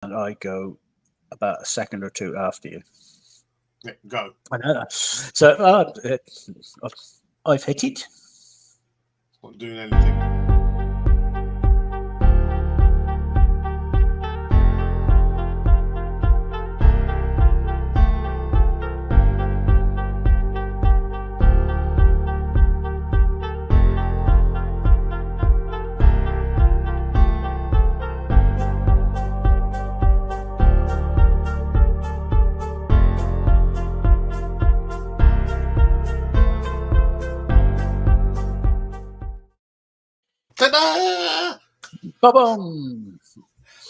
and I go about a second or two after you. Yeah, go. I know that. So I've hit it. Not doing anything. Ta-da! Ba-boom!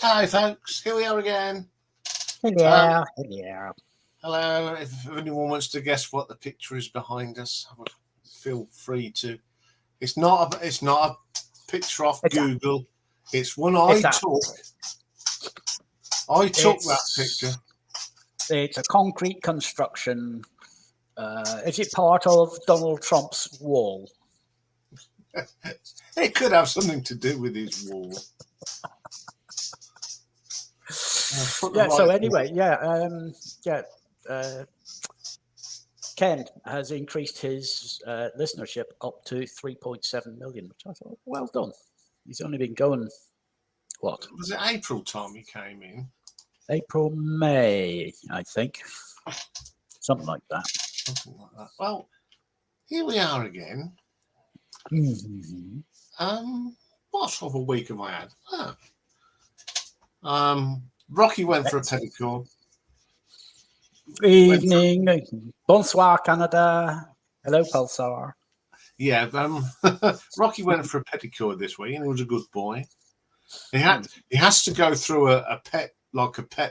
Hi, folks. Here we are again. Yeah. Hello. If anyone wants to guess what the picture is behind us, feel free to. It's not a picture off Google. It's one I took. I took that picture. It's a concrete construction. Is it part of Donald Trump's wall? It could have something to do with his wall. Ken has increased his listenership up to 3.7 million, which I thought, well done. He's only been going, what? Was it April time he came in? April, May, I think. Something like that. Well, here we are again. Mm-hmm. What sort of a week have I had? Rocky went for a pedicure. Evening. Bonsoir, Canada. Hello, Pulsar. Yeah, Rocky went for a pedicure this week, and he was a good boy. He has to go through a pet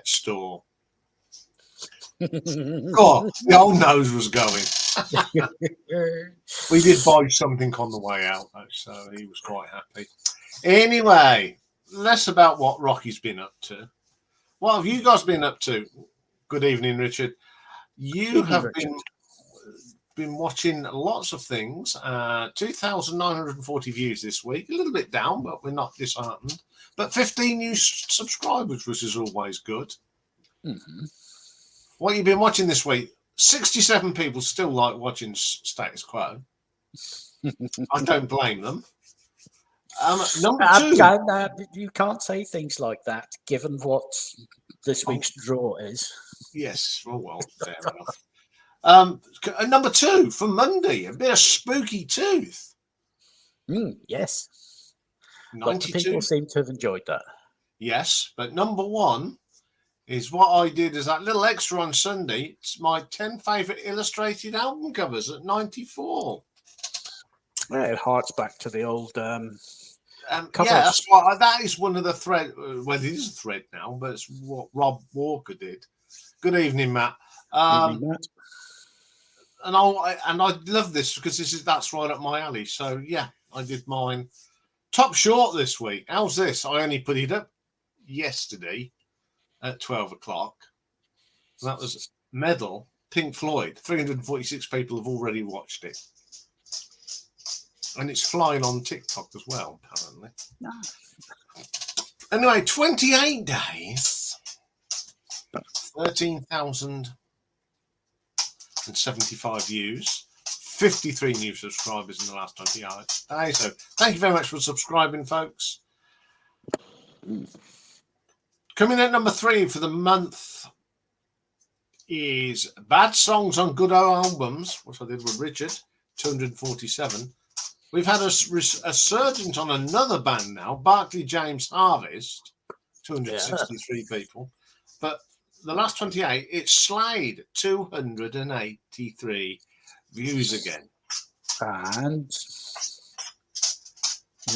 store. God, the old nose was going. We did buy something on the way out, though, so he was quite happy. Anyway, less about what Rocky's been up to. What have you guys been up to? Good evening, Richard. You have been watching lots of things. 2,940 views this week. A little bit down, but we're not disheartened. But 15 new subscribers, which is always good. Mm-hmm. What have you been watching this week? 67 people still like watching Status Quo. I don't blame them. Number two. You can't say things like that, given what this week's draw is. Yes, well, fair enough. Number two for Monday, a bit of Spooky Tooth. Yes. 92. Lots of people seem to have enjoyed that. Yes, but number one is what I did as that little extra on Sunday. It's my 10 favourite illustrated album covers at 94. Yeah, it harks back to the old covers. Yeah, that's what that is one of the thread. Well, it is a thread now, but it's what Rob Walker did. Good evening, Matt. Evening, Matt. And I love this because that's right up my alley. So yeah, I did mine. Top short this week. How's this? I only put it up yesterday at 12 o'clock. That was Medal, Pink Floyd. 346 people have already watched it. And it's flying on TikTok as well, apparently. Nice. Anyway, 28 days, 13,075 views, 53 new subscribers in the last 20 hours. So thank you very much for subscribing, folks. Coming at number 3 for the month is Bad Songs on Good Albums, which I did with Richard, 247. We've had a resurgence on another band now, Barclay James Harvest, 263 people. But the last 28, it's Slade, 283 views again. And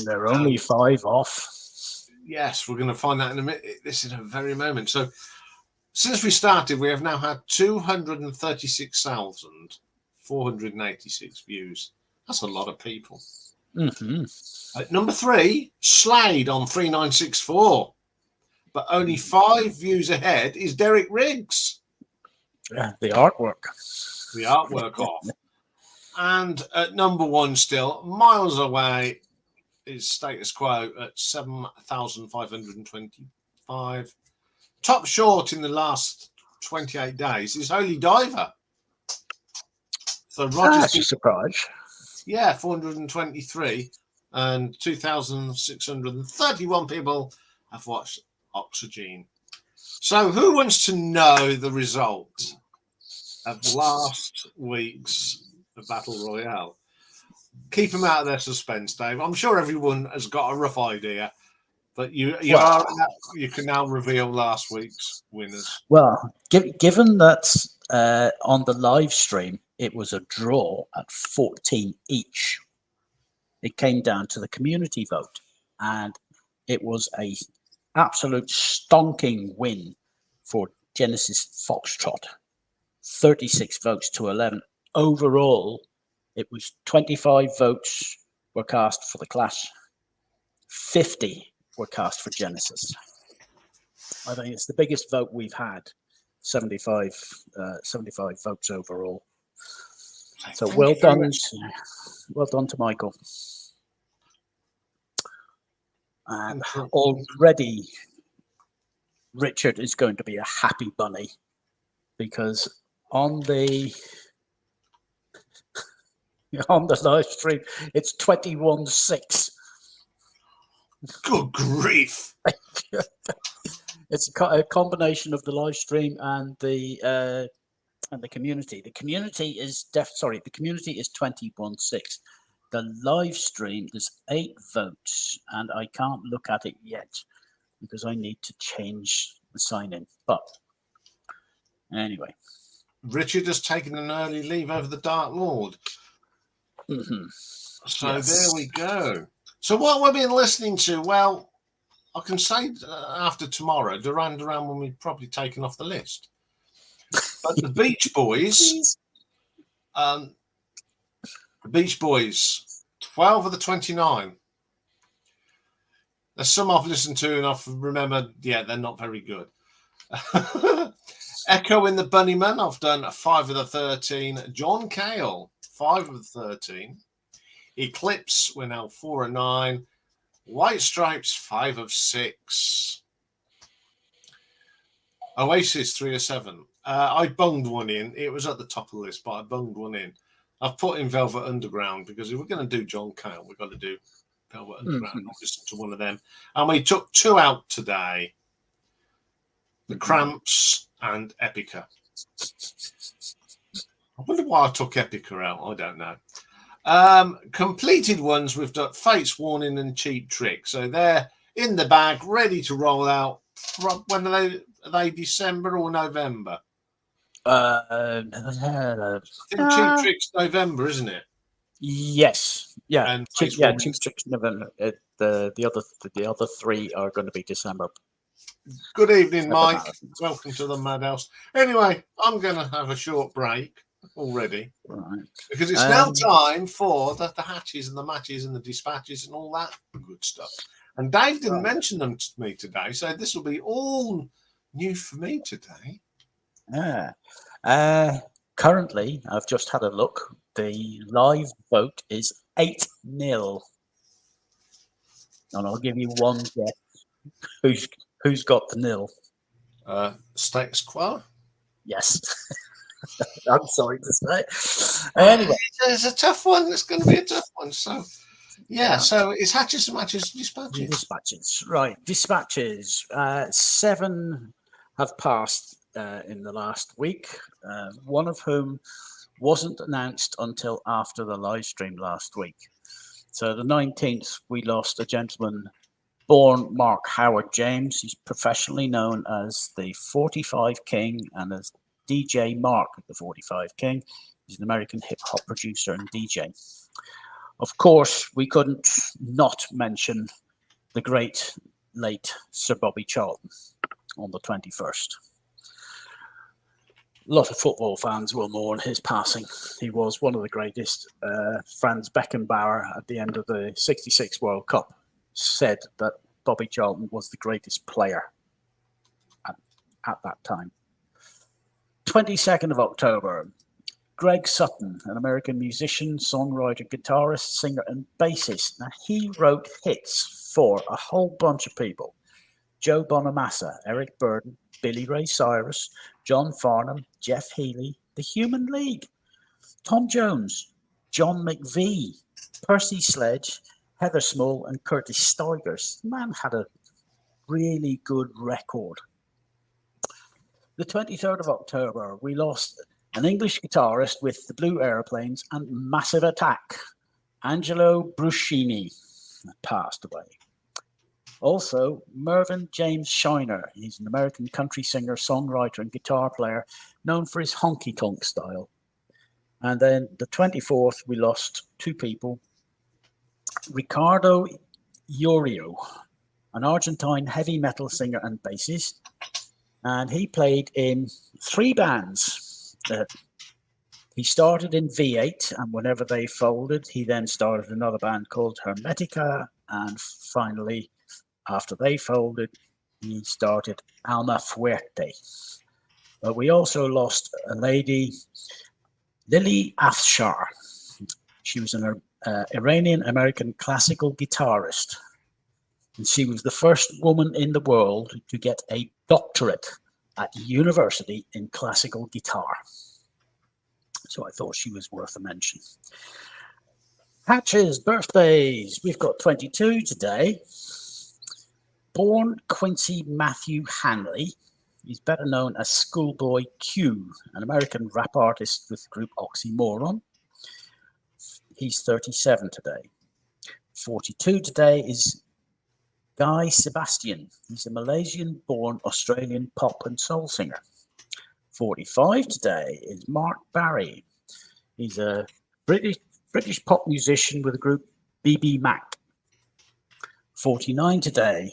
they're only 5 off. Yes, we're going to find that in a minute. This is a very moment. So since we started, we have now had 236,486 views. That's a lot of people. Mm-hmm. At number 3, Slade on 3964. But only 5 views ahead is Derek Riggs. Yeah, the artwork. The artwork off. And at number 1 still, miles away, is Status Quo at 7,525. Top short in the last 28 days is Holy Diver. So Roger's That's a surprise. 423 and 2,631 people have watched Oxygen. So who wants to know the result of last week's Battle Royale? Keep them out of their suspense, Dave. I'm sure everyone has got a rough idea, but you can now reveal last week's winners. Well, given that on the live stream it was a draw at 14 each, it came down to the community vote, and it was a absolute stonking win for Genesis Foxtrot. 36 votes to 11. Overall, it was 25 votes were cast for the Clash. 50 were cast for Genesis. I think it's the biggest vote we've had. 75 votes overall. So well done to Michael. And already Richard is going to be a happy bunny, because on the live stream it's 21-6. Good grief. It's a combination of the live stream and the community. The community is 21-6. The live stream, there's 8 votes, and I can't look at it yet because I need to change the sign-in. But anyway. Richard has taken an early leave over the Dark Lord. Mm-hmm. So yes. There we go. So what we've been listening to, well, I can say after tomorrow, Duran Duran will be probably taken off the list. But the Beach Boys... The Beach Boys, 12 of the 29. There's some I've listened to and I've remembered, they're not very good. Echo in the Bunnymen, I've done 5 of the 13. John Cale, 5 of the 13. Eclipse, we're now 4 of 9. White Stripes, 5 of 6. Oasis, 3 of 7. I bunged one in. It was at the top of the list, but I bunged one in. I've put in Velvet Underground because if we're going to do John Cale, we've got to do Velvet Underground. I'll listen to one of them. And we took 2 out today. The Cramps and Epica. I wonder why I took Epica out. I don't know. Completed ones, we've done Fate's Warning and Cheap Trick. So they're in the bag, ready to roll out. When are they December or November? I think Cheap Trick's November, isn't it? Yes. Yeah. And Cheap Trick's November. The other 3 are going to be December. Good evening, Mike. Welcome to the Madhouse. Anyway, I'm going to have a short break already. Right. Because it's now time for the hatches and the matches and the dispatches and all that good stuff. And Dave didn't mention them to me today, so this will be all new for me today. Yeah. Currently, I've just had a look. The live vote is 8-0. And I'll give you one guess. Who's got the nil? Status quo? Yes. I'm sorry to say. Anyway. It's a tough one. It's going to be a tough one. So, so it's hatches and matches, dispatches. Dispatches. Right. Dispatches. 7 have passed in the last week, one of whom wasn't announced until after the live stream last week. So the 19th, we lost a gentleman born Mark Howard James. He's professionally known as the 45 King and as DJ Mark, the 45 King. He's an American hip-hop producer and DJ. Of course, we couldn't not mention the great late Sir Bobby Charlton on the 21st. A lot of football fans will mourn his passing. He was one of the greatest. Franz Beckenbauer, at the end of the 66 World Cup, said that Bobby Charlton was the greatest player at that time. 22nd of October, Greg Sutton, an American musician, songwriter, guitarist, singer, and bassist. Now, he wrote hits for a whole bunch of people. Joe Bonamassa, Eric Burden, Billy Ray Cyrus, John Farnham, Jeff Healey, The Human League, Tom Jones, John McVie, Percy Sledge, Heather Small, and Curtis Stigers. The man had a really good record. The 23rd of October, we lost an English guitarist with the Blue Aeroplanes and Massive Attack. Angelo Bruscini passed away. Also, Mervyn James Shiner. He's an American country singer, songwriter, and guitar player known for his honky tonk style. And then the 24th, we lost two people. Ricardo Iorio, an Argentine heavy metal singer and bassist. And he played in three bands. He started in V8, and whenever they folded, he then started another band called Hermetica. And finally, after they folded, he started Alma Fuerte. But we also lost a lady, Lily Afshar. She was an Iranian-American classical guitarist. And she was the first woman in the world to get a doctorate at university in classical guitar. So I thought she was worth a mention. Patches, birthdays. We've got 22 today. Born Quincy Matthew Hanley. He's better known as Schoolboy Q, an American rap artist with the group Oxymoron. He's 37 today. 42 today is Guy Sebastian. He's a Malaysian-born Australian pop and soul singer. 45 today is Mark Barry. He's a British pop musician with the group BB Mac. 49 today.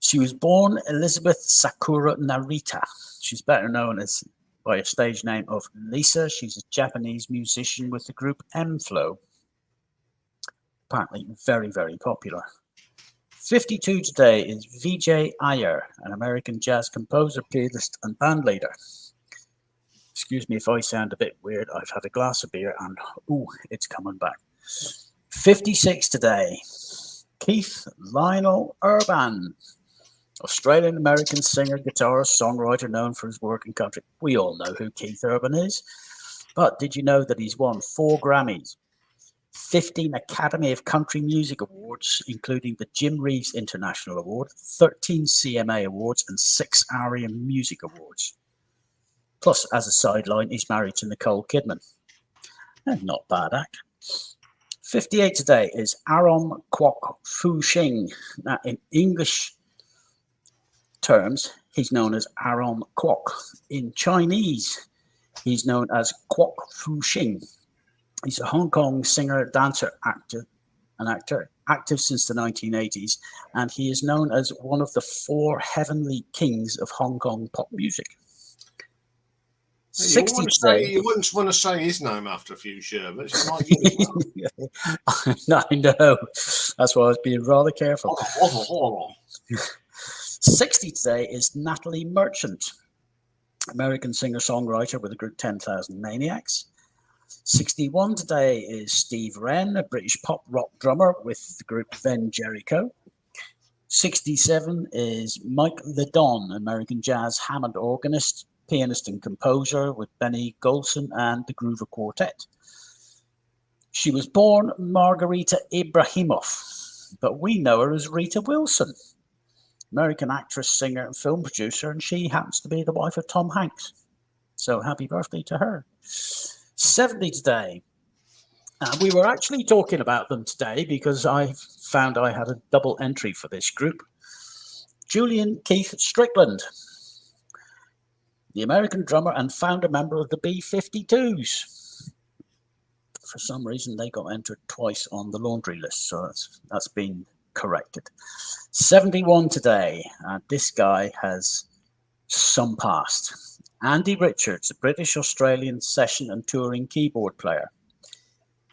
She was born Elizabeth Sakura Narita. She's better known as by a stage name of Lisa. She's a Japanese musician with the group M-Flow. Apparently very, very popular. 52 today is Vijay Iyer, an American jazz composer, pianist, and bandleader. Excuse me if I sound a bit weird. I've had a glass of beer and, ooh, it's coming back. 56 today, Keith Lionel Urban, Australian-American singer, guitarist, songwriter known for his work in country. We all know who Keith Urban is. But did you know that he's won 4 Grammys, 15 Academy of Country Music Awards, including the Jim Reeves International Award, 13 CMA Awards, and 6 ARIA Music Awards. Plus, as a sideline, he's married to Nicole Kidman. Not bad act. 58 today is Aron Kwok Fu Shing. Now, in English terms, he's known as Aron Kwok. In Chinese, he's known as Kwok Fu Shing. He's a Hong Kong singer, dancer, actor, active since the 1980s, and he is known as one of the 4 heavenly kings of Hong Kong pop music. 60 today. You wouldn't want to say his name after a few sherbets. Like you. I know. That's why I was being rather careful. 60 today is Natalie Merchant, American singer-songwriter with the group 10,000 Maniacs. 61 today is Steve Wren, a British pop rock drummer with the group Then Jericho. 67 is Mike Ledon, American jazz Hammond organist, pianist and composer with Benny Golson and the Groover Quartet. She was born Margarita Ibrahimov, but we know her as Rita Wilson, American actress, singer, and film producer, and she happens to be the wife of Tom Hanks. So happy birthday to her. 70 today. We were actually talking about them today because I found I had a double entry for this group. Julian Keith Strickland, the American drummer and founder member of the B-52s. For some reason, they got entered twice on the laundry list, so that's been corrected. 71 today, and this guy has some past. Andy Richards, a British-Australian session and touring keyboard player.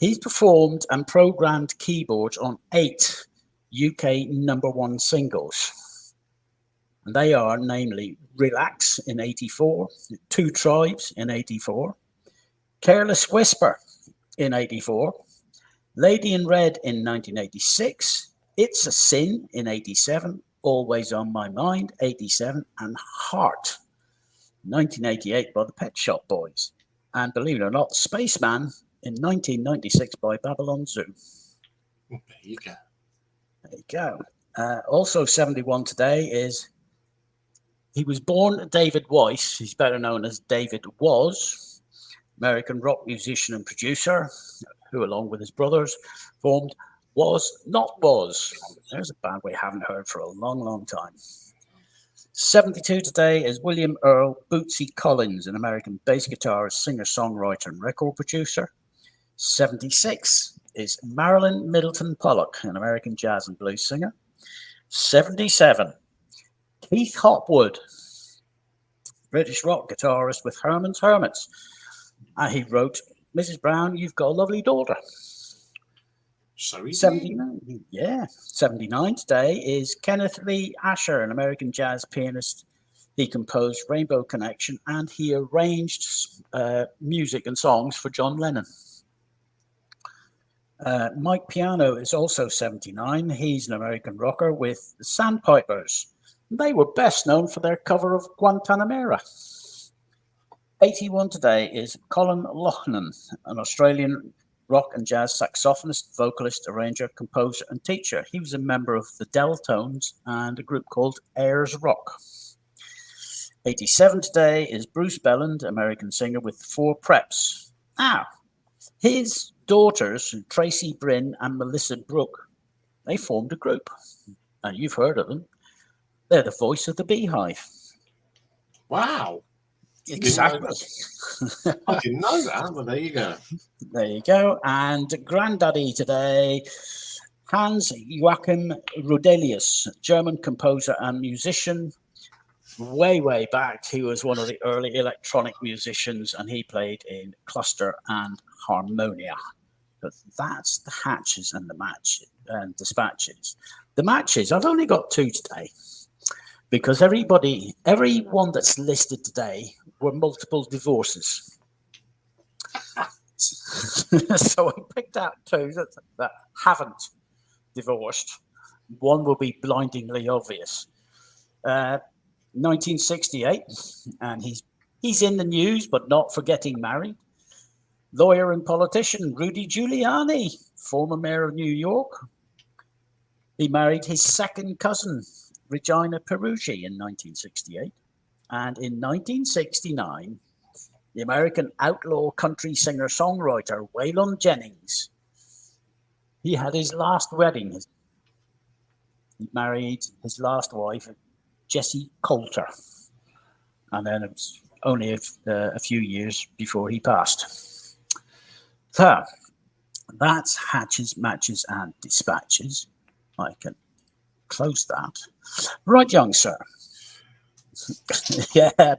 He's performed and programmed keyboards on 8 UK #1 singles. And they are namely Relax in 84, Two Tribes in 84, Careless Whisper in 84, Lady in Red in 1986, It's a Sin in 87, Always on My Mind, 87, and Heart, 1988 by the Pet Shop Boys. And believe it or not, Spaceman in 1996 by Babylon Zoo. There you go. There you go. Also 71 today is, he was born David Weiss. He's better known as David Was, American rock musician and producer, who along with his brothers formed Was Not Was. There's a band we haven't heard for a long, long time. 72 today is William Earl Bootsy Collins, an American bass guitarist, singer, songwriter, and record producer. 76 is Marilyn Middleton Pollock, an American jazz and blues singer. 77, Keith Hopwood, British rock guitarist with Herman's Hermits. And he wrote, Mrs. Brown, You've Got a Lovely Daughter. Sorry. 79, yeah. 79 today is Kenneth Lee Asher, an American jazz pianist. He composed Rainbow Connection and he arranged music and songs for John Lennon. Mike Piano is also 79. He's an American rocker with the Sandpipers. They were best known for their cover of Guantanamera. 81 today is Colin Loughnan, an Australian rock and jazz saxophonist, vocalist, arranger, composer, and teacher. He was a member of the Deltones and a group called Ayers Rock. 87 today is Bruce Belland, American singer with 4 Preps. Now, his daughters, Tracy Bryn and Melissa Brooke, they formed a group. And you've heard of them. They're the voice of the Beehive. Wow. Exactly. I didn't know that, but there you go. There you go. And granddaddy today, Hans Joachim Rodelius, German composer and musician. Way, way back, he was one of the early electronic musicians, and he played in Cluster and Harmonia. But that's the hatches and the match and dispatches. The matches, I've only got 2 today, because everyone that's listed today were multiple divorces. So I picked out 2 that haven't divorced. One will be blindingly obvious. 1968, and he's in the news, but not for getting married. Lawyer and politician Rudy Giuliani, former mayor of New York. He married his second cousin, Regina Peruggi, in 1968. And in 1969, the American outlaw country singer-songwriter Waylon Jennings, he had his last wedding. He married his last wife, Jessie Coulter. And then it was only a few years before he passed. So, that's hatches, matches, and dispatches. I can close that. Right, young sir. Yeah,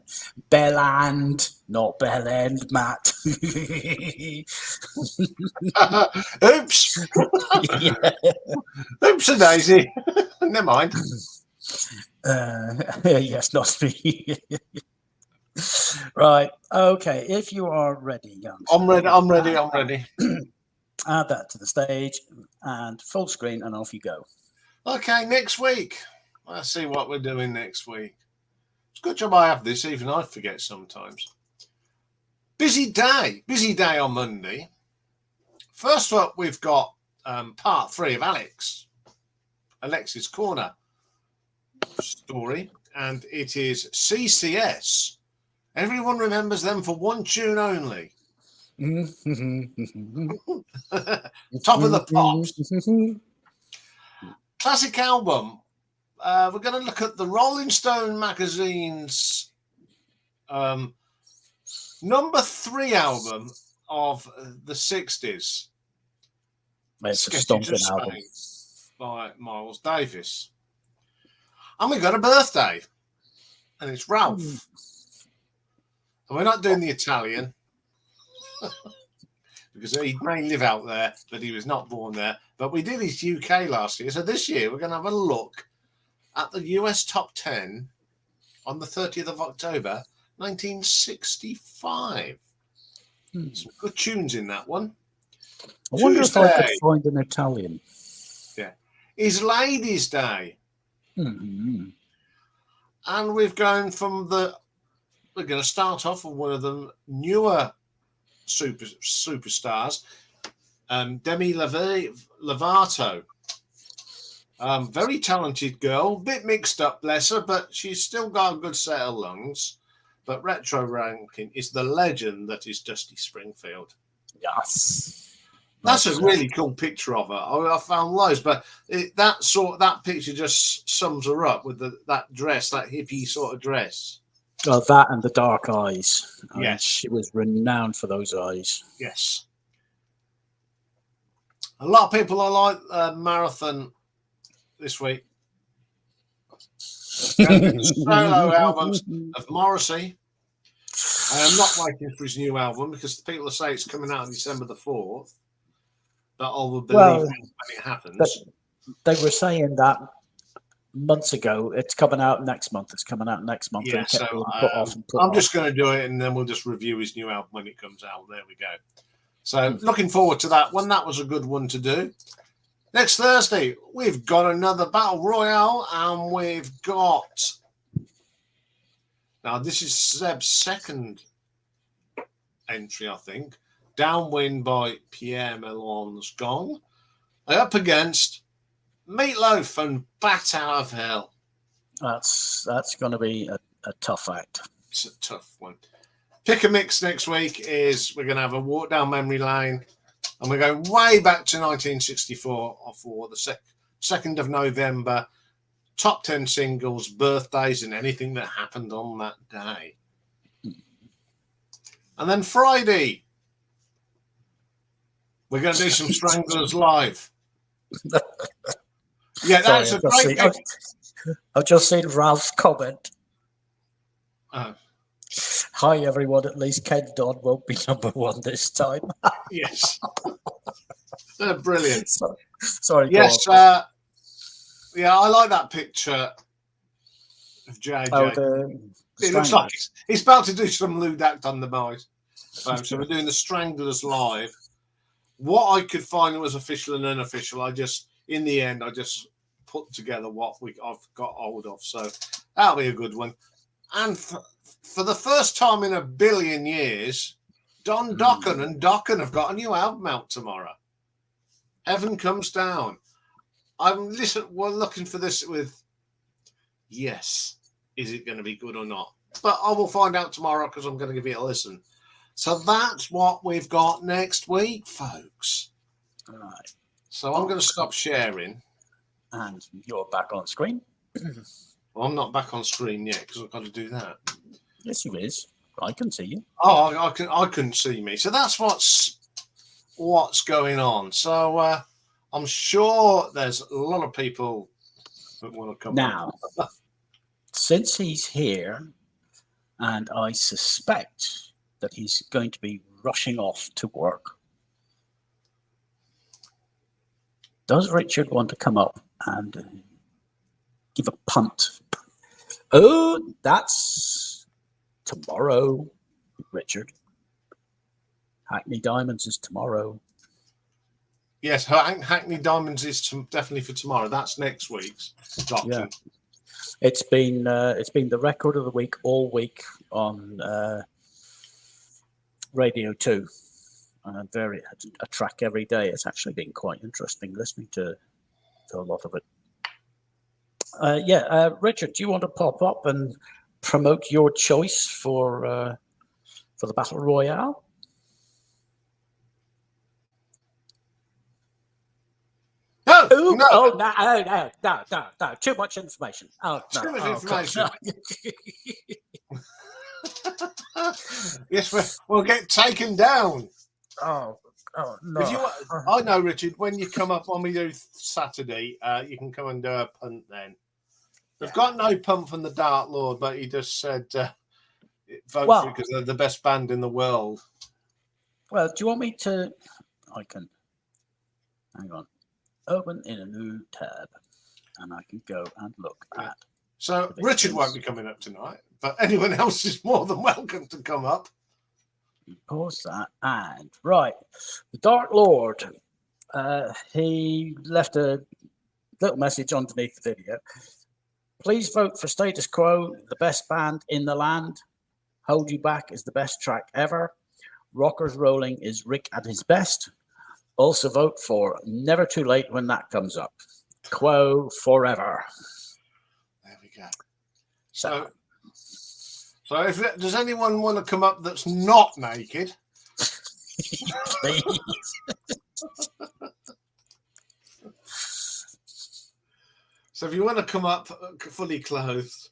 Belland, not Bellend, Matt. Oops. Yeah. Oops a daisy. Never mind. Yes, not me. Right. Okay. If you are ready, young sir, I'm ready. add that to the stage and full screen, and off you go. Okay, next week. Let's see what we're doing next week. It's a good job I have this, even I forget sometimes. Busy day on Monday. First up, we've got part 3 of Alex's Corner story, and it is CCS. Everyone remembers them for one tune only. Top of the Pops. Classic album. We're going to look at the Rolling Stone magazine's number 3 album of the 60s. It's a stomping album by Miles Davis. And we got a birthday, and it's Ralph. And we're not doing the Italian because he may live out there, but he was not born there. But we did his UK last year. So this year we're going to have a look at the US top 10 on the 30th of October, 1965. Some good tunes in that one. I wonder if I could find an Italian. Yeah. Is Ladies' Day. Mhm. And we're going to start off with one of the newer superstars, Demi Lovato. Very talented girl, bit mixed up, bless her, but she's still got a good set of lungs. But retro ranking is the legend that is Dusty Springfield. Yes. That's a really cool picture of her. I found loads, but that picture just sums her up with that dress, that hippie sort of dress. Well, that and the dark eyes. I mean, Yes. she was renowned for those eyes. Yes. A lot of people are like marathon this week. Solo albums of Morrissey. I am not waiting for his new album because the people say it's coming out on December the 4th. But I will believe when it happens. They were saying that months ago. It's coming out next month. It's coming out next month. Yeah, so I'm just going to do it, and then we'll just review his new album when it comes out. There we go. So looking forward to that one. That was a good one to do. Next Thursday, we've got another Battle Royale, and we've got... Now, this is Seb's second entry, I think. Downwind by Pierre Melon's Gong. Up against Meatloaf and Bat Out of Hell. That's going to be a tough act. It's a tough one. Pick a mix next week is we're going to have a walk down memory lane, and we're going way back to 1964 for the 2nd of November. Top 10 singles, birthdays, and anything that happened on that day. And then Friday, we're going to do some Stranglers live. Yeah, that's a great. I've just seen Ralph's comment. Hi, everyone. At least Ken Dodd won't be number one this time. Yes. Brilliant. Sorry. Yes. Yeah, I like that picture of JJ. It looks like he's about to do some lewd act on the boys. So we're doing the Stranglers live. What I could find was official and unofficial. In the end, I just put together what I've got hold of. So that'll be a good one. And for the first time in a billion years, Don Dokken and Dokken have got a new album out tomorrow. Heaven Comes Down. We're looking for this with, yes, is it going to be good or not? But I will find out tomorrow because I'm going to give it a listen. So that's what we've got next week, folks. All right. So I'm going to stop sharing. And you're back on screen. Well, I'm not back on screen yet because I've got to do that. Yes, you is. I can see you. Oh, I couldn't see me. So that's what's going on. So I'm sure there's a lot of people that want to come now. Since he's here, and I suspect that he's going to be rushing off to work, does Richard want to come up and give a punt? Oh, that's tomorrow, Richard. Hackney Diamonds is tomorrow. Yes, Hackney Diamonds is definitely for tomorrow. That's next week's doctor. Yeah. It's been the record of the week all week on Radio 2. A track every day. It's actually been quite interesting listening to a lot of it. Richard, do you want to pop up and promote your choice for the Battle Royale? No. Too much information. Too much information. Yes, we'll get taken down. Oh no. I know, Richard, when you come up when we do Saturday, you can come and do a punt then. We've got no punt from the Dark Lord, but he just said vote for it because they're the best band in the world. Well, do you want me to... I can... Hang on. Open in a new tab, and I can go and look at... So Richard won't be coming up tonight, but anyone else is more than welcome to come up. Pause that. And, right, the Dark Lord, he left a little message underneath the video. Please vote for Status Quo, the best band in the land. Hold You Back is the best track ever. Rockers Rolling is Rick at his best. Also vote for Never Too Late when that comes up. Quo forever. There we go. So does anyone want to come up that's not naked? Please. So if you want to come up fully clothed.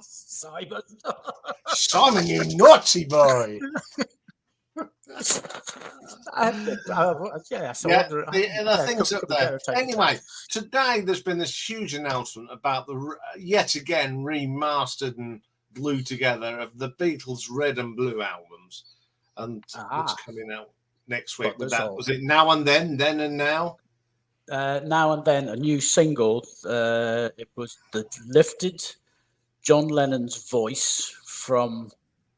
Simon. Simon, you naughty boy. The things up there. Anyway, today there's been this huge announcement about the yet again remastered and glued together of the Beatles' Red and Blue albums, and it's coming out next week. With that, was it Now and Then and Now? Now and Then, a new single. It was lifted John Lennon's voice from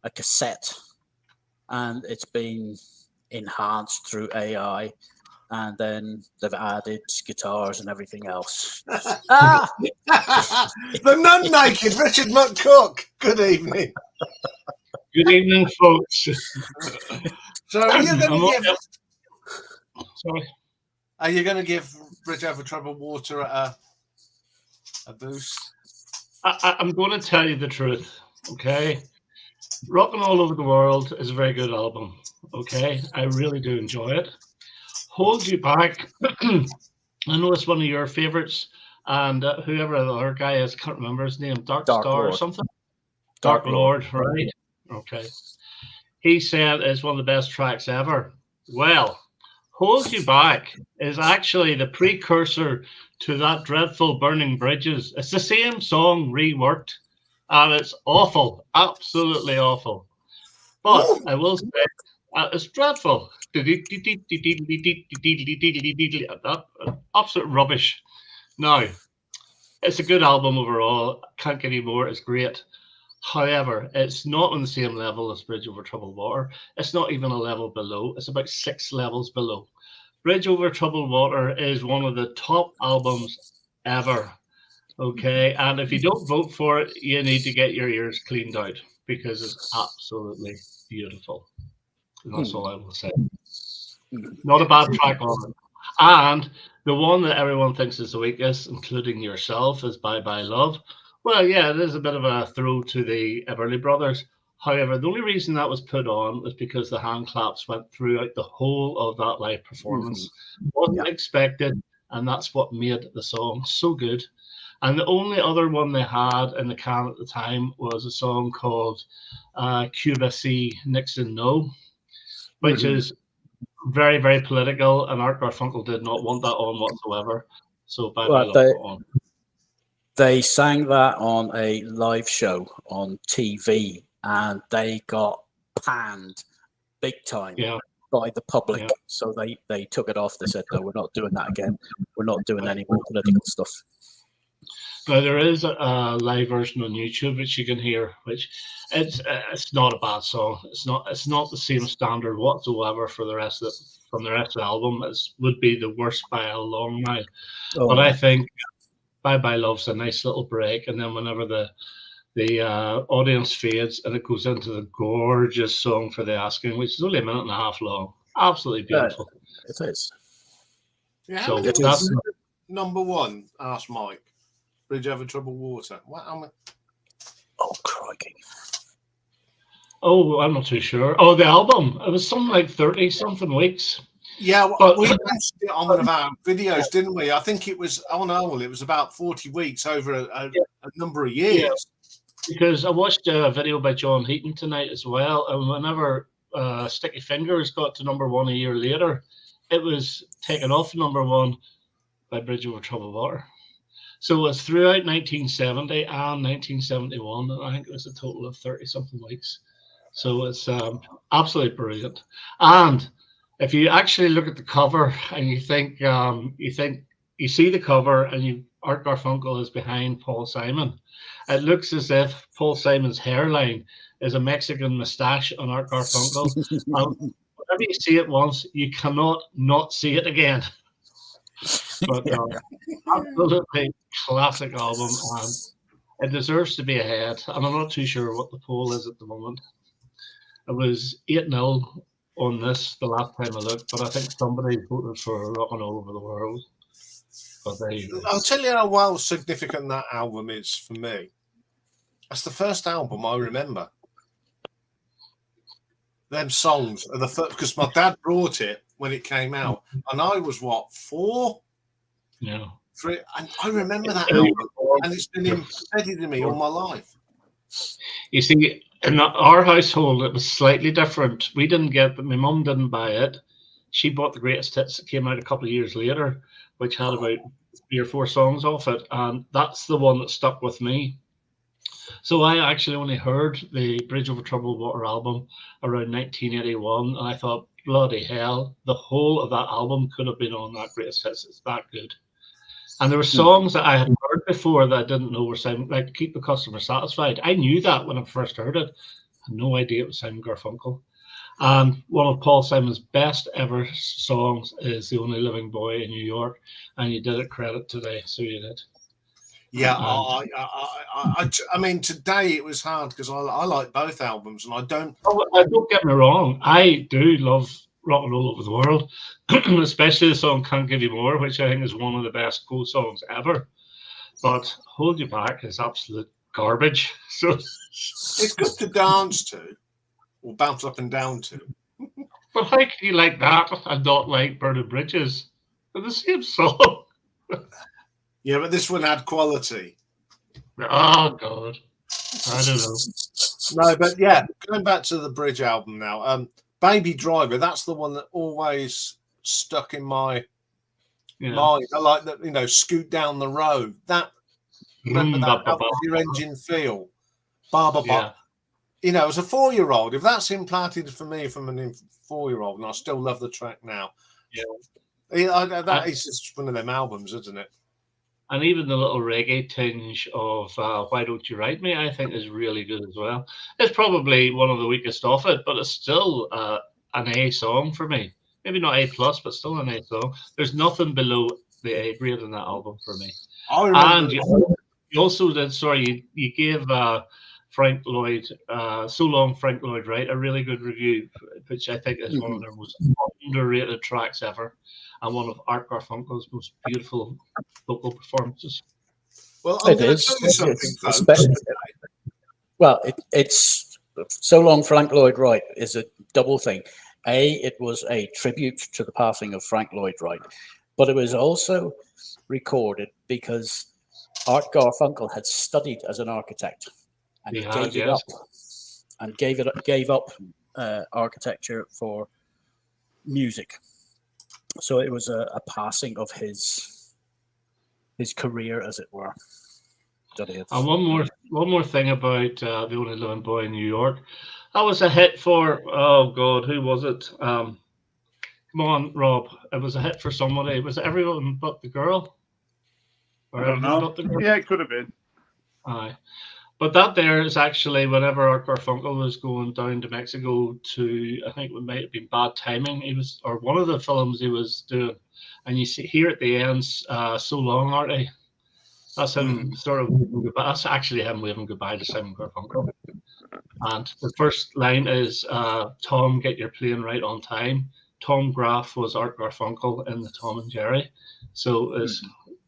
a cassette, and it's been enhanced through AI, and then they've added guitars and everything else. The non-naked Richard McCook. Good evening. Good evening, folks. So are you going to give? Sorry. Are you going to give Bridge Over Troubled Water a boost? I'm going to tell you the truth, okay? Rockin' All Over the World is a very good album, okay? I really do enjoy it. Hold You Back, I know it's one of your favorites, and whoever the other guy is, can't remember his name, Dark Star Lord. Or something? Dark Lord, right? Okay. He said it's one of the best tracks ever. Well, Hold You Back is actually the precursor to that dreadful Burning Bridges. It's the same song reworked, and it's awful, absolutely awful. But I will say it's dreadful. Absolute rubbish. Now, it's a good album overall. Can't get any more. It's great. However, it's not on the same level as Bridge Over Troubled Water. It's not even a level below. It's about 6 levels below. Bridge Over Troubled Water is one of the top albums ever. Okay, and if you don't vote for it, you need to get your ears cleaned out because it's absolutely beautiful. And that's all I will say. Not a bad track on it. And the one that everyone thinks is the weakest, including yourself, is Bye Bye Love. Well, yeah, it is a bit of a throw to the Everly Brothers. However, the only reason that was put on was because the hand claps went throughout the whole of that live performance. Wasn't expected, and that's what made the song so good. And the only other one they had in the can at the time was a song called Cuba C. Nixon No, which is very, very political, and Art Garfunkel did not want that on whatsoever. So Bye Bye Love on. They sang that on a live show on TV, and they got panned big time by the public. Yeah. So they took it off. They said, no, we're not doing that again. We're not doing any more political stuff. Now, there is a live version on YouTube which you can hear, which it's not a bad song. It's not the same standard whatsoever for the rest of from the rest of the album. It would be the worst by a long mile. But I think Bye Bye Love's a nice little break, and then whenever the audience fades and it goes into the gorgeous song for the asking, which is only a minute and a half long, absolutely beautiful. It is. Yeah, so that's number one. Asked Mike. Bridge Over Troubled Water. What? Oh, crikey. Oh, I'm not too sure. Oh, the album. It was something like 30-something weeks. Yeah, but we mentioned it on one of our videos, didn't we? I think it was, it was about 40 weeks over a number of years. Yeah. Because I watched a video by John Heaton tonight as well, and whenever Sticky Fingers got to number one a year later, it was taken off number one by Bridge Over Troubled Water. So it was throughout 1970 and 1971, and I think it was a total of 30-something weeks. So it's absolutely brilliant. And if you actually look at the cover and you see the cover and Art Garfunkel is behind Paul Simon, it looks as if Paul Simon's hairline is a Mexican mustache on Art Garfunkel. Whenever you see it once, you cannot not see it again. But absolutely classic album, and it deserves to be ahead. And I'm not too sure what the poll is at the moment. It was 8-0 on this the last time I looked, but I think somebody voted for Rockin' All Over the World. But there you go. I'll tell you how well significant that album is for me. That's the first album I remember. Them songs are the first, because my dad brought it when it came out, and I was 4? Yeah. 3. And I remember that album, and it's been embedded in me all my life. You see, in our household, it was slightly different. We didn't get, my mum didn't buy it. She bought the greatest hits that came out a couple of years later, which had about 3 or 4 songs off it, and that's the one that stuck with me. So I actually only heard the Bridge Over Troubled Water album around 1981, and I thought, bloody hell, the whole of that album could have been on that greatest hits. It's that good. And there were songs that I had heard before that I didn't know were sound like Keep the Customer Satisfied. I knew that when I first heard it. I had no idea it was Simon Garfunkel. And one of Paul Simon's best ever songs is The Only Living Boy in New York, and you did it credit today, so you did. Yeah, I mean, today it was hard because I like both albums, and I don't. Don't get me wrong, I do love Rockin' All Over the World, especially the song Can't Give You More, which I think is one of the best Go songs ever. But Hold You Back is absolute garbage. So it's good to dance to or bounce up and down to. But how can you like that and not like Burning Bridges? They're the same song. Yeah, but this one had quality. Oh, God. I don't know. No, but yeah, going back to the Bridge album now. Baby Driver, that's the one that always stuck in my mind. I like that, Scoot Down the Road. That, remember that? How does your engine feel? Yeah. As a 4-year-old, if that's implanted for me from a 4-year-old, and I still love the track now. Yeah. That is just one of them albums, isn't it? And even the little reggae tinge of Why Don't You Write Me, I think is really good as well. It's probably one of the weakest off it, but it's still an A song for me. Maybe not A+, but still an A song. There's nothing below the A grade in that album for me. I remember. And you also did, you gave Frank Lloyd, So Long Frank Lloyd Wright, a really good review, which I think is one of their most underrated tracks ever, and one of Art Garfunkel's most beautiful vocal performances. Well, I'm going to tell you something, folks. Well, it's So Long Frank Lloyd Wright is a double thing. It was a tribute to the passing of Frank Lloyd Wright, but it was also recorded because Art Garfunkel had studied as an architect. And he gave it up, and gave up architecture for music. So it was a passing of his career, as it were. And one more thing about The Only Living Boy in New York. That was a hit for, oh God, who was it? Come on, Rob. It was a hit for somebody. Was it Everyone But the Girl? Or I don't know. Yeah, it could have been. Aye. But that there is actually whenever Art Garfunkel was going down to Mexico to, I think it might have been Bad Timing, or one of the films he was doing, and you see here at the end, So Long, Artie. That's him sort of waving goodbye. That's actually him waving goodbye to Simon Garfunkel. And the first line is, Tom, get your plane right on time. Tom Graff was Art Garfunkel in the Tom and Jerry. So it's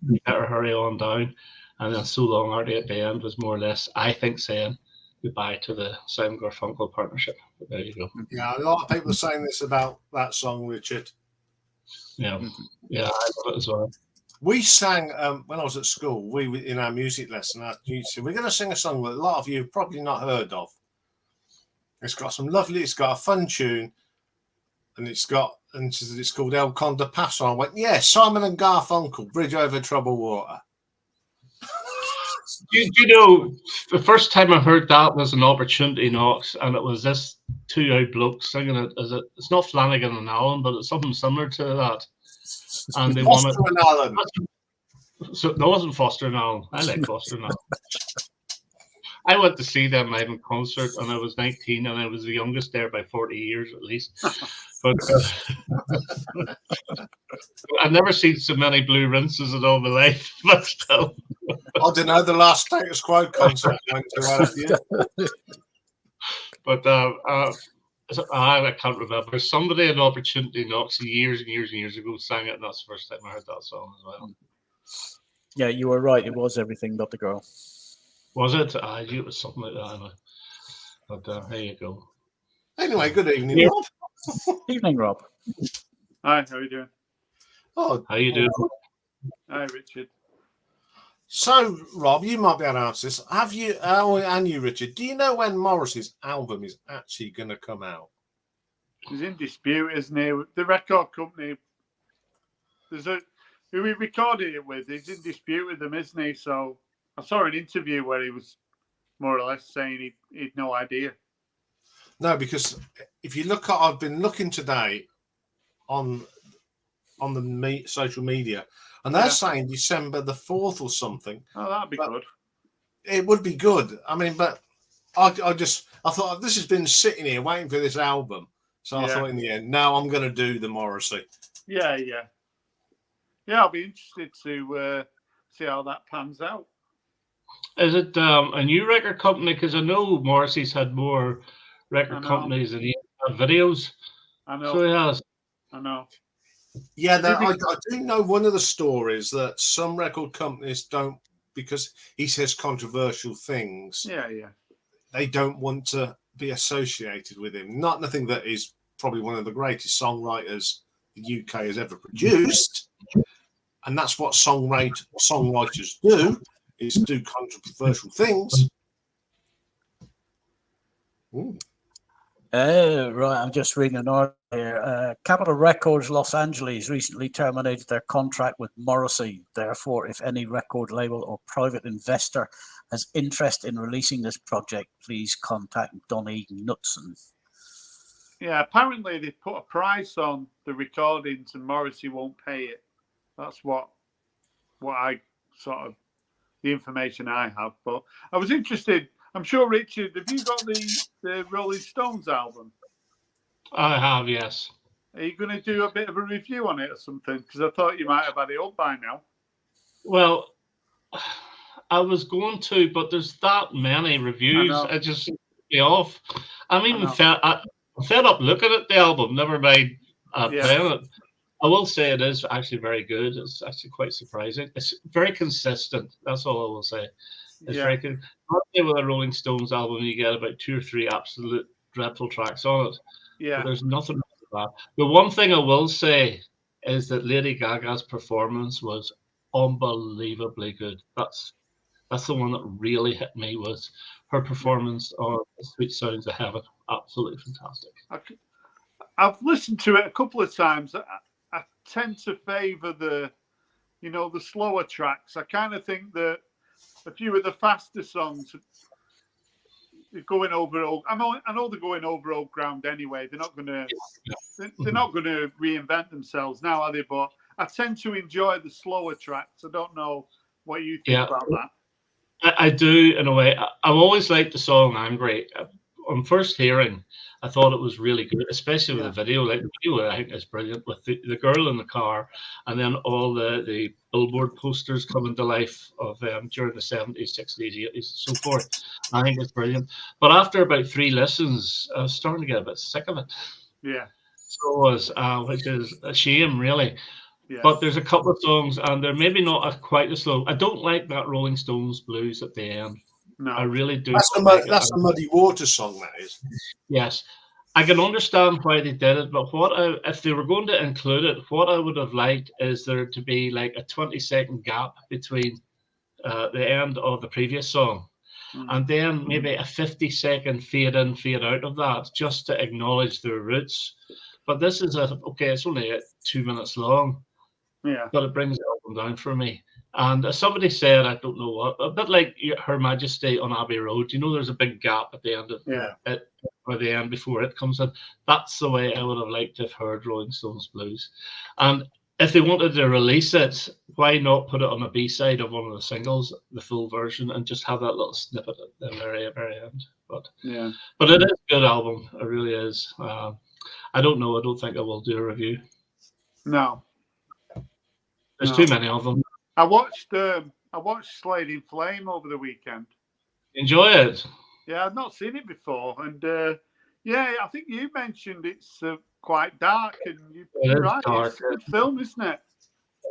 you better hurry on down. And then So Long, Artie at the end was more or less, I think, saying goodbye to the Simon Garfunkel partnership. But there you go. Yeah, a lot of people are saying this about that song, Richard. Yeah, I love it as well. We sang, when I was at school, in our music lesson, we're going to sing a song that a lot of you have probably not heard of. It's got a fun tune, and it's called El Conde Paso. I went, yeah, Simon and Garfunkel, Bridge Over Troubled Water. You know, the first time I heard that was an Opportunity Knocks, and it was this two out blokes singing it. It's not Flanagan and Allen, but it's something similar to that. And they Foster and Allen. So no, it wasn't Foster and Allen. I like Foster and Allen. I went to see them live in concert, and I was 19, and I was the youngest there by 40 years at least. But I've never seen so many blue rinses in all my life, but still. I don't know. The last Status Quo concert I went to out of you. But I can't remember. Somebody in Opportunity Knocks years and years and years ago sang it, and that's the first time I heard that song as well. Yeah, you were right. It was Everything But the Girl. Was it? I knew it was something like that. But there you go. Anyway, good evening, Rob. Evening, Rob. Hi, how are you doing? Oh, How you doing? Hi, Richard. So, Rob, you might be able to answer this. Have you, and you, Richard, do you know when Morrissey's album is actually going to come out? He's in dispute, isn't he? The record company, who he recorded it with, he's in dispute with them, isn't he? So I saw an interview where he was more or less saying he'd no idea. No, because if you look at, I've been looking today on the social media, and they're saying December the 4th or something. Oh, that'd be good. It would be good. I mean, but I thought this has been sitting here waiting for this album. So I thought in the end, no, I'm going to do the Morrissey. Yeah. I'll be interested to see how that pans out. Is it a new record company? Because I know Morrissey's had more record companies and he had videos. I know. So he has. I know. Yeah, I do know one of the stories that some record companies don't, because he says controversial things. Yeah. They don't want to be associated with him. Nothing that is probably one of the greatest songwriters the UK has ever produced. And that's what songwriters do, is do controversial things. Ooh. Right, I'm just reading an article here. Capitol Records Los Angeles recently terminated their contract with Morrissey. Therefore, if any record label or private investor has interest in releasing this project, please contact Donnie Knutson. Yeah, apparently they put a price on the recordings and Morrissey won't pay it. That's what I sort of, the information I have. But I was interested. I'm sure, Richard, have you got the Rolling Stones album? I have, yes. Are you going to do a bit of a review on it or something? Because I thought you might have had it up by now. Well, I was going to, but there's that many reviews. I just seem to be off. I'm even fed up looking at the album, never mind playing it. I will say it is actually very good. It's actually quite surprising. It's very consistent. That's all I will say. It's very good. With a Rolling Stones album, you get about 2 or 3 absolute dreadful tracks on it. Yeah. But there's nothing like that. The one thing I will say is that Lady Gaga's performance was unbelievably good. That's the one that really hit me, was her performance on Sweet Sounds of Heaven. Absolutely fantastic. I've listened to it a couple of times. I tend to favour the slower tracks. I kind of think that a few of the faster songs are going over old. I know they're going over old ground anyway. They're not going to reinvent themselves now, are they? But I tend to enjoy the slower tracks. I don't know what you think about that. I do, in a way. I've always liked the song "Angry." On first hearing, I thought it was really good, especially with the video. Like the video, I think is brilliant, with the girl in the car, and then all the billboard posters coming to life of during the 70s, 60s, 80s, and so forth. I think it's brilliant. But after about 3 listens, I was starting to get a bit sick of it. Yeah. So it was, which is a shame, really. Yeah. But there's a couple of songs, and they're maybe not quite as slow. I don't like that Rolling Stones blues at the end. No, I really do. That's a Muddy Water song, that is. Yes. I can understand why they did it, but if they were going to include it, what I would have liked is there to be like a 20-second gap between the end of the previous song and then maybe a 50-second fade in, fade out of that, just to acknowledge their roots. But this is it's only 2 minutes long, but it brings it up and down for me. And as somebody said, I don't know what, a bit like Her Majesty on Abbey Road, there's a big gap at the end of it, or the end before it comes in. That's the way I would have liked to have heard Rolling Stones Blues. And if they wanted to release it, why not put it on a B-side of one of the singles, the full version, and just have that little snippet at the very, very end. But it is a good album. It really is. I don't know. I don't think I will do a review. No. There's No. too many of them. I watched Slade in Flame over the weekend. Enjoy it. Yeah, I've not seen it before, and yeah, I think you mentioned it's quite dark, and you're right. Dark. It's a good film, isn't it?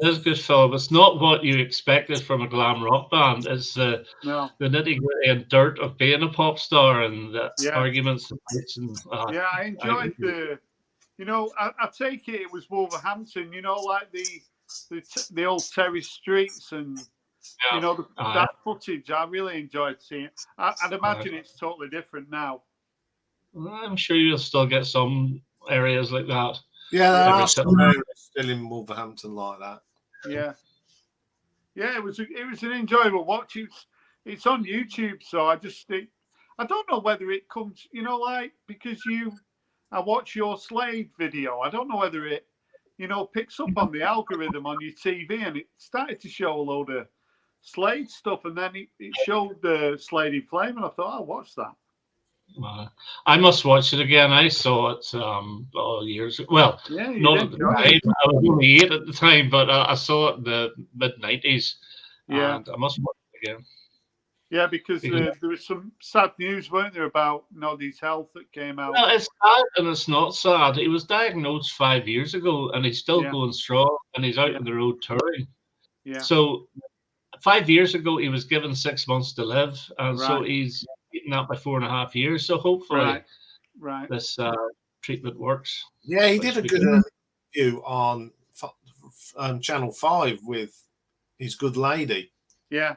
It is a good film. It's not what you expected from a glam rock band. It's the No. nitty gritty and dirt of being a pop star and the Yeah. arguments and fights and Yeah, I enjoyed I take it was Wolverhampton. Like the old terrace streets and that footage. I really enjoyed seeing it. I'd imagine it's totally different now. I'm sure you'll still get some areas like that. Yeah, there Every are some time. areas still in Wolverhampton like that. Yeah, it was an enjoyable watch. It's on YouTube, so I don't know whether it comes, like because I watch your Slade video. I don't know whether it, picks up on the algorithm on your TV, and it started to show a load of Slade stuff, and then it showed the Slade in Flame, and I thought, I'll watch that. I must watch it again. I saw it years ago. Well, not at the time. I was only 8 at the time, but I saw it in the mid-90s. Yeah. And I must watch it again. Yeah, because there was some sad news, weren't there, about Noddy's health that came out? Well, it's sad and it's not sad. He was diagnosed 5 years ago, and he's still going strong, and he's out on the road touring. Yeah. So 5 years ago, he was given 6 months to live, and so he's eaten that by 4.5 years. So hopefully, this treatment works. Yeah, he did a good interview on Channel 5 with his good lady. Yeah.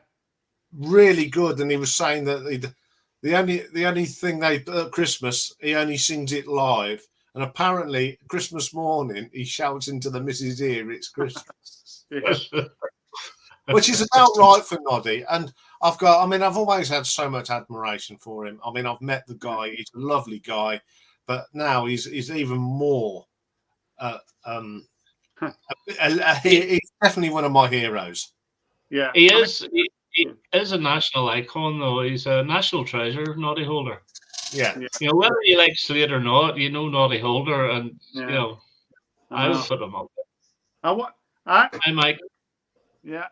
Really good, and he was saying that the only thing they at Christmas he only sings it live, and apparently Christmas morning he shouts into the missus' ear, "It's Christmas," which is about right for Noddy. And I've always had so much admiration for him. I mean, I've met the guy; he's a lovely guy, but now he's even more. He's definitely one of my heroes. Yeah, he is. He is a national icon, though. He's a national treasure, Noddy Holder. Yeah. Whether you like Slade or not, Noddy Holder, and I would put him up. I Mike. Yeah,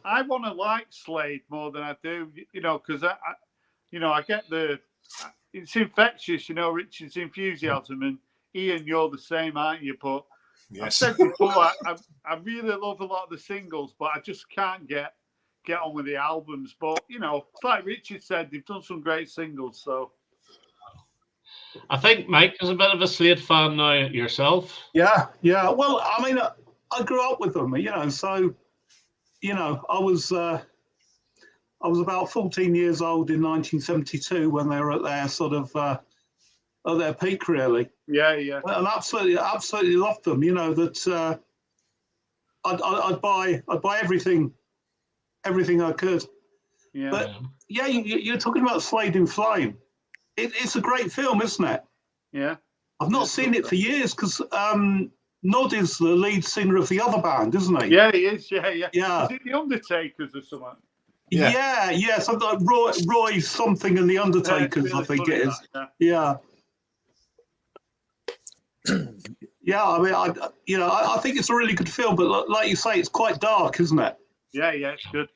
I want to like Slade more than I do, because I get it's infectious, Richard's enthusiasm, and Iain, you're the same, aren't you? But I've said before, I really love a lot of the singles, but I just can't get on with the albums. But it's like Richard said, they've done some great singles. So I think Mike is a bit of a Slade fan now yourself. Yeah. Well, I mean, I grew up with them, so I was about 14 years old in 1972 when they were at their sort of at their peak, really. Yeah. And absolutely loved them. That I'd buy everything I could. Yeah. But you're talking about Slade in Flame. It's a great film, isn't it? Yeah. I've not seen it for years because Nod is the lead singer of the other band, isn't he? Yeah, he is. Yeah. Yeah. Is it the Undertakers or something? Yeah. Something like Roy something and the Undertakers, I think it is. Yeah. Yeah, I mean, I think it's a really good film, but like you say, it's quite dark, isn't it? Yeah, it's good.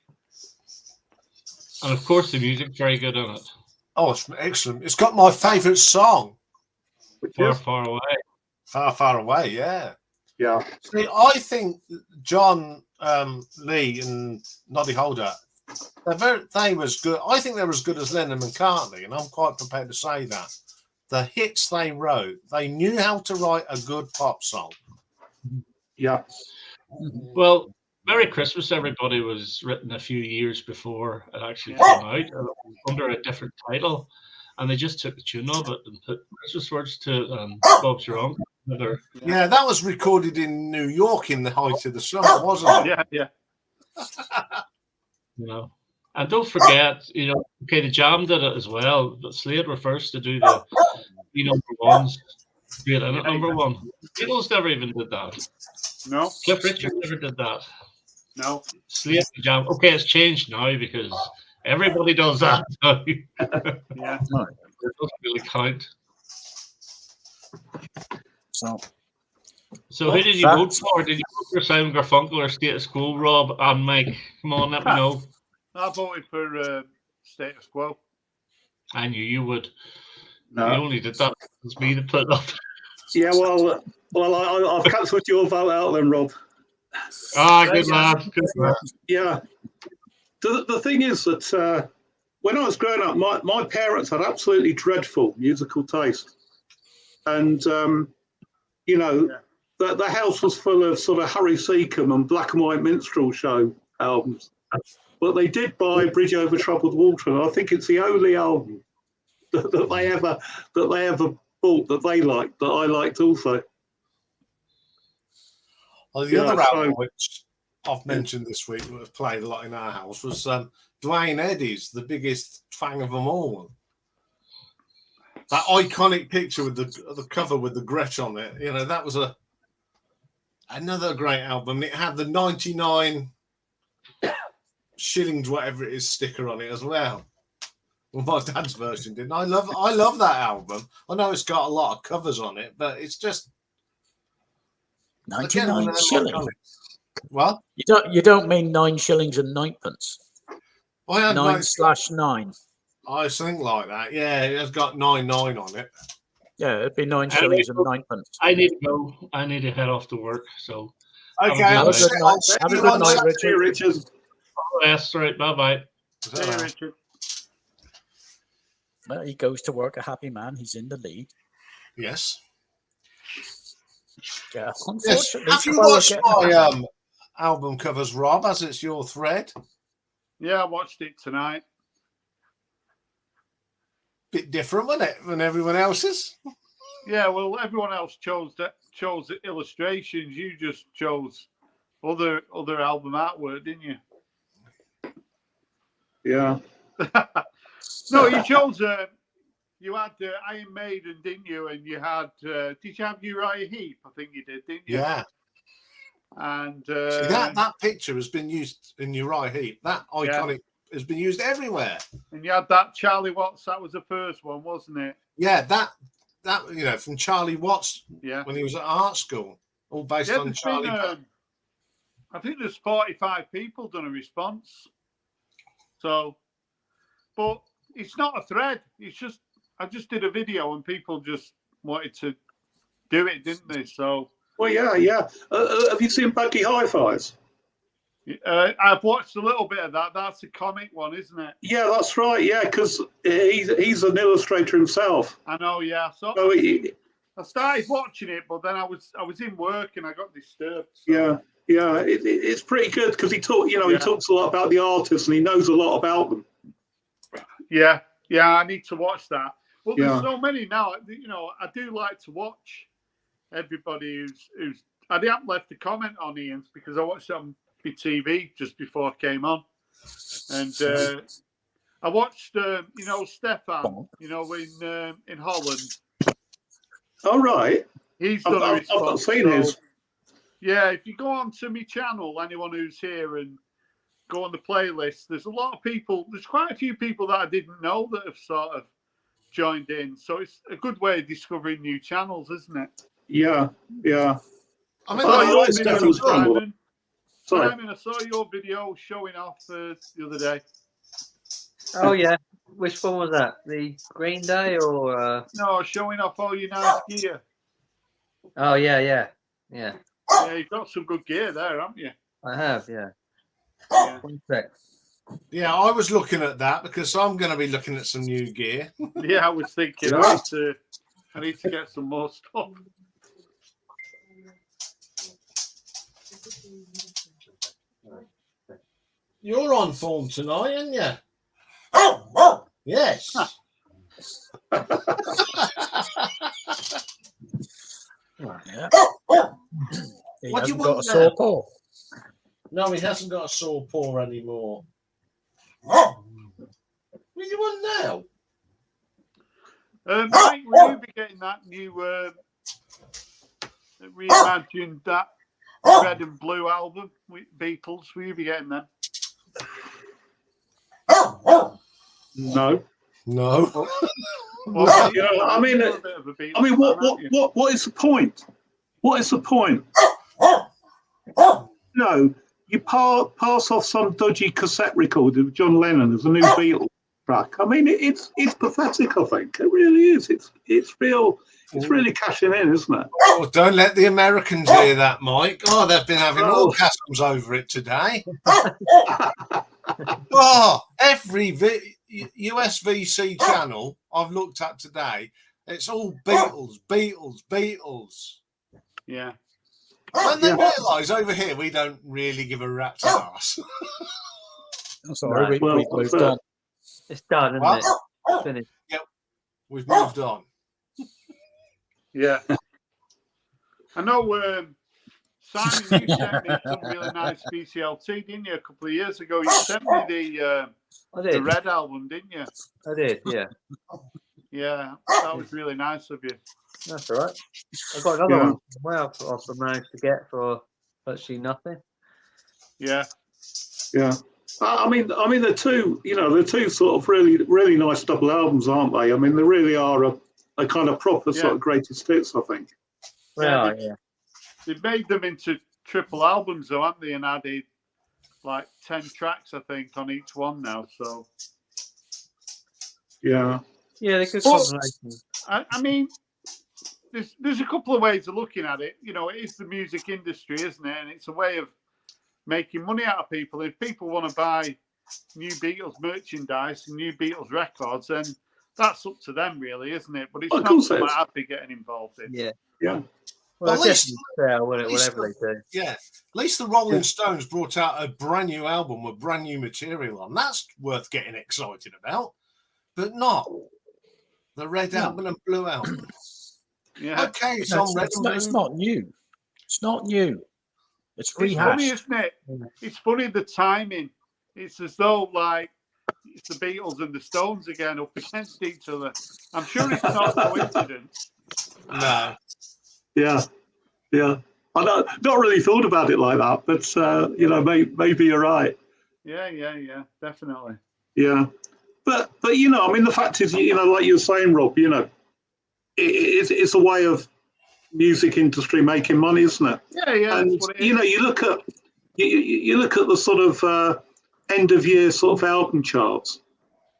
And of course, the music's very good on it. Oh, it's excellent. It's got my favourite song. Far, far away. Far, far away, yeah. Yeah. See, I think John Lee and Noddy Holder, they was good. I think they're as good as Lennon and McCartney, and I'm quite prepared to say that. The hits they wrote, they knew how to write a good pop song. Yeah. Well, Merry Christmas, Everybody was written a few years before it actually came out under a different title. And they just took the tune of it and put Christmas words to it and Bob's Your Uncle. Yeah, that was recorded in New York in the height of the summer, wasn't it? Yeah. And don't forget, the Jam did it as well, but Slade were first to do the number ones. Straight in at number one. Beatles never even did that. No. Cliff Richard never did that. No. Slade and Jam. Okay, it's changed now because everybody does that now. Yeah. It doesn't really count. So So who did you vote for? Did you vote for Simon Garfunkel or Status Quo, Rob and Mike? Come on, let me know. I voted for Status Quo. I knew you would. No. You only did that. It's me that put it up. Yeah, well, I've cancelled your vote out then, Rob. Ah, good lad. Good lad. Yeah. The thing is that when I was growing up, my parents had absolutely dreadful musical taste. And, you know, the house was full of sort of Harry Seacombe and Black and White Minstrel Show albums. But they did buy Bridge Over Troubled Water. And I think it's the only album that they ever bought that they liked, that I liked also. Well, the other album which I've mentioned this week that have played a lot in our house was Dwayne Eddy's, the biggest fan of them all. That iconic picture with the cover with the Gretsch on it, you know, that was another great album. It had the 99 shillings, whatever it is, sticker on it as well. Well, my dad's version didn't. I love that album. I know it's got a lot of covers on it, but it's just 99 shillings. What? You don't mean 9 shillings and 9pence. I had 9/9. I think like that. Yeah, it has got 99 on it. Yeah, it'd be 9 shillings and 9pence. I need to go. I need to head off to work. So okay, have a good night. Have a good night, Richard. Richard. Oh, that's right. Bye bye. See you, Richard. Well, he goes to work a happy man. He's in the lead. Yes. Yeah, Yes. unfortunately, Have you watched my album covers, Rob, as it's your thread? Yeah, I watched it tonight. Bit different, wasn't it, than everyone else's? Yeah, well, everyone else chose the illustrations. You just chose other album artwork, didn't you? Yeah. No, you chose. You had Iron Maiden, didn't you? And you had. Did you have Uriah Heep? I think you did, didn't you? Yeah. And See, that picture has been used in Uriah Heep. That iconic has been used everywhere. And you had that Charlie Watts. That was the first one, wasn't it? Yeah, that you know, from Charlie Watts. Yeah. When he was at art school, all based on Charlie. I think there's 45 people done a response. So, but it's not a thread. It's just I just did a video and people just wanted to do it, didn't they? So. Well, yeah. Have you seen Buggy Hi-Fi's? I've watched a little bit of that. That's a comic one, isn't it? Yeah, that's right. Yeah, because he's an illustrator himself. I know. Yeah. So I started watching it, but then I was in work and I got disturbed. So. Yeah. It's pretty good because he talks a lot about the artists and he knows a lot about them. Yeah. I need to watch that. But there's so many now. You know, I do like to watch everybody who's. I haven't left a comment on Iain's because I watched it on TV just before I came on, and I watched Stefan, in Holland. Oh right, he's done a response. I've not seen his. Yeah, if you go on to my channel, anyone who's here and go on the playlist, there's a lot of people. There's quite a few people that I didn't know that have sort of joined in. So it's a good way of discovering new channels, isn't it? Yeah. I mean, Simon, I saw your video showing off the other day. Oh yeah, which one was that? The Green Day or? No, showing off all your nice gear. Oh yeah. Yeah, you've got some good gear there, haven't you? I have, yeah. One sec. Yeah, I was looking at that because I'm going to be looking at some new gear. Yeah, I was thinking I need to get some more stuff. You're on form tonight, aren't you? Yes. Yeah. He What do you hasn't want got a now? sore paw. No, he hasn't got a sore paw anymore. What do you want now? Mike, will you be getting that new reimagined that red and blue album with Beatles? Will you be getting them? No. Well, I mean, what is the point? what is the point? No, you pass off some dodgy cassette recorder of John Lennon as a new Beatles track. I mean, it's pathetic. I think it really is. It's real. It's really cashing in, isn't it? Oh, don't let the Americans hear that, Mike. Oh, they've been having Oh. orgasms over it today. Oh, every US VC channel I've looked at today, it's all Beatles, Beatles, Beatles. Yeah. When they realise over here we don't really give a rat's ass. Sorry, No. we've moved on. It's done, isn't Well, it? It's finished. We've moved on. Yeah. I know, Simon, you sent me some really nice BCLT, didn't you, a couple of years ago? You sent me I the did. Red album, didn't you? I did, yeah. Yeah, that was really nice of you. That's all right. I've got another one as well I've managed to get for virtually nothing. Yeah. Yeah. I mean, they're two sort of really nice double albums, aren't they? I mean, they really are a kind of proper sort of greatest hits, I think. Well, They made them into triple albums, though, haven't they? And added like 10 tracks, I think, on each one now. So, yeah, they're good combinations. I mean, there's a couple of ways of looking at it. You know, it is the music industry, isn't it? And it's a way of making money out of people. If people want to buy new Beatles merchandise and new Beatles records, then that's up to them, really, isn't it? But it's not something I'd be getting involved in. Yeah. Well, At least, whatever they do. Yeah, at least the Rolling Stones brought out a brand new album with brand new material on. That's worth getting excited about, but not the Red album and Blue album. Yeah. Okay, it's on Red and Blue. It's not new. It's not new. It's It's rehashed. funny, isn't it? It's funny, the timing. It's as though, like, it's the Beatles and the Stones again up against each other. I'm sure it's not a coincidence. No. Yeah. I not really thought about it like that, but maybe you're right. Yeah, definitely. Yeah, but I mean, the fact is, like you were saying, Rob, it's a way of music industry making money, isn't it? Yeah. And that's what it is. you look at you look at the sort of end of year sort of album charts,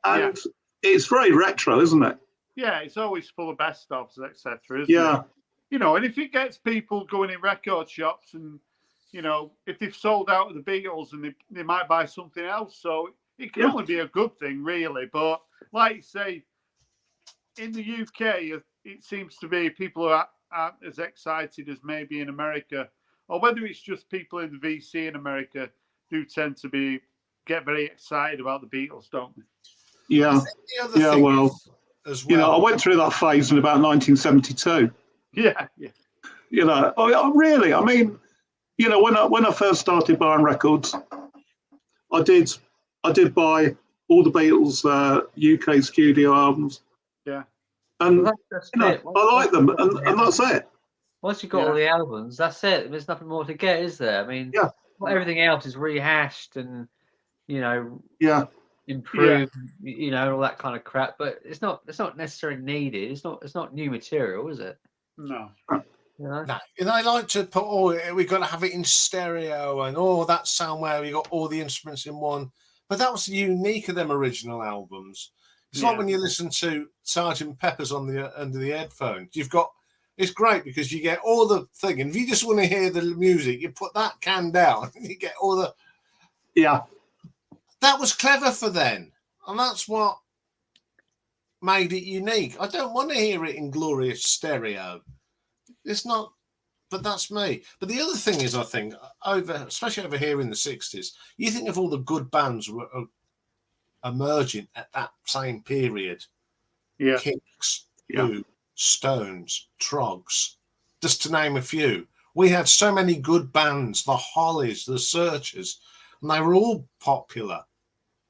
and it's very retro, isn't it? Yeah, it's always full of best ofs, etc. Isn't Yeah. it? You know, and if it gets people going in record shops, and if they've sold out of the Beatles, and they might buy something else, so it can only be a good thing, really. But like you say, in the UK, it seems to be people aren't as excited as maybe in America, or whether it's just people in the VC in America do tend to get very excited about the Beatles, don't they? Yeah. Well, as well. I went through that phase in about 1972. Yeah. Really. I mean, when I first started buying records, I did buy all the Beatles UK studio albums. Yeah. And I like them, and that's it. Once you've got all the albums, that's it. There's nothing more to get, is there? I mean, everything else is rehashed and improved, all that kind of crap. But it's not necessarily needed. It's not new material, is it? No. No, and I like to put, we've got to have it in stereo, and that sound where we got all the instruments in one. But that was unique of them original albums. It's like when you listen to Sgt. Pepper's under the headphones. It's great because you get all the thing, and if you just want to hear the music, you put that can down, and you get all the. Yeah. That was clever for then, and that's what made it unique. I don't want to hear it in glorious stereo. It's not, but that's me. But the other thing is, I think, especially over here in the 60s, you think of all the good bands were emerging at that same period. Yeah. Kinks, Who, Stones, Trogs, just to name a few. We had so many good bands, the Hollies, the Searchers, and they were all popular.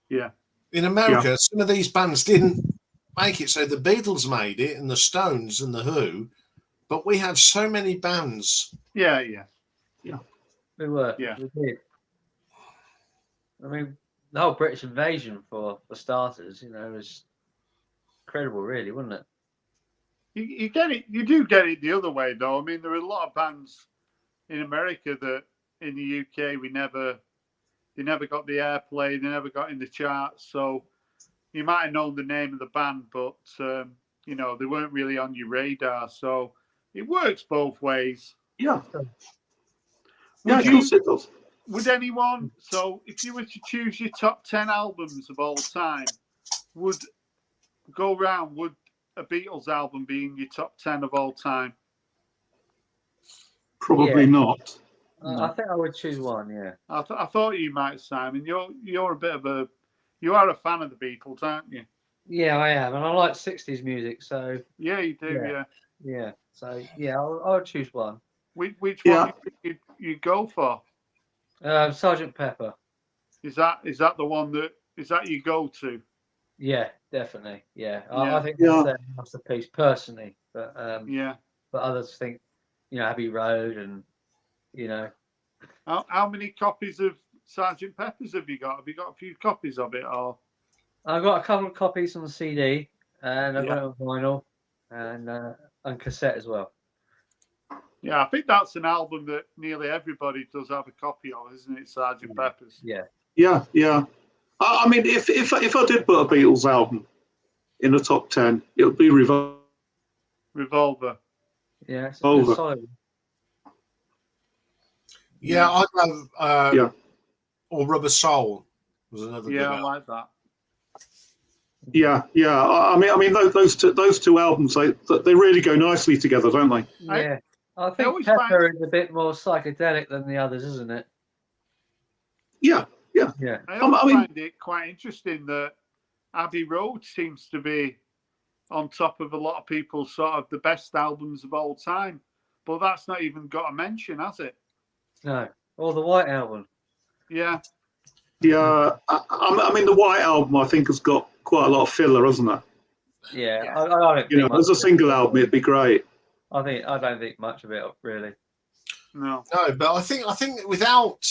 Yeah. In America, some of these bands didn't make it, so the Beatles made it, and the Stones and the Who. But we had so many bands. Yeah. We were. Yeah. We did. I mean, the whole British invasion for starters, was incredible, really, wasn't it? You get it. You do get it the other way, though. I mean, there are a lot of bands in America that in the UK they never got the airplay, they never got in the charts. So you might have known the name of the band, but you know, they weren't really on your radar. So it works both ways. Yeah. Yeah, of course it does. Would anyone? So if you were to choose your top 10 albums of all time, would a Beatles album be in your top 10 of all time? Probably not. I think I would choose one. Yeah. I thought you might, Simon. You're a bit of you are a fan of the Beatles, aren't you? Yeah, I am, and I like 60s music. So yeah, you do. Yeah. Yeah. So yeah, I would choose one. Which one you go for? Sergeant Pepper. Is that the one that you go to? Yeah, definitely. Yeah, Yeah. I think that's their masterpiece personally, but but others think, Abbey Road and How many copies of Sergeant Pepper's have you got? Have you got a few copies of it, or? I've got a couple of copies on CD, and I've got it on vinyl and cassette as well. Yeah, I think that's an album that nearly everybody does have a copy of, isn't it, Sergeant Pepper's? Yeah. Yeah, yeah. I mean, if I did put a Beatles album in the top 10, it would be Revolver. Yeah, it's Revolver. solid. Yeah, I'd have or Rubber Soul was another. Yeah, I like that. Yeah, yeah. I mean, those two albums, they really go nicely together, don't they? Yeah, I think Pepper is a bit more psychedelic than the others, isn't it? Yeah, yeah, yeah. I find it quite interesting that Abbey Road seems to be on top of a lot of people's sort of the best albums of all time, but that's not even got a mention, has it? No, or the White Album. Yeah. Yeah, I mean, the White Album, I think, has got quite a lot of filler, hasn't it? Yeah, I don't think as a single album, it'd be great. I don't think much of it, really. No, but I think without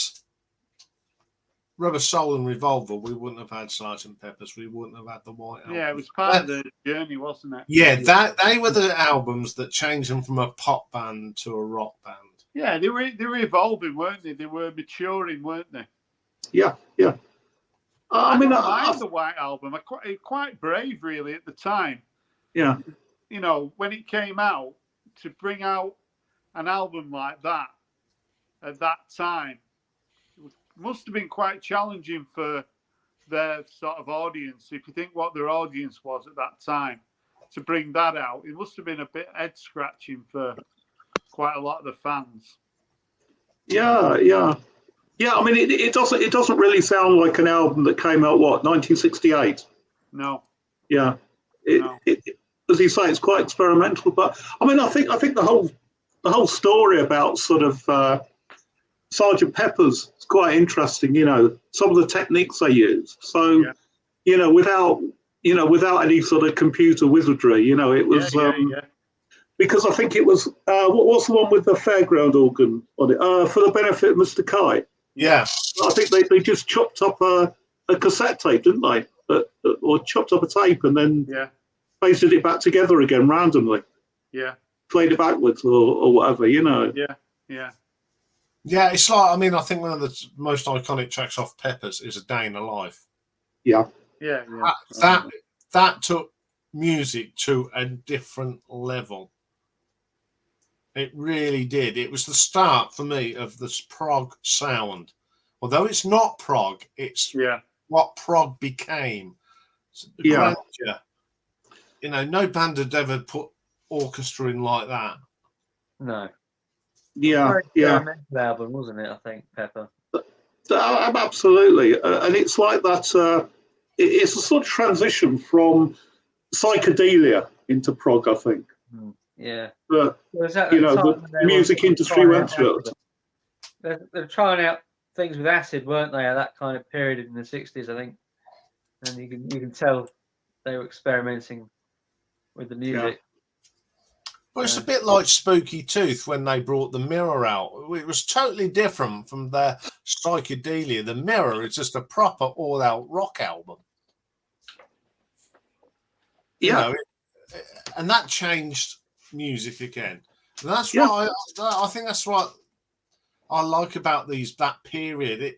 Rubber Soul and Revolver, we wouldn't have had Sgt. Pepper's. We wouldn't have had the White Album. Yeah, it was part of the journey, wasn't it? Yeah, they were the albums that changed them from a pop band to a rock band. Yeah, they were evolving, weren't they? They were maturing, weren't they? Yeah, yeah. I mean, I the White Album. Quite brave, really, at the time. Yeah. When it came out, to bring out an album like that at that time, it must have been quite challenging for their sort of audience. If you think what their audience was at that time, to bring that out, it must have been a bit head scratching for quite a lot of the fans. Yeah, yeah. Yeah, I mean, it doesn't really sound like an album that came out, 1968? No. Yeah. As you say, it's quite experimental, but I mean, I think the whole story about sort of Sgt. Pepper's is quite interesting. Some of the techniques they use. So, without any sort of computer wizardry, it was because I think it was what was the one with the fairground organ on it for the benefit of Mr. Kite. Yeah, I think they just chopped up a cassette tape, didn't they? Or chopped up a tape and then pasted it back together again randomly. Yeah. Played it backwards or whatever, Yeah, yeah. Yeah, it's like, I mean, I think one of the most iconic tracks off Pepper's is A Day in the Life. Yeah. Yeah. That took music to a different level. It really did. It was the start for me of this prog sound. Although it's not prog, it's what prog became. Yeah. Grandeur. No band had ever put orchestra in like that. No. Yeah, yeah. Album, wasn't it? I think Pepper. Absolutely, and it's like that. It's a sort of transition from psychedelia into prog, I think. Yeah. But the music industry went through it. They're trying out things with acid, weren't they? At that kind of period in the 60s, I think, and you can tell they were experimenting with the music. Well, it's a bit like Spooky Tooth when they brought the Mirror out. It was totally different from their psychedelia. The Mirror is just a proper all-out rock album. Yeah. and that changed music again. And that's Yeah. what I think. That's what I like about that period.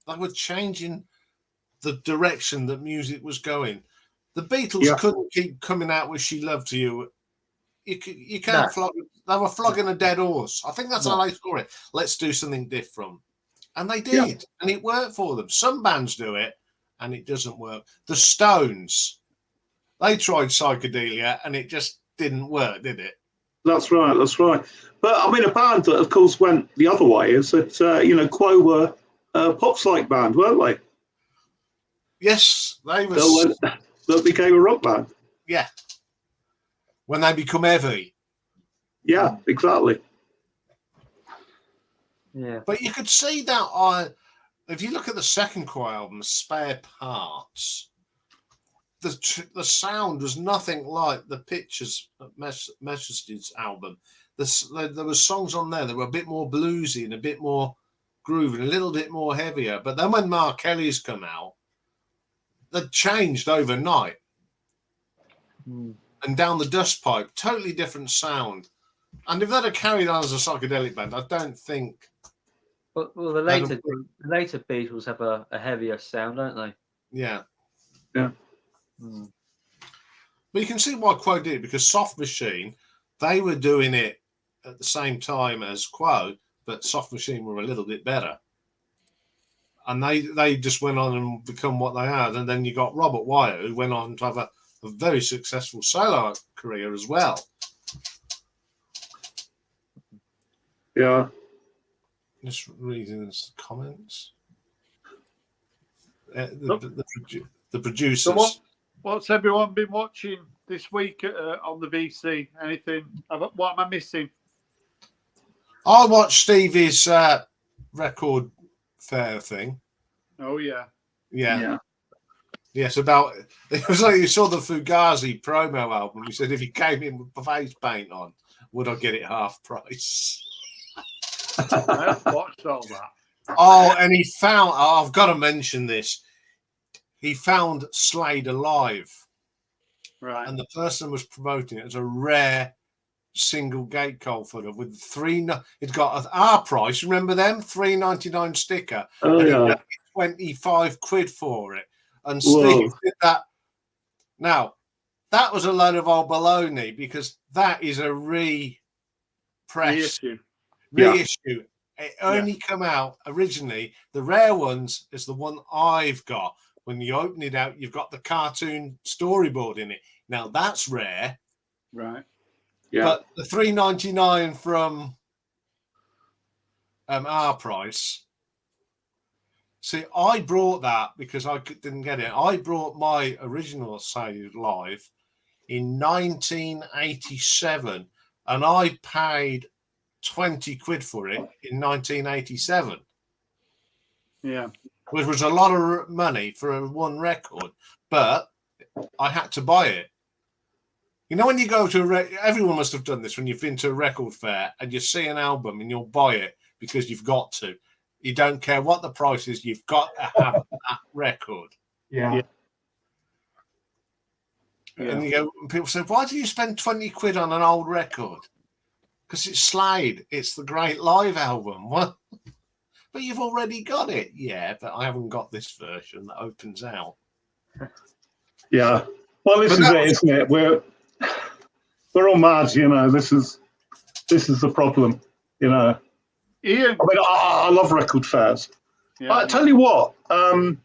They were changing the direction that music was going. The Beatles Yeah. couldn't keep coming out with "She Loved You." You can't No. flog. They were flogging a dead horse. I think that's No. how they saw it. Let's do something different, and they Yeah. did, and it worked for them. Some bands do it, and it doesn't work. The Stones, they tried psychedelia, and it just didn't work, did it? That's right. That's right. But I mean, a band that, of course, went the other way is that Quo were a pop-psych band, weren't they? Yes, they were. That became a rock band. Yeah, when they become heavy. Yeah, exactly. Yeah. But you could see that if you look at the second Quo album, Spare Parts, the sound was nothing like the Pictures of Messerschmitt's album. There were songs on there that were a bit more bluesy and a bit more groovy, and a little bit more heavier. But then when Mark Kelly's come out, they changed overnight. Mm. And Down the Dust Pipe, totally different sound. And if they'd have carried on as a psychedelic band, I don't think. Well, the later Beatles have a heavier sound, don't they? Yeah. Yeah. Mm. But you can see why Quo did it, because Soft Machine, they were doing it at the same time as Quo, but Soft Machine were a little bit better. And they just went on and become what they are. And then you got Robert Wyatt, who went on to have a very successful solo career as well. Yeah. Just reading the comments. The producers. So what's everyone been watching this week on the VC? Anything? What am I missing? I watched Stevie's record fair thing. Oh yeah. Yeah. Yes, it was like you saw the Fugazi promo album. He said if he came in with face paint on, would I get it half price? I watched all that. Oh, and he found. Oh, I've got to mention this. He found Slade alive, Right. and the person was promoting it as a rare single gatefold footer with It's got our price. Remember them $3.99 sticker, Oh, and yeah. he paid 25 quid for it. And Steve did that. Now, that was a load of old baloney, because that is a reissue. It only come out originally. The rare ones is the one I've got. When you open it out, you've got the cartoon storyboard in it. Now that's rare. Right. Yeah. But the $3.99 from our price. See, I brought that because I didn't get it. I brought my original Saved Live in 1987, and I paid 20 quid for it in 1987. Yeah. Which was a lot of money for one record, but I had to buy it. You know, when you go to everyone must have done this when you've been to a record fair and you see an album and you'll buy it because you've got to. You don't care what the price is, you've got to have that record. Yeah. And people say, why do you spend 20 quid on an old record? Because it's Slade. It's the great live album. What? But you've already got it. Yeah, but I haven't got this version that opens out. Yeah. Well, this is it, isn't it? We're all mad, you know. This is the problem, you know. Iain. I mean, I love record fairs. Yeah. I tell you what I've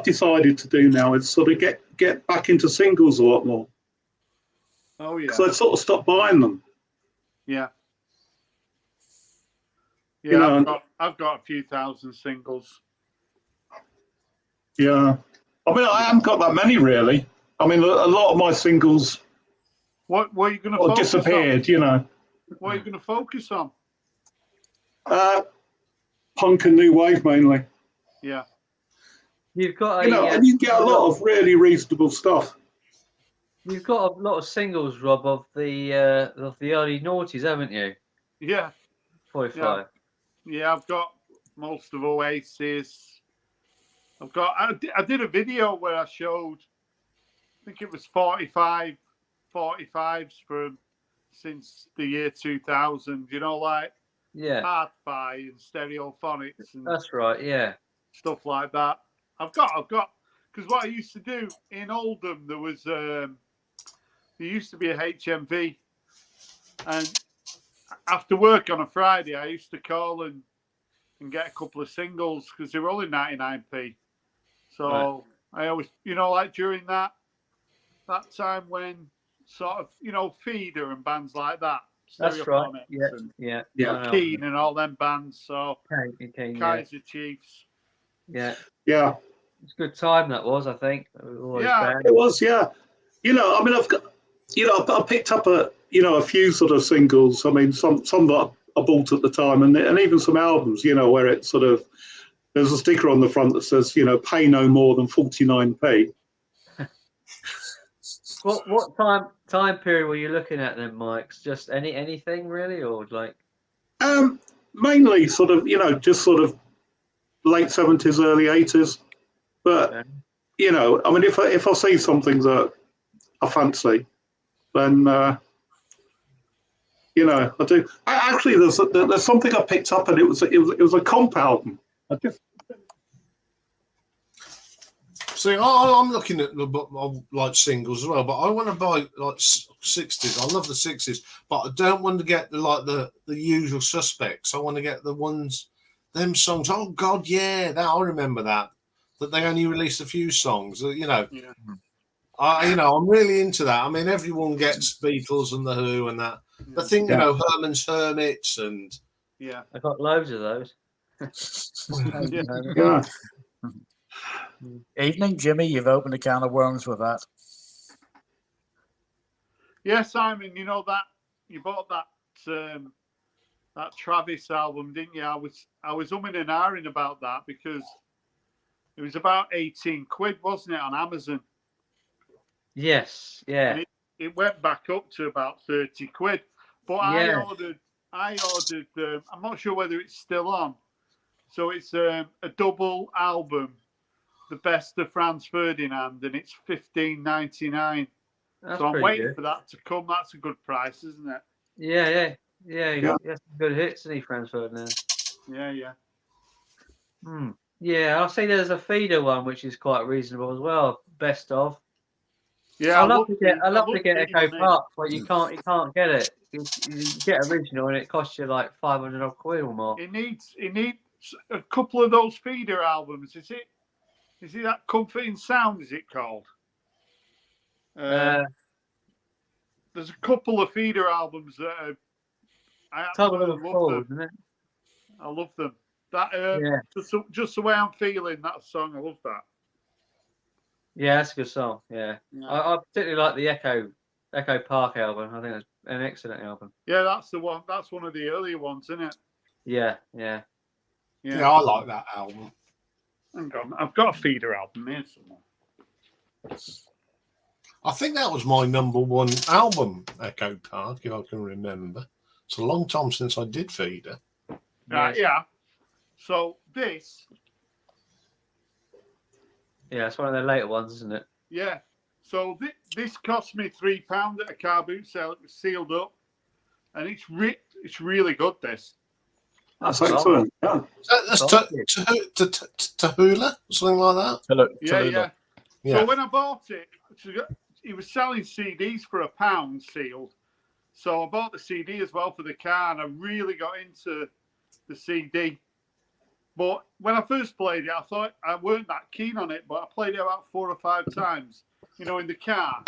decided to do now is sort of get back into singles a lot more. Oh yeah. So I sort of stopped buying them. Yeah. Yeah, You know, I've got a few thousand singles. Yeah. I mean, I haven't got that many, really. I mean, a lot of my singles What are you going to focus disappeared, you know. on? What are you going to focus on? Punk and new wave, mainly. Yeah. You've got You know, and you can get a lot of really reasonable stuff. You've got a lot of singles, Rob, of the early noughties, haven't you? Yeah. 45. Yeah, I've got most of Oasis. I did a video where I showed, I think it was 45 45s from since the year 2000. You know, like Yeah, Hard-Fi and Stereophonics and that's right. Yeah. stuff like that. I've got, because what I used to do in Oldham, there used to be a HMV, and after work on a Friday, I used to call and get a couple of singles because they were only 99p. So I always, like during that time when sort of, Feeder and bands like that, That's right. Stereophonics Yeah. and Yeah. Yeah. Keen and all them bands. So Okay, yeah. Kaiser Chiefs. Yeah. Yeah, It's a good time that was, I think. All those Yeah. bands. it was. Yeah, I mean, I've got, I picked up a few sort of singles. I mean, some that I bought at the time, and even some albums. Where it sort of there's a sticker on the front that says, pay no more than 49p. What time period were you looking at then, Mike? Just anything really, or like? Mainly sort of, just sort of late 70s, early 80s. But, Okay. I mean, if I see something that I fancy, then, I do. Actually, there's something I picked up, and it was a comp album. See, I'm looking at the like singles as well, but I want to buy like 60s. I love the 60s, but I don't want to get the usual suspects. I want to get the ones, them songs. Oh God, yeah, that I remember that they only released a few songs. Yeah. I'm really into that. I mean, everyone gets Beatles and the Who and that. The thing, Herman's Hermits and Yeah. I got loads of those. Yeah. Evening, Jimmy. You've opened a can of worms with that. Yeah, Simon, that you bought that Travis album, didn't you? I was umming and ahhing about that because it was about 18 quid, wasn't it, on Amazon? Yes, yeah. And it went back up to about 30 quid. But Yeah. I ordered I'm not sure whether it's still on. So it's a double album, The Best of Franz Ferdinand, and it's $15.99. So I'm waiting for that to come. That's a good price, isn't it? Yeah. He has some good hits, isn't he, Franz Ferdinand? Yeah. Yeah, I'll say there's a Feeder one which is quite reasonable as well. Best of. Yeah, I love to get Feeder, Echo mate. Park, but you can't get it. You get original and it costs you like 500 odd quid or more. It needs a couple of those Feeder albums. Is it that Comforting Sound? Is it called? There's a couple of Feeder albums that I absolutely love them. Isn't it? I love them. That just the way I'm feeling, that song, I love that. Yeah, that's a good song. Yeah. I particularly like the Echo Park album. I think it's an excellent album. Yeah, that's the one. That's one of the earlier ones, isn't it? Yeah. Yeah, I like that album. Hang on, I've got a Feeder album here somewhere. I think that was my number one album, Echo Park, if I can remember. It's a long time since I did Feeder. Yeah. So this. Yeah, it's one of the later ones, isn't it? Yeah. So this cost me £3 at a car boot sale. It was sealed up, and it's really good. This. That's excellent. Yeah. That's Tahula, something like that. Yeah. So when I bought it, he was selling CDs for £1 sealed. So I bought the CD as well for the car, and I really got into the CD. But when I first played it, I thought I weren't that keen on it, but I played it about 4 or 5 times, in the car,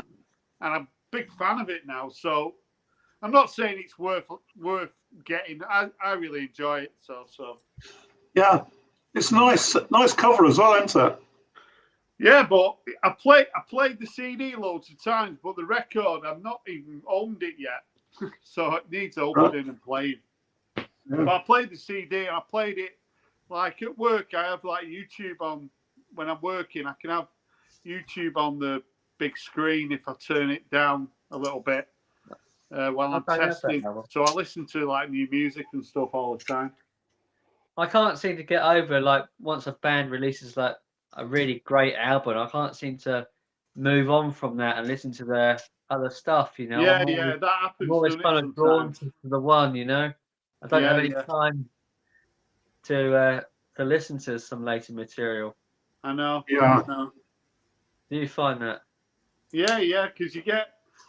and I'm a big fan of it now. So I'm not saying it's worth getting. I really enjoy it. So yeah, it's nice cover as well, isn't it? Yeah, but I played the CD loads of times, but the record I've not even owned it yet, so it needs opening and playing. Yeah. But I played the CD and I played it like at work. I have like YouTube on when I'm working. I can have YouTube on the big screen if I turn it down a little bit while I'm testing. So I listen to like new music and stuff all the time. I can't seem to get over like once a band releases like a really great album, I can't seem to move on from that and listen to their other stuff. You know, Yeah, yeah, that I'm happens. always Doesn't it, kind of drawn sometimes? to the one. You know, I don't have Yeah, any yeah. time to listen to some later material. I know. Yeah. I know. Do you find that? Yeah, yeah, because you get,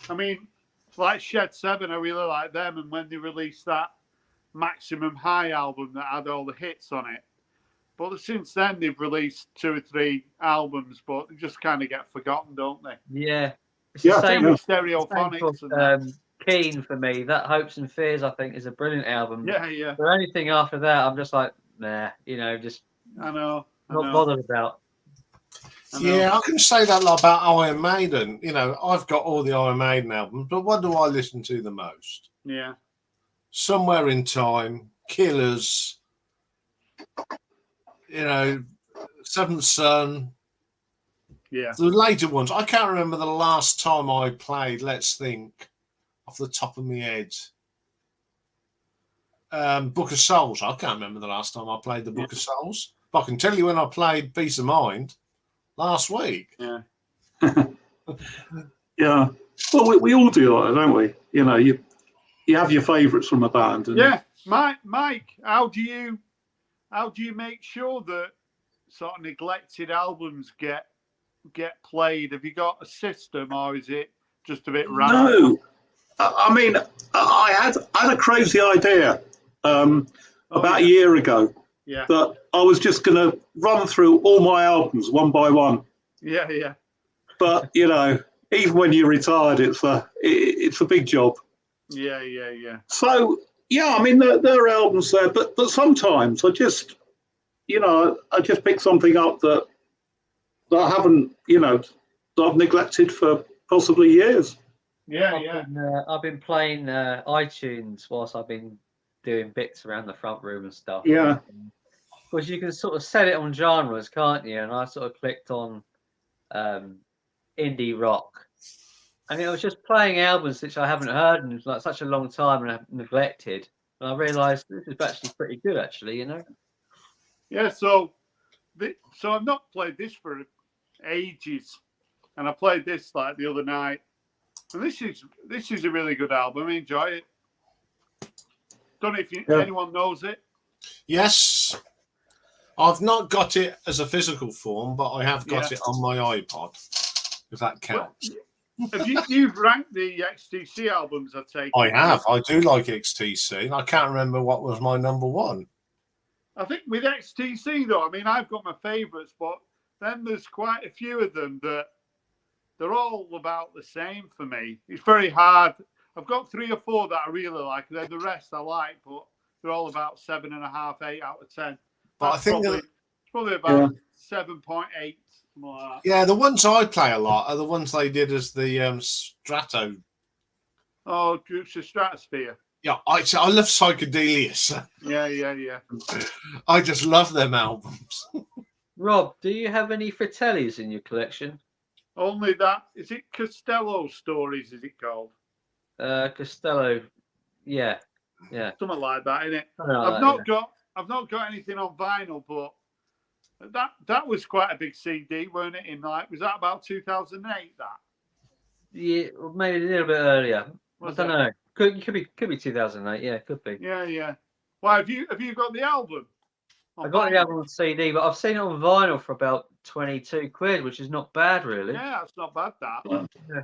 I mean, like Shed 7, I really like them. And when they released that Maximum High album that had all the hits on it, but since then they've released 2 or 3 albums, but they just kind of get forgotten, don't they? Yeah, it's Yeah, the same Same yeah. with same for, Stereophonics and that. Keen for me. That Hopes and Fears, I think, is a brilliant album. Yeah, yeah, But anything after that, I'm just like, nah, you know, just I know. I not know. bothered about. I know. Yeah, I can say that a lot about Iron Maiden. You know, I've got all the Iron Maiden albums, but what do I listen to the most? Yeah. Somewhere in Time, Killers, you know, Seventh Son, Yeah. the later ones. I can't remember the last time I played, let's think, off the top of my head. Book of Souls. I can't remember the last time I played the Book of Souls. But I can tell you when I played Peace of Mind last week. Yeah. Yeah. Well, we all do that, don't we? You know, you have your favourites from a band. And Yeah. Mike, how do you make sure that sort of neglected albums get played? Have you got a system, or is it just a bit random? No, I mean, I had a crazy idea about a year ago Yeah. that I was just going to run through all my albums one by one. Yeah, yeah. But you know, even when you're retired, it's a big job. Yeah, yeah, yeah. So yeah, I mean, there are albums there, but sometimes I just, you know, I just pick something up that I haven't, you know, that I've neglected for possibly years. Yeah, yeah. I've been playing iTunes whilst I've been doing bits around the front room and stuff. Yeah. Because you can sort of set it on genres, can't you? And I sort of clicked on indie rock, and it was just playing albums which I haven't heard in like such a long time and I've neglected. And I realised this is actually pretty good, actually. You know. Yeah. So I've not played this for ages, and I played this like the other night. And this is a really good album. I enjoy it. Don't know if anyone knows it. Yes. I've not got it as a physical form, but I have got it on my iPod, if that counts. Have you've ranked the XTC albums, I take? I have. I do like XTC. I can't remember what was my number one. I think with XTC, though, I mean, I've got my favourites, but then there's quite a few of them that they're all about the same for me. It's very hard. I've got 3 or 4 that I really like, and then the rest I like, but they're all about 7.5, 8 out of 10. But I think it's probably about 7.8. Like that. Yeah, the ones I play a lot are the ones they did as the Strato. Oh, Groups of Stratosphere. Yeah, I love Psychedelius. Yeah, yeah, yeah. I just love them albums. Rob, do you have any Fratellis in your collection? Only that. Is it Costello Stories, is it called? Costello, yeah. Something like that, isn't it? I've not got anything on vinyl, but that was quite a big CD, weren't it? Was that about 2008? That? Yeah, maybe a little bit earlier. Was I don't know. Could be 2008. Yeah, could be. Yeah, yeah. Well, have you got the album? I got the album on CD, but I've seen it on vinyl for about 22 quid, which is not bad, really. Yeah, that's not bad. That. Yeah.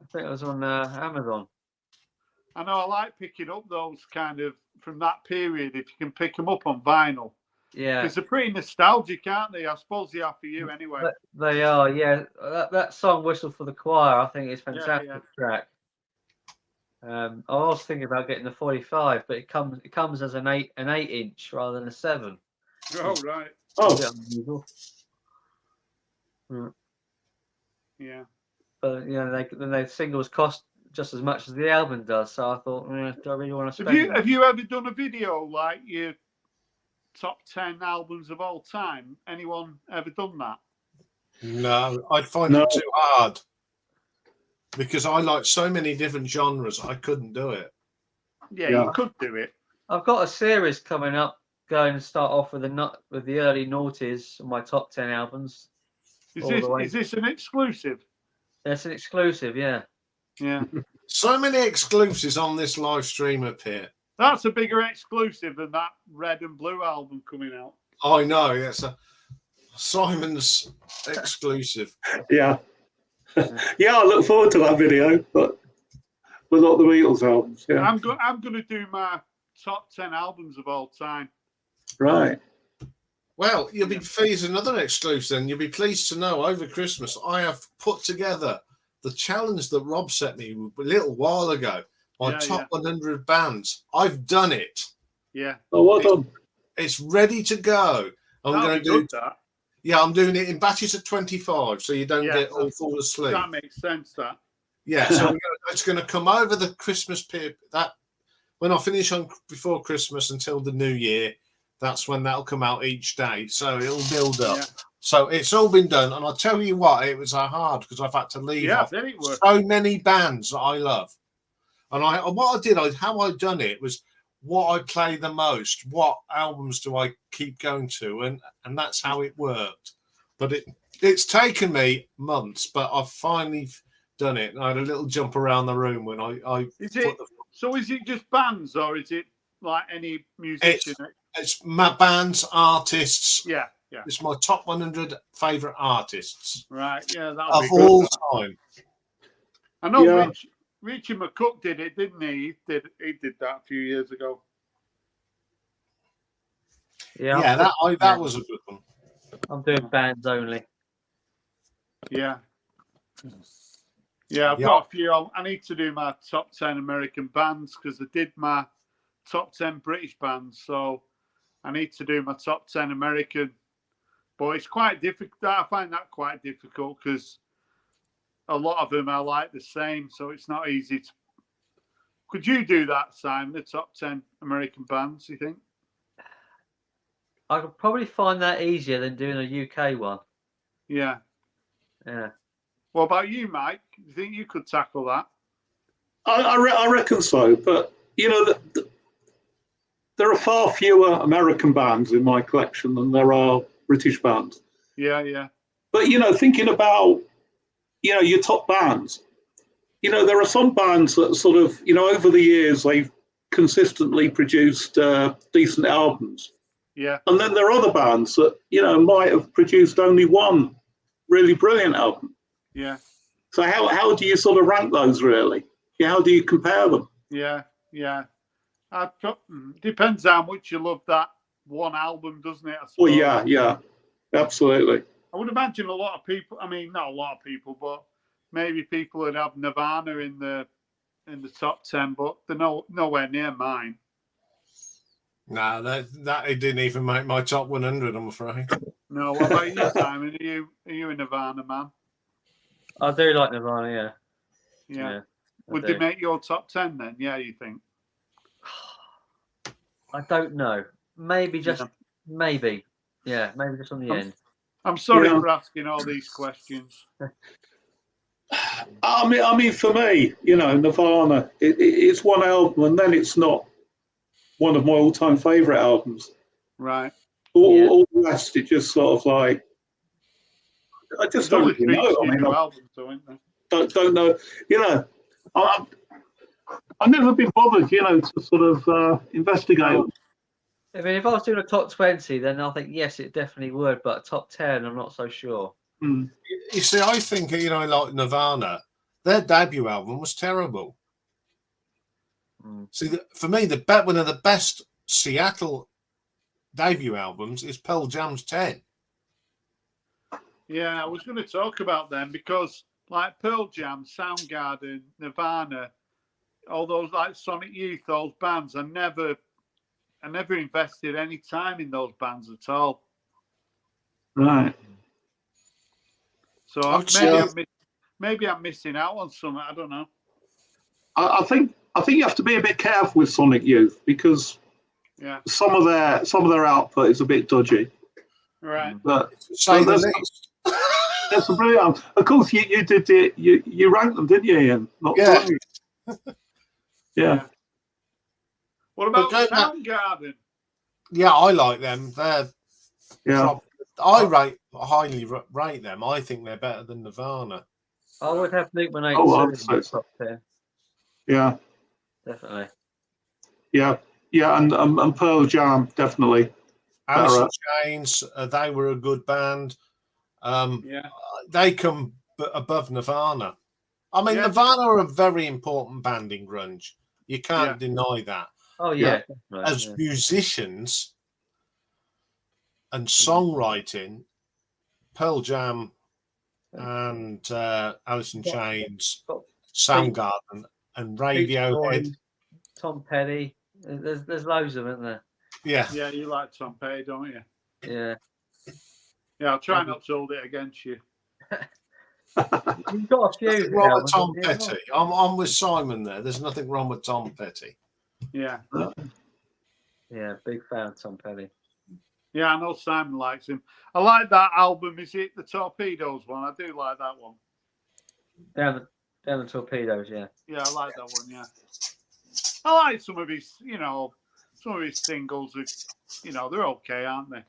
I think it was on Amazon. I know. I like picking up those kind of from that period if you can pick them up on vinyl. Yeah, because they're pretty nostalgic, aren't they? I suppose they are for you anyway. They are. Yeah, that song "Whistle for the Choir" I think is a fantastic track. I was thinking about getting the 45, but it comes as an 8-inch rather than a 7. Oh right. Oh. Yeah. But you know, the singles cost just as much as the album does. So I thought, do I really want to spend? Have you ever done a video like your top 10 albums of all time? Anyone ever done that? No, I'd find it too hard. Because I like so many different genres, I couldn't do it. Yeah, you could do it. I've got a series coming up, going to start off with the early noughties, my top 10 albums. Is this an exclusive? That's an exclusive, yeah. Yeah. So many exclusives on this live stream up here. That's a bigger exclusive than that Red and Blue album coming out. I know, that's a Simon's exclusive. Yeah. Yeah, I look forward to that video, but not the Beatles albums. Yeah. I'm going to do my top 10 albums of all time. Right. Well, you'll be pleased, another exclusive, and you'll be pleased to know over Christmas I have put together the challenge that Rob set me a little while ago. My top 100 bands. I've done it. Yeah. Oh, well done. It's ready to go. I'm going to do that. Yeah, I'm doing it in batches of 25, so you don't get all fall asleep. That makes sense. That. Yeah, so it's going to come over the Christmas period. That when I finish on before Christmas until the New Year, that's when that'll come out each day. So it'll build up. Yeah. So it's all been done, and I'll tell you what, it was hard because I've had to leave off so many bands that I love. And how I done it was what I play the most, what albums do I keep going to, and that's how it worked. But it's taken me months, but I've finally done it. I had a little jump around the room when So is it just bands, or is it like any musician? It's my bands, artists. Yeah. It's my top 100 favourite artists. Right, yeah. Of all time. I know Richie McCook did it, didn't he? He did that a few years ago. Yeah, that was a good one. I'm doing bands only. Yeah. Yeah, I've got a few. I need to do my top 10 American bands because I did my top 10 British bands. So I need to do my top 10 American. But it's quite difficult. I find that quite difficult because a lot of them are like the same. So it's not easy to. Could you do that, Simon, the top 10 American bands, you think? I could probably find that easier than doing a UK one. Yeah. Yeah. What about you, Mike? Do you think you could tackle that? I reckon so. But, there are far fewer American bands in my collection than there are British bands. Yeah. But, thinking about, your top bands, there are some bands that sort of, over the years, they've consistently produced decent albums. Yeah. And then there are other bands that, might have produced only one really brilliant album. Yeah. So how do you sort of rank those, really? How do you compare them? Yeah. Depends how much you love that one album, doesn't it? Well, yeah, absolutely. I would imagine a lot of people, not a lot of people, but maybe people would have Nirvana in the top 10, but they're nowhere near mine. No, that it didn't even make my top 100, I'm afraid. No, what about you, Simon? Are you a Nirvana man? I do like Nirvana, yeah. Would they make your top 10 then? Yeah, you think? I don't know. Maybe just maybe. Yeah, maybe just on the end. I'm sorry for asking all these questions. I mean, for me, Nirvana, it's one album, and then it's not one of my all-time favourite albums. Right. All the rest, it just sort of like I just don't really know. Don't know. I've never been bothered, to sort of investigate them. I mean, if I was doing a top 20, then I think, yes, it definitely would. But top 10, I'm not so sure. Mm. You see, I think, like Nirvana, their debut album was terrible. See, for me, one of the best Seattle debut albums is Pearl Jam's 10. Yeah, I was going to talk about them because, like Pearl Jam, Soundgarden, Nirvana, all those like Sonic Youth, those bands, I never invested any time in those bands at all. Right. So maybe I'm missing out on something. I don't know. I think you have to be a bit careful with Sonic Youth because some of their output is a bit dodgy. Right. But that's a brilliant. Of course, you did it. You ranked them, didn't you, Ian? Yeah. What about Soundgarden? Yeah, I like them. They're highly rate them. I think they're better than Nirvana. I would have Blink-182 Oh, in I'd say the so. top 10, Yeah, definitely. yeah, and Pearl Jam definitely. Alice in Better. Chains, they were a good band. Yeah. They come above Nirvana. I mean, Yeah. Nirvana are a very important band in grunge. You can't deny that. Oh Yeah. yeah, definitely. As Yeah. musicians and songwriting, Pearl Jam and Alice in Chains, got Soundgarden, and Beach Radiohead. Boys, Tom Petty. There's loads of them, isn't there? Yeah. Yeah, you like Tom Petty, don't you? Yeah. Yeah, I'll try not to hold it against you. You've got a few. Nothing wrong with albums, Tom haven't you? Petty. I'm with Simon there. There's nothing wrong with Tom Petty. Yeah. Yeah, big fan of Tom Petty. Yeah, I know Simon likes him. I like that album. Is it the Torpedoes one? I do like that one. Down the Torpedoes, yeah. Yeah, I like that one. Yeah, I like some of his, some of his singles. They're okay, aren't they?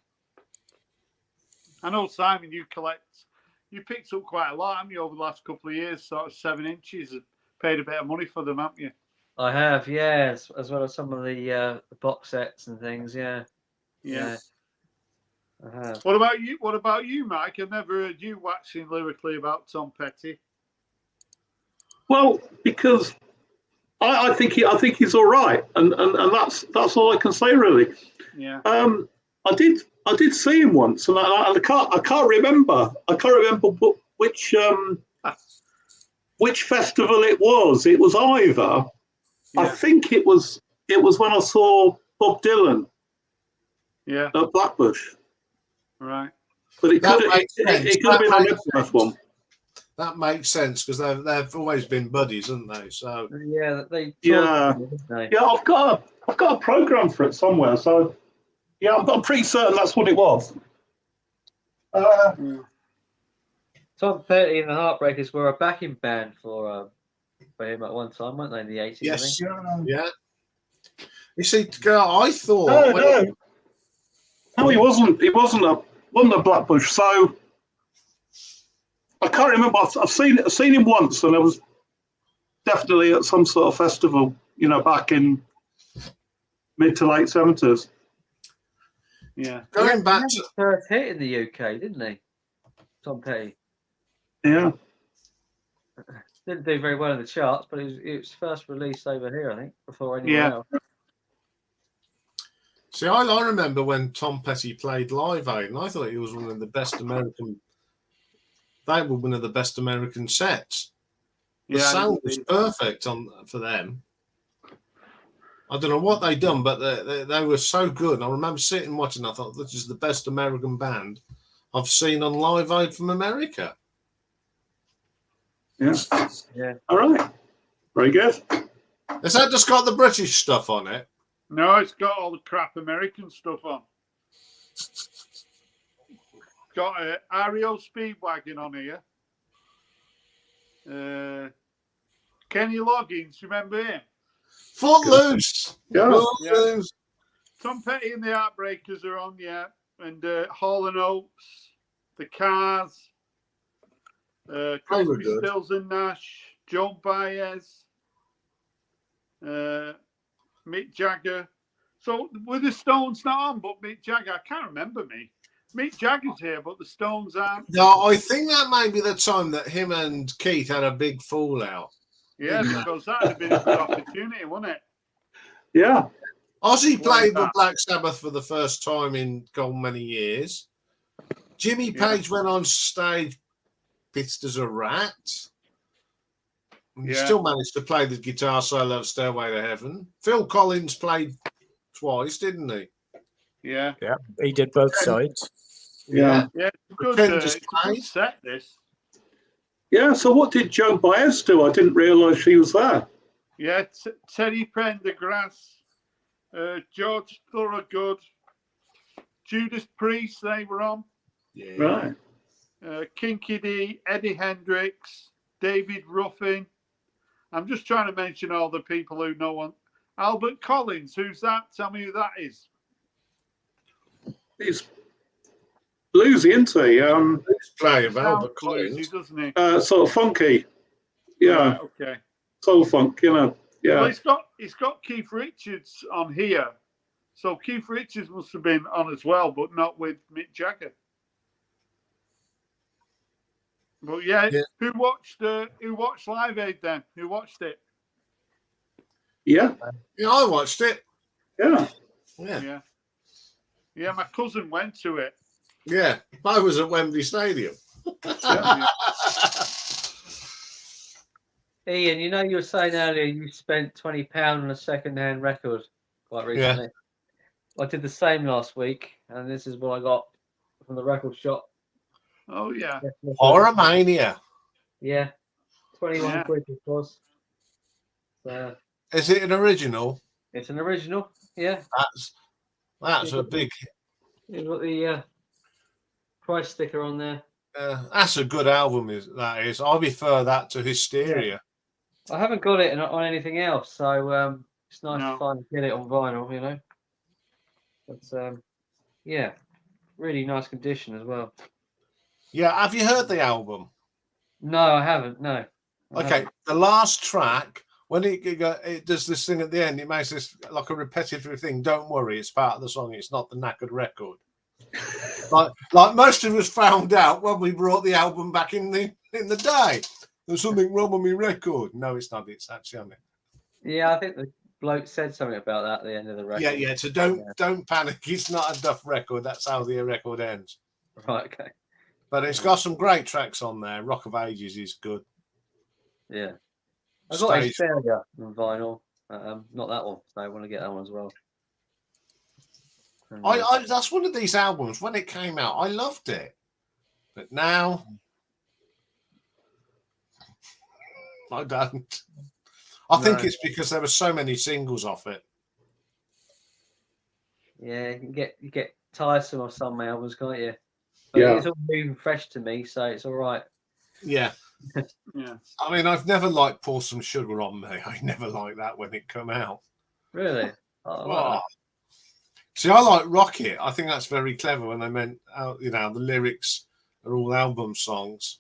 I know Simon, you picked up quite a lot, haven't you, over the last couple of years? Sort of 7 inches, and paid a bit of money for them, haven't you? I have, yes, as well as some of the box sets and things. Yeah. Yeah. I have. What about you, Mike? I've never heard you waxing lyrically about Tom Petty. Well, because I think he's all right, and that's all I can say really. Yeah. I did see him once, and I can't remember. I can't remember which festival it was. It was either. Yeah. I think it was when I saw Bob Dylan. Yeah. At Blackbush. Right. But it could have been on Epworth one. That makes sense because they've always been buddies, haven't they? So yeah, I've got a program for it somewhere. So yeah, I'm pretty certain that's what it was. Tom Petty and the Heartbreakers were a backing band for him at one time, weren't they? In the 80s, yes, I think. yeah. You see, I thought no, he wasn't. He wasn't a Blackbush. So I can't remember. I've seen him once, and I was definitely at some sort of festival. Back in mid to late 70s. Yeah. Going back to first hit in the UK, didn't he? Tom Petty. Yeah. Didn't do very well in the charts, but it was first released over here, I think, before anyone else. See, I remember when Tom Petty played Live Aid, and I thought he was one of the best American. They were one of the best American sets. The sound was perfect for them. I don't know what they'd done, but they were so good. I remember sitting watching. I thought this is the best American band I've seen on Live Aid from America. Yeah. Yeah. All right. Very good. Has that just got the British stuff on it? No, it's got all the crap American stuff on. Got a REO Speedwagon on here. Kenny Loggins, remember him? Footloose. Yeah. Footloose. Tom Petty and the Heartbreakers are on, yeah. And Hall & Oates, The Cars, Crosby, Stills and Nash, Joan Baez, Mick Jagger. So were the Stones not on, but Mick Jagger? I can't remember me. Mick Jagger's here, but the Stones aren't. No, I think that may be the time that him and Keith had a big fallout. Yeah, because that would have been a good opportunity, wouldn't it? Yeah. Ozzy played with Black Sabbath for the first time in many years. Jimmy Page went on stage pissed as a rat. And still managed to play the guitar solo of Stairway to Heaven. Phil Collins played twice, didn't he? Yeah. Yeah, he did both sides. Yeah. Yeah, it's a good set, this. Yeah, so what did Joan Baez do? I didn't realise she was there. Yeah, Teddy Pendergrass, George Thorogood, Judas Priest, they were on. Right. Kinky D, Eddie Hendricks, David Ruffin. I'm just trying to mention all the people who know one. Albert Collins, who's that? Tell me who that is. bluesy, isn't he? He's playing Sounds Albert bluesy, Collins. doesn't he? Sort of funky. Yeah, Right, okay. soul funk. You know. Yeah. Well, it's got Keith Richards on here, so Keith Richards must have been on as well, but not with Mick Jagger. But yeah, Yeah. who watched Live Aid then? Who watched it? Yeah. Yeah, I watched it. Yeah. Yeah. Yeah, my cousin went to it. Yeah. I was at Wembley Stadium. Yeah. Ian, you know, you were saying earlier you spent £20 on a second-hand record quite recently. I did the same last week, and this is what I got from the record shop. Oh yeah. Horrormania. Yeah, 21 Yeah. quid it was. So Is it an original? it's an original. Yeah, That's a big. you've got the price sticker on there. That's a good album. That is. I prefer that to Hysteria. I haven't got it on anything else, so it's nice No. to finally get it on vinyl, you know. But yeah, really nice condition as well. Yeah. Have you heard the album? No, I haven't. No. I Okay. haven't. The last track, when it does this thing at the end, it makes this like a repetitive thing. Don't worry, it's part of the song. It's not the knackered record. like most of us found out when we brought the album back in the day. There's something wrong with my record. No, it's not. It's actually on it. Yeah, I think the bloke said something about that at the end of the record. Yeah. So don't panic. It's not a duff record. That's how the record ends. Right. Okay. But it's got some great tracks on there. Rock of Ages is good. Yeah. I got Stage- Hysteria on vinyl. Not that one. So I want to get that one as well. And, I that's one of these albums. When it came out, I loved it, but now I don't. I think No. it's because there were so many singles off it. yeah, you get tiresome of some albums, can't you? But Yeah. it's all new and fresh to me, so it's all right. Yeah, Yeah. I mean, I've never liked "Pour Some Sugar on Me." I never liked that when it come out. Really. I like Oh. See, I like Rocket. I think that's very clever when they meant, the lyrics are all album songs.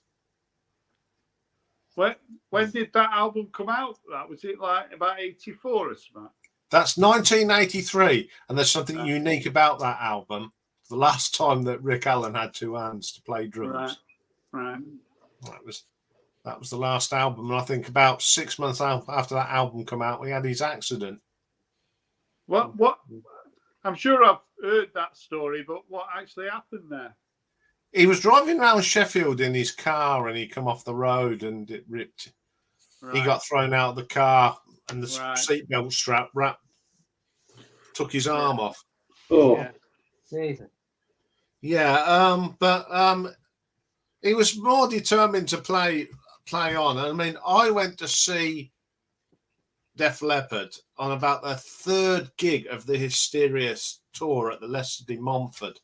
When did that album come out? That was it like about 84 or something? That's 1983, and there's something unique about that album. The last time that Rick Allen had two hands to play drums. Right. That was the last album, and I think about 6 months after that album come out, he had his accident. What? I'm sure I've heard that story, but what actually happened there? He was driving around Sheffield in his car, and he come off the road, and it ripped. Right. He got thrown out of the car, and the Right. seatbelt strap took his arm off. Oh. Yeah. Jesus. Yeah, but he was more determined to play on. I mean, I went to see Def Leppard on about the third gig of the Hysteria tour at the Leicester de Montfort.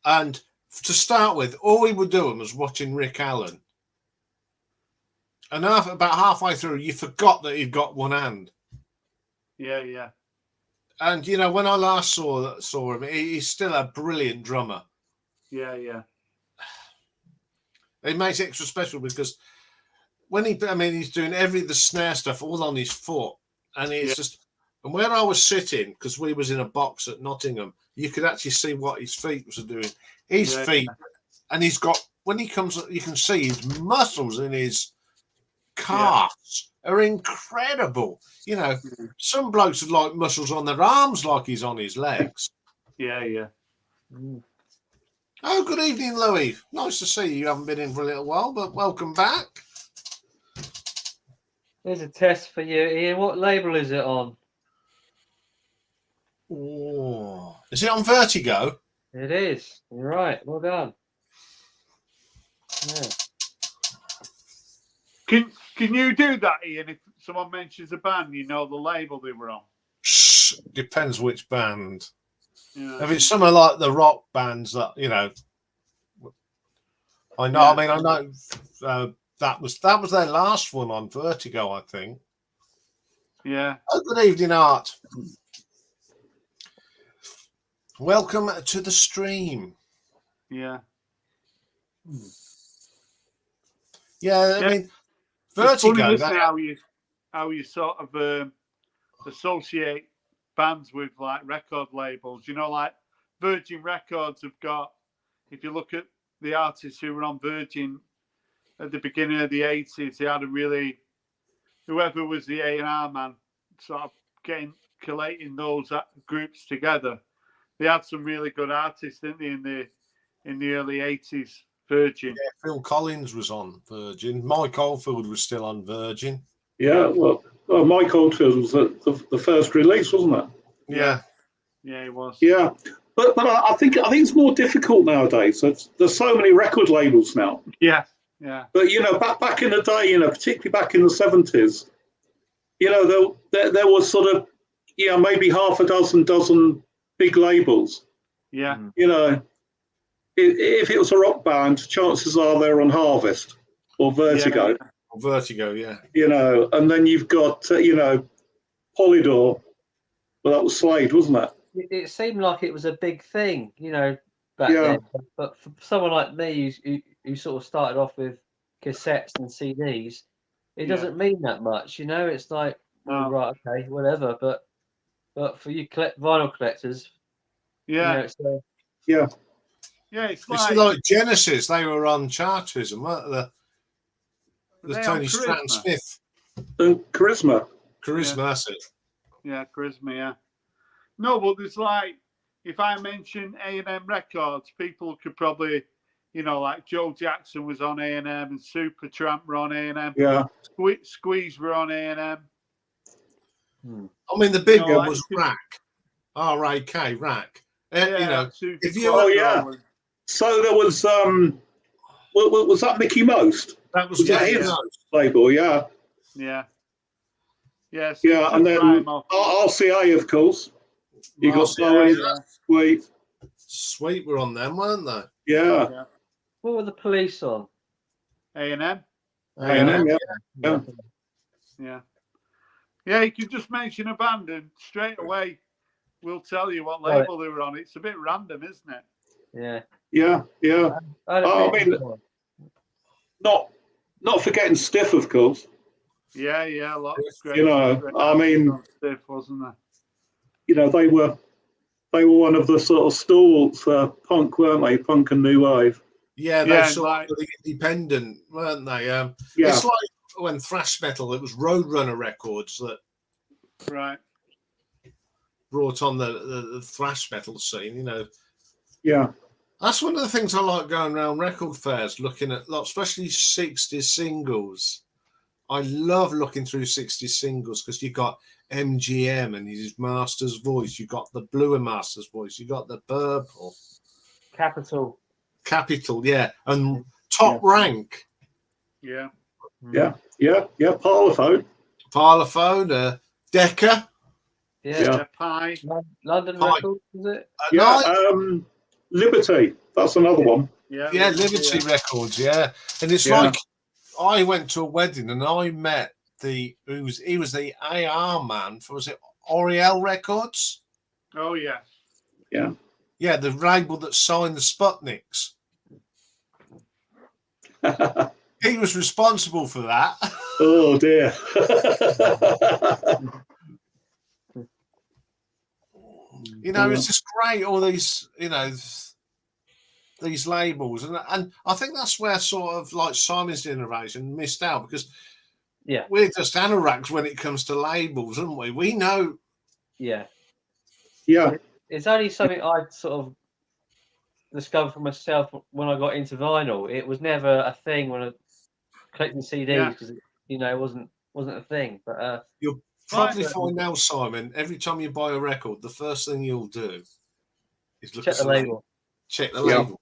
And to start with, all we were doing was watching Rick Allen. And about halfway through, you forgot that he'd got one hand. Yeah. And, when I last saw him, he's still a brilliant drummer. Yeah. It makes it extra special because when he's doing the snare stuff all on his foot, and it's just. And where I was sitting, because we was in a box at Nottingham, you could actually see what his feet was doing. His feet, and he's got when he comes, you can see his muscles in his calves are incredible. Some blokes have like muscles on their arms, like he's on his legs. Yeah. Mm. Oh, good evening, Louis. Nice to see you. You haven't been in for a little while, but welcome back. Here's a test for you, Ian. What label is it on? Oh, is it on Vertigo? It is. You're right. Well done. Yeah. Can you do that, Ian? If someone mentions a band, you know the label they were on. Depends which band. Yeah. If it's somewhere like the rock bands that I know. Yeah. I mean, I know that was their last one on Vertigo, I think. Yeah. Oh, good evening, Art. Welcome to the stream. Yeah. Yeah, I mean, It's funny, Vertigo. isn't it, how you sort of associate bands with like record labels. You know, like Virgin Records have got. If you look at the artists who were on Virgin at the beginning of the 80s, they had a really, whoever was the A&R man, sort of collating those groups together. They had some really good artists, didn't they, in the early 80s, Virgin. Yeah, Phil Collins was on Virgin. Mike Oldfield was still on Virgin. Yeah, well Mike Oldfield was the first release, wasn't it? Yeah. Yeah, he was. Yeah, but I think it's more difficult nowadays. There's so many record labels now. Yeah. But back in the day, particularly back in the 70s, there was sort of maybe half a dozen big labels. Yeah. If it was a rock band, chances are they're on Harvest or Vertigo. Yeah. Vertigo, yeah. And then you've got Polydor. Well, that was Slade, wasn't it? It seemed like it was a big thing, back then. But for someone like me who sort of started off with cassettes and CDs, it doesn't mean that much, It's like, right, okay, whatever. But for you vinyl collectors, it's it's like Genesis. They were on Chartism, weren't they? The Tony Stratton Smith. Charisma. That's it. Yeah, Charisma, yeah. No, but there's like, if I mention A&M Records, people could probably, like Joe Jackson was on A&M and Supertramp were on A&M. Yeah. Squeeze were on A&M. I mean, the big one was Rack. R-A-K, Rack. If you So there was was that Mickey Most? That was his label, yeah. Yeah, and then RCA, of course. You got Sweet were on them, weren't they? Yeah. What were the Police on? A&M. A&M, yeah. Yeah, you can just mention a band and straight away we'll tell you what label they were on. It's a bit random, isn't it? Yeah. I mean, not forgetting Stiff, of course. Yeah, lots of great. I mean, Stiff, wasn't there? They were one of the sort of stalwarts for punk, weren't they? Punk and new wave. Yeah, they sort of independent, weren't they? It's like when thrash metal, it was Roadrunner Records that brought on the thrash metal scene. Yeah. That's one of the things I like going around record fairs, looking at, especially 60s singles. I love looking through 60s singles because you got MGM and his Master's Voice, you got the Blue Master's Voice, you got the Purple. Capital, yeah. And Top Rank. Yeah. Parlophone, Decca. Yeah. Pie. London Records, is it? Liberty. That's another one. Yeah, Liberty Records, yeah. And it's like I went to a wedding and I met he was the AR man for, was it Oriel Records? Oh yeah. Yeah, the label that signed the Sputniks. He was responsible for that. Oh dear. It's just great, all these, these labels. And I think that's where sort of like Simon's generation missed out, because we're just anoraks when it comes to labels, aren't we? We know. Yeah. It's only something I sort of discovered for myself when I got into vinyl. It was never a thing when I collecting CDs because it wasn't a thing. But you'll probably find now, Simon, every time you buy a record, the first thing you'll do is look check at the label. Check the label.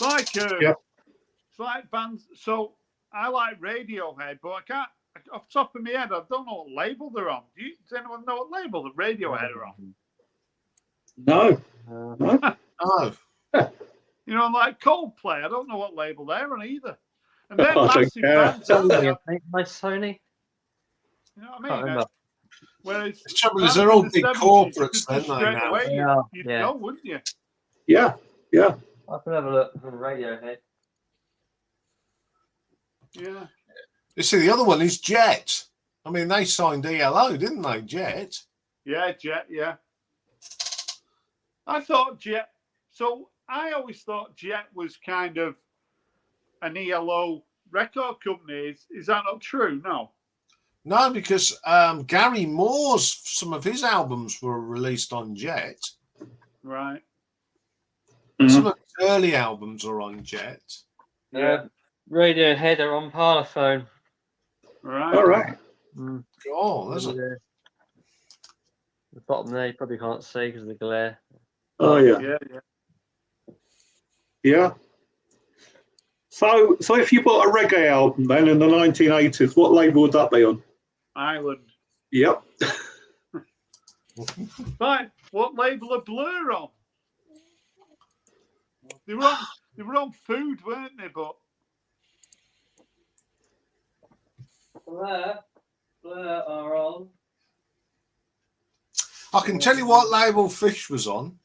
It's like bands. So I like Radiohead, but I can't. Off the top of my head, I don't know what label they're on. Does anyone know what label the Radiohead are on? No. No. Like Coldplay, I don't know what label they're on either. And they're massive bands. My Sony. You know what I mean? Whereas the trouble is they're all big corporates, then, straight away, you'd go, wouldn't you? Yeah. Yeah. I can have a look on Radiohead. Yeah. You see, the other one is Jet. I mean, they signed ELO, didn't they, Jet? Yeah, Jet, yeah. I thought Jet, so I always thought Jet was kind of an ELO record company. Is that not true? No. No, because Gary Moore's, some of his albums were released on Jet. Right. Some of his early albums are on Jet. Yeah. Radiohead are on Parlophone. Right. All right. Oh, there's a... The bottom there you probably can't see because of the glare. Oh, yeah. Yeah, yeah. Yeah. So if you bought a reggae album then in the 1980s, what label would that be on? Island. Yep. Right. What label are Blur on? They were on food, weren't they? But Blur are on. I can tell you what label Fish was on.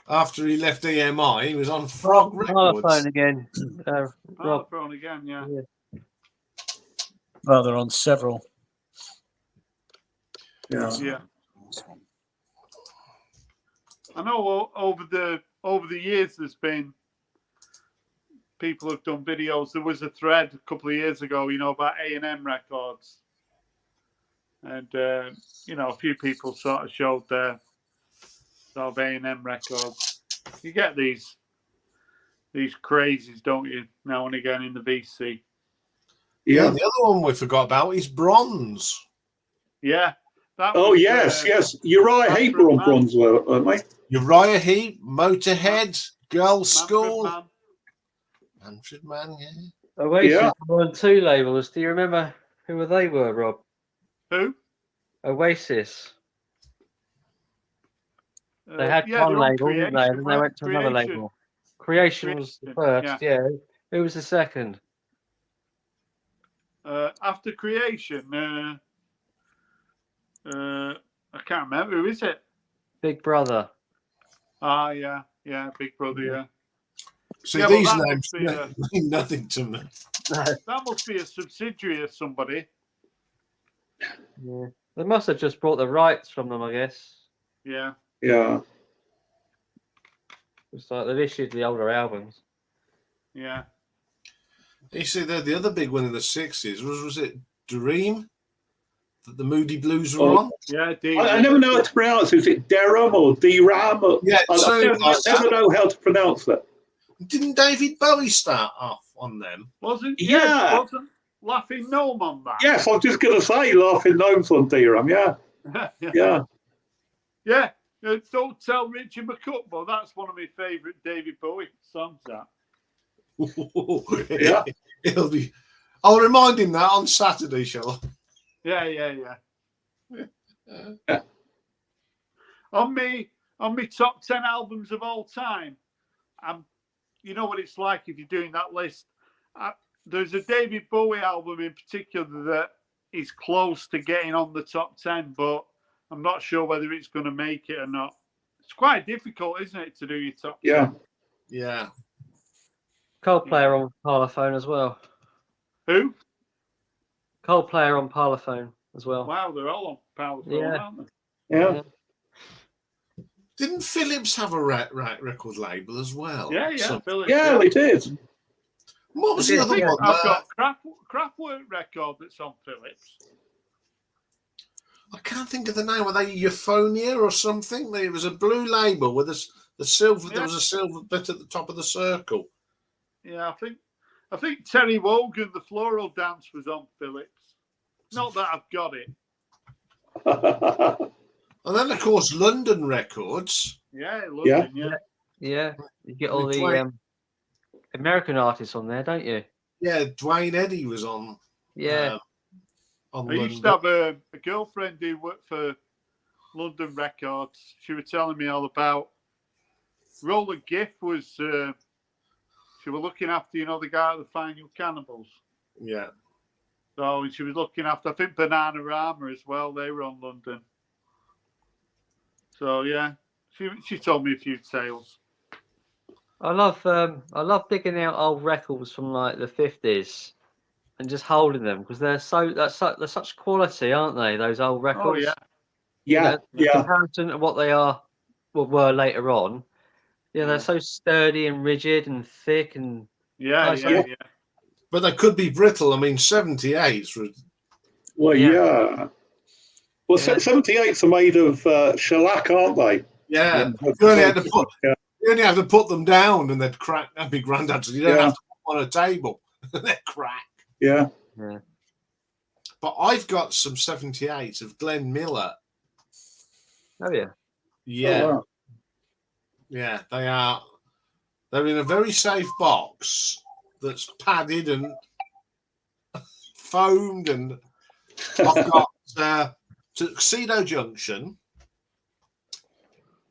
After he left EMI, he was on Frog Records. Parlophone again. Rob. Parlophone again, yeah. Well, they're on several. Yeah. Yeah. I know over the years there's been people have done videos. There was a thread a couple of years ago, about A&M Records, and a few people sort of showed their sort of A&M Records. You get these crazies, don't you, now and again in the VC? Yeah, the other one we forgot about is Bronze. Yeah. Oh, yes. Uriah Heep were on Bronze, weren't they? Uriah Heep, Motorhead, Girls' School. Manfred Mann, yeah. Oasis were on 2 labels. Do you remember who they were, Rob? Who? Oasis. They had one label, didn't they? And then they went to another label. Creation was the first, yeah. Who was the second? After Creation, I can't remember. Who is it? Big Brother. Ah, yeah, Big Brother, yeah. See, these names mean nothing to me. That must be a subsidiary of somebody. Yeah. They must have just brought the rights from them, I guess. Yeah. Yeah. It's like they've issued the older albums. Yeah. You see, the other big one in the 60s was it Dream that the Moody Blues were on? Yeah, I never know how to pronounce it. Is it Derham or D-Ram? Yeah, I never know how to pronounce that. Didn't David Bowie start off on them? Wasn't? Yeah. Wasn't Laughing Gnome on that? Yes, I was just going to say Laughing Gnomes on D-Ram, yeah. Yeah. Yeah. Don't Tell Richard McCook, but that's one of my favourite David Bowie songs, that. Yeah. I'll remind him that on Saturday, shall I? Yeah. On me top 10 albums of all time, you know what it's like if you're doing that list. There's a David Bowie album in particular that is close to getting on the top 10, but I'm not sure whether it's going to make it or not. It's quite difficult, isn't it, to do your top 10? Yeah. Coldplay are on Parlophone as well. Who? Coldplay are on Parlophone as well. Wow, they're all on Parlophone, aren't they? Yeah. Didn't Philips have a record label as well? Yeah, Philips. Yeah, they did. What was the other one? I've got Kraftwerk record that's on Philips. I can't think of the name. Were they Euphonia or something? It was a blue label with the silver. There was a silver bit at the top of the circle. Yeah, I think Terry Wogan, The Floral Dance, was on Philips. Not that I've got it. And then, of course, London Records. Yeah, London, Yeah, you get all the American artists on there, don't you? Yeah, Dwayne Eddy was on. Yeah. On I used to have a girlfriend who worked for London Records. She was telling me all about Roland Giff was. She was looking after, the guy at the Final Cannibals. Yeah. So she was looking after, I think, Bananarama as well. They were on London. So, yeah. She told me a few tales. I love digging out old records from like the 50s and just holding them because they're such quality, aren't they? Those old records. Oh yeah. You Yeah, know, in yeah, comparison to what they were later on. Yeah, they're so sturdy and rigid and thick and Yeah, nice. yeah. But they could be brittle. I mean, 78 was well, yeah. Well, Yeah. 78s are made of shellac, aren't they? yeah. Yeah. You only have to put them down and they'd crack. That'd be granddad. So you don't Yeah. have to put them on a table. They'd crack. Yeah. Yeah. But I've got some 78s of Glenn Miller. Oh yeah. Yeah. Oh, wow. Yeah, they are. They're in a very safe box that's padded and foamed, and I've got Tuxedo Junction,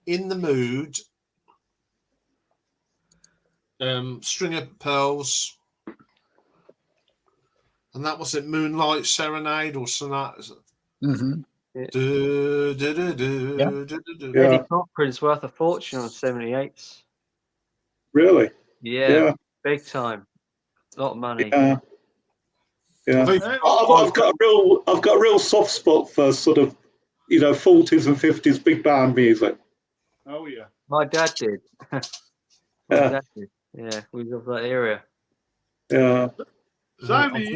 In the Mood, String of Pearls, and that was it. Moonlight Serenade or Sonata. Mm-hmm. Yeah. Eddie Cochrane's worth a fortune on 78s. Really? Yeah, big time. A lot of money. Yeah. Yeah. I've got a real soft spot for sort of, 40s and 50s big band music. Oh yeah. My dad did. Yeah. Yeah, we love that area. Yeah. Simon, are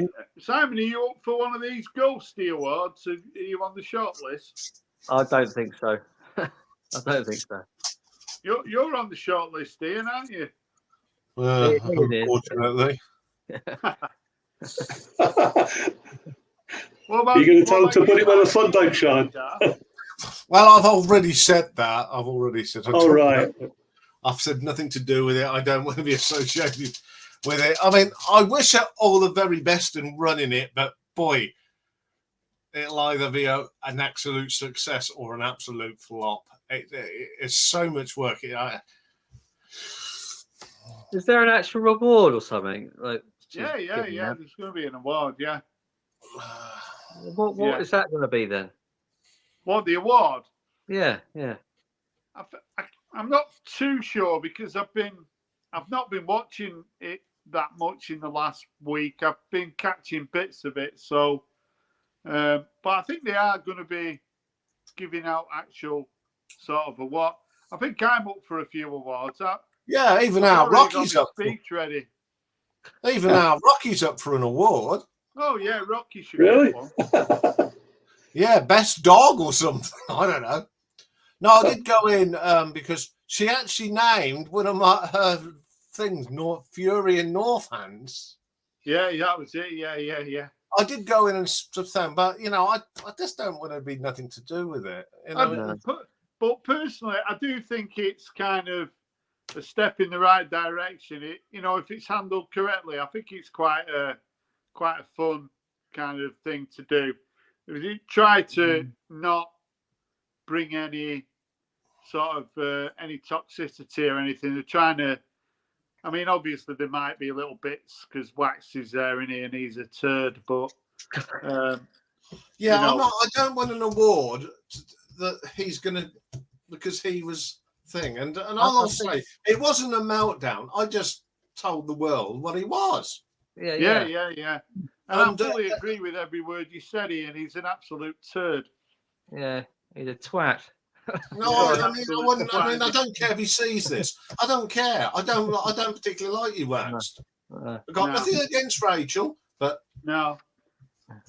you up for one of these Ghosty Awards? Are you on the shortlist? I don't think so. I don't think so. You're on the shortlist, Ian, aren't you? Unfortunately. What about, You're going to tell them to you, put it where the Matt? sun don't shine. Well, I've already said that. Oh, right. I've said nothing to do with it. I don't want to be associated with it. I mean, I wish her all the very best in running it, but boy, it'll either be an absolute success or an absolute flop. It's so much work. Is there an actual reward or something? Like, Yeah. There's going to be an award. Yeah. What is that going to be then? What, the award? Yeah. I'm not too sure because I've not been watching it that much in the last week. I've been catching bits of it, so but I think they are going to be giving out actual sort of award. I think I'm up for a few awards. Even now, Rocky's up. Speech ready. Even now, Rocky's up for an award. Oh yeah, Rocky should Really? get one. Yeah, best dog or something. I don't know. No, I did go in because she actually named one of her things, Fury and Northands. Yeah, that was it. Yeah. I did go in and stuff them, but I just don't want to be nothing to do with it. But personally, I do think it's kind of a step in the right direction. If it's handled correctly, I think it's quite a fun kind of thing to do. If you try to not bring any sort of any toxicity or anything, they're trying to. I mean, obviously there might be little bits because Wax is there and he's a turd, but I don't want an award that he's gonna because he was thing. And I'll say it wasn't a meltdown. I just told the world what he was. Yeah. And I fully agree with every word you said, Ian. He's an absolute turd. Yeah, he's a twat. No, I don't care if he sees this. I don't care. I don't particularly like you, Wax. I've got nothing against Rachel, but no.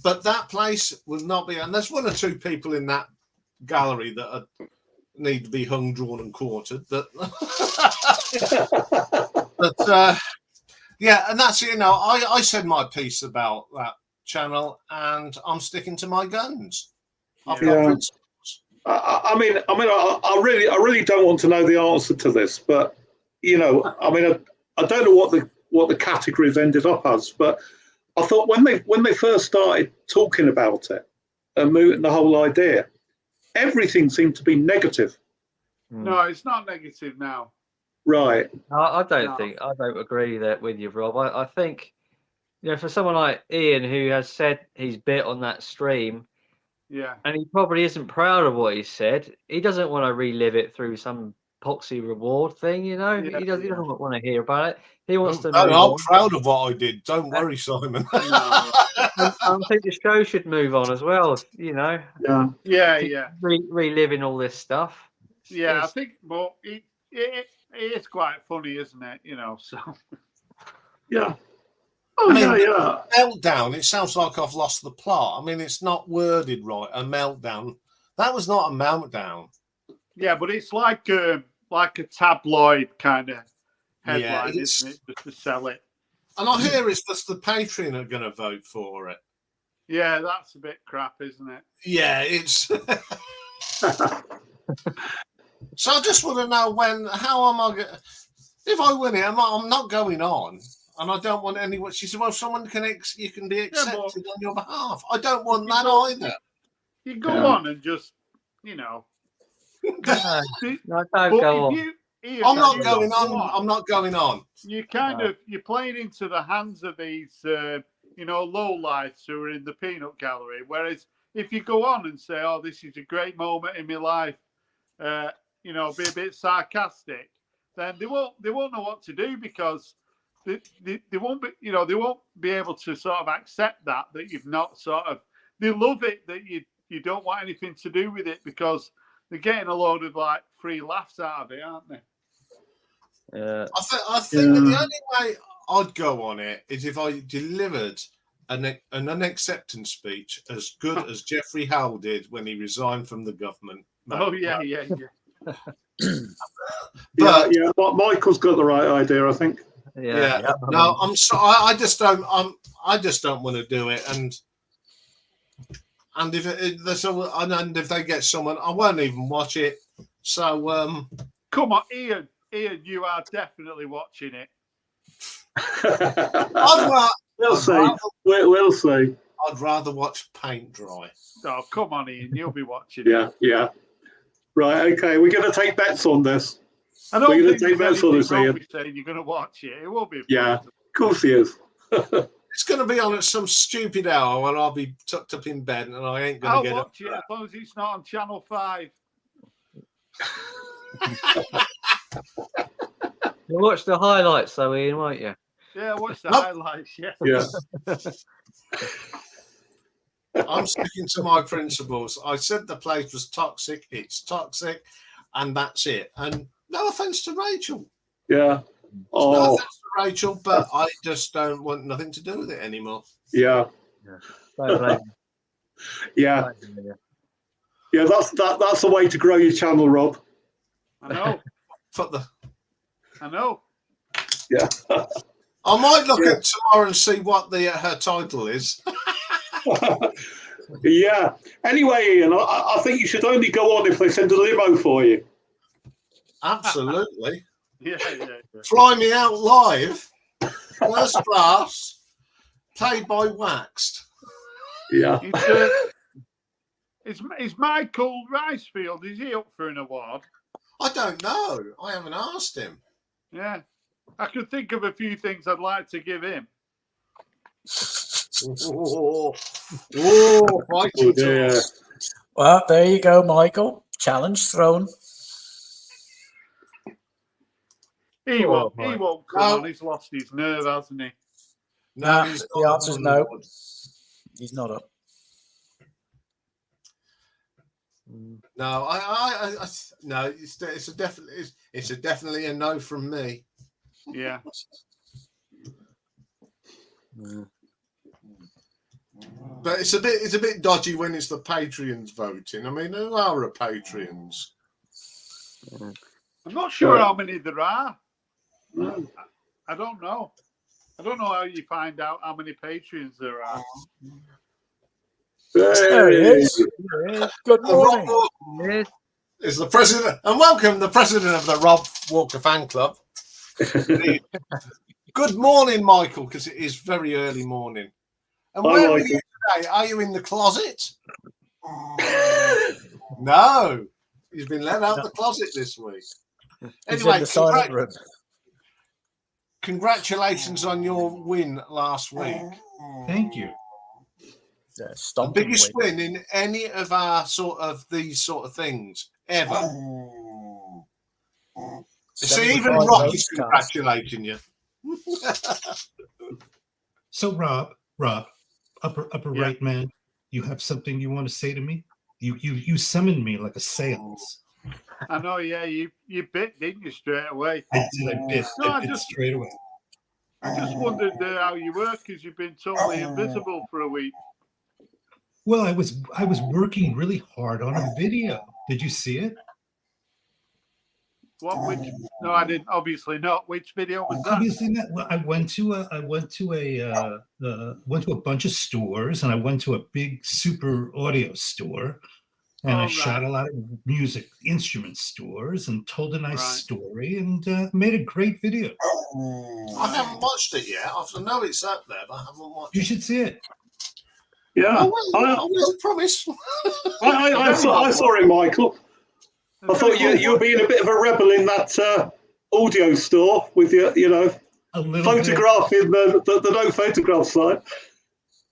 But that place will not be. And there's one or two people in that gallery that need to be hung, drawn, and quartered. But yeah, and that's I said my piece about that channel, and I'm sticking to my guns. I've got principles. I mean, I really don't want to know the answer to this, but I don't know what the categories ended up as, but I thought when they first started talking about it and the whole idea, everything seemed to be negative. No, it's not negative now. Right. I don't agree with you, Rob. I think, for someone like Ian who has said his bit on that stream, Yeah. And he probably isn't proud of what he said. He doesn't want to relive it through some poxy reward thing, you know. Yeah, He doesn't yeah. want to hear about it. He wants to No, move I'm on. proud of what I did. Don't worry, Simon. No. And I think the show should move on as well, you know. Yeah. Yeah, Keep yeah. reliving all this stuff. Yeah, I It's- think, but it is quite funny, isn't it? You know, so. Yeah. Oh, I mean, yeah. meltdown, it sounds like I've lost the plot. I mean, it's not worded right. A meltdown. That was not a meltdown. Yeah, but it's like a tabloid kind of headline, Yeah, it's- isn't it? Just to sell it. And I hear it's just the Patreon are going to vote for it. Yeah, that's a bit crap, isn't it? Yeah, it's. So I just want to know how am I going if I win it, I'm not going on. And I don't want anyone. She said, well, someone you can be accepted on your behalf. I don't want that either. You go on and just, you know. no, don't But go on. Ian, I'm not you going go on. I'm not going on. You you're playing into the hands of these, low lights who are in the peanut gallery. Whereas if you go on and say, "Oh, this is a great moment in my life," be a bit sarcastic, then they won't know what to do because they won't be able to sort of accept that you've not sort of. They love it that you don't want anything to do with it because they're getting a load of like free laughs out of it, aren't they? I think that the only way I'd go on it is if I delivered an unacceptance speech as good as Geoffrey Howe did when he resigned from the government. Oh yeah. But But Michael's got the right idea, I think. Yeah. No, I'm sorry. I just don't. I just don't want to do it. And if they get someone, I won't even watch it. So Come on, Ian, you are definitely watching it. We'll see. We'll see. I'd rather watch paint dry. Oh, come on, Ian, you'll be watching it. Yeah. Right. Okay. We're going to take bets on this. I don't We're going think to take there's bets on anything this, wrong Ian. with saying you're going to watch it. It will be. Yeah. Of course he is. It's going to be on at some stupid hour when I'll be tucked up in bed and I ain't going to get I'll up. watch it as long as it's not on Channel 5. You'll watch the highlights though, Ian, won't you? Yeah, watch the Nope. highlights. Yeah. Yeah. I'm sticking to my principles. I said the place was toxic. It's toxic, and that's it. And no offense to Rachel. Yeah. No Oh, offense to Rachel, but I just don't want nothing to do with it anymore. yeah. Don't blame you. Yeah. Don't blame you. Yeah. That's the way to grow your channel, Rob. I know. I Yeah. might look at tomorrow and see what her title is. Yeah. Anyway, Ian, I think you should only go on if they send a limo for you. Absolutely. Yeah. Fly me out live, first class, paid by Waxed. Yeah. Is Michael Ricefield? Is he up for an award? I don't know. I haven't asked him. Yeah. I could think of a few things I'd like to give him. Oh, Oh, fighting dear. talk. Well, there you go, Michael. Challenge thrown. He won't come No. on. He's lost his nerve, hasn't he? No, Nah, he's the not answer's on no. board. He's not up. No, no. It's a definitely a no from me. Yeah. But it's a bit dodgy when it's the Patreons voting. I mean, who are the Patreons? I'm not sure how many there are. I don't know. I don't know how you find out how many Patreons there are. There he is. Good morning. Yes. Is the president and welcome the president of the Rob Walker fan club. Good morning, Michael, because it is very early morning. And Hi, where are Michael. you today? Are you in the closet? No, he's been let out the closet this week. He's Anyway, in the silent room. congratulations on your win last week. Thank you. The stomping biggest win. win in any of our these sort of things ever. See, even 75 Rocky's votes cast. congratulating you. So Rob, upper Yeah. right man, you have something you want to say to me? You summoned me like a seance. I know, yeah, you bit, didn't you, straight away? I bit No, I it just straight away. wondered how you were, because you've been totally invisible for a week. Well, I was working really hard on a video. Did you see it? Which? No, I didn't. Obviously not. Which video was that? Obviously not. Well, I went to a bunch of stores, and I went to a big super audio store, and I shot a lot of music instrument stores and told a nice story and made a great video. I haven't watched it yet. I know it's up there, but I haven't watched it. You should see it. Yeah, I promise. I saw it, Michael. I thought you were being a bit of a rebel in that audio store with your, photograph in the no photograph sign.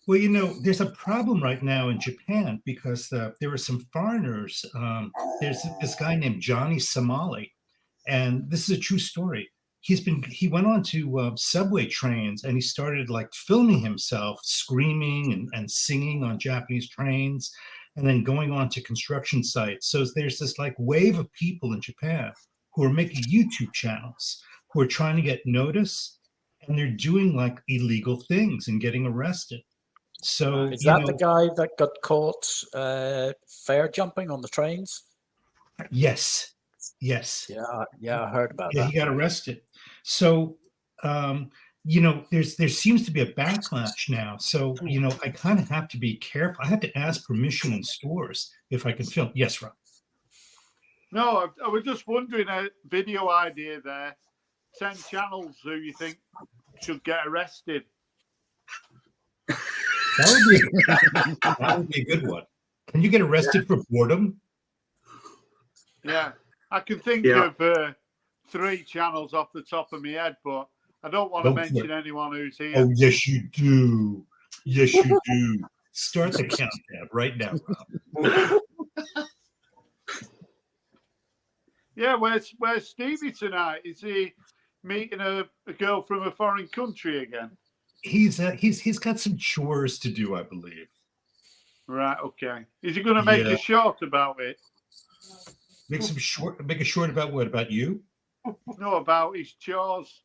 Well, there's a problem right now in Japan because there are some foreigners. There's this guy named Johnny Somali, and this is a true story. He went on to subway trains and he started like filming himself screaming and singing on Japanese trains, and then going on to construction sites. So there's this like wave of people in Japan who are making YouTube channels, who are trying to get noticed, and they're doing like illegal things and getting arrested. So is that the guy that got caught fare jumping on the trains? Yes. Yeah, I heard about that. Yeah, he got arrested. So, there seems to be a backlash now. So, I kind of have to be careful. I have to ask permission in stores if I can film. Yes, Rob. No, I was just wondering, a video idea there. 10 channels who you think should get arrested. That would be a good one. Can you get arrested for boredom? Yeah, I can think of 3 channels off the top of my head, but I don't want to mention anyone who's here. Oh, yes, you do. Yes, you do. Start the countdown right now, Rob. Yeah, where's Stevie tonight? Is he meeting a girl from a foreign country again? He's got some chores to do, I believe. Right. Okay. Is he going to make a short about it? Make a short about what? About you? No, about his chores.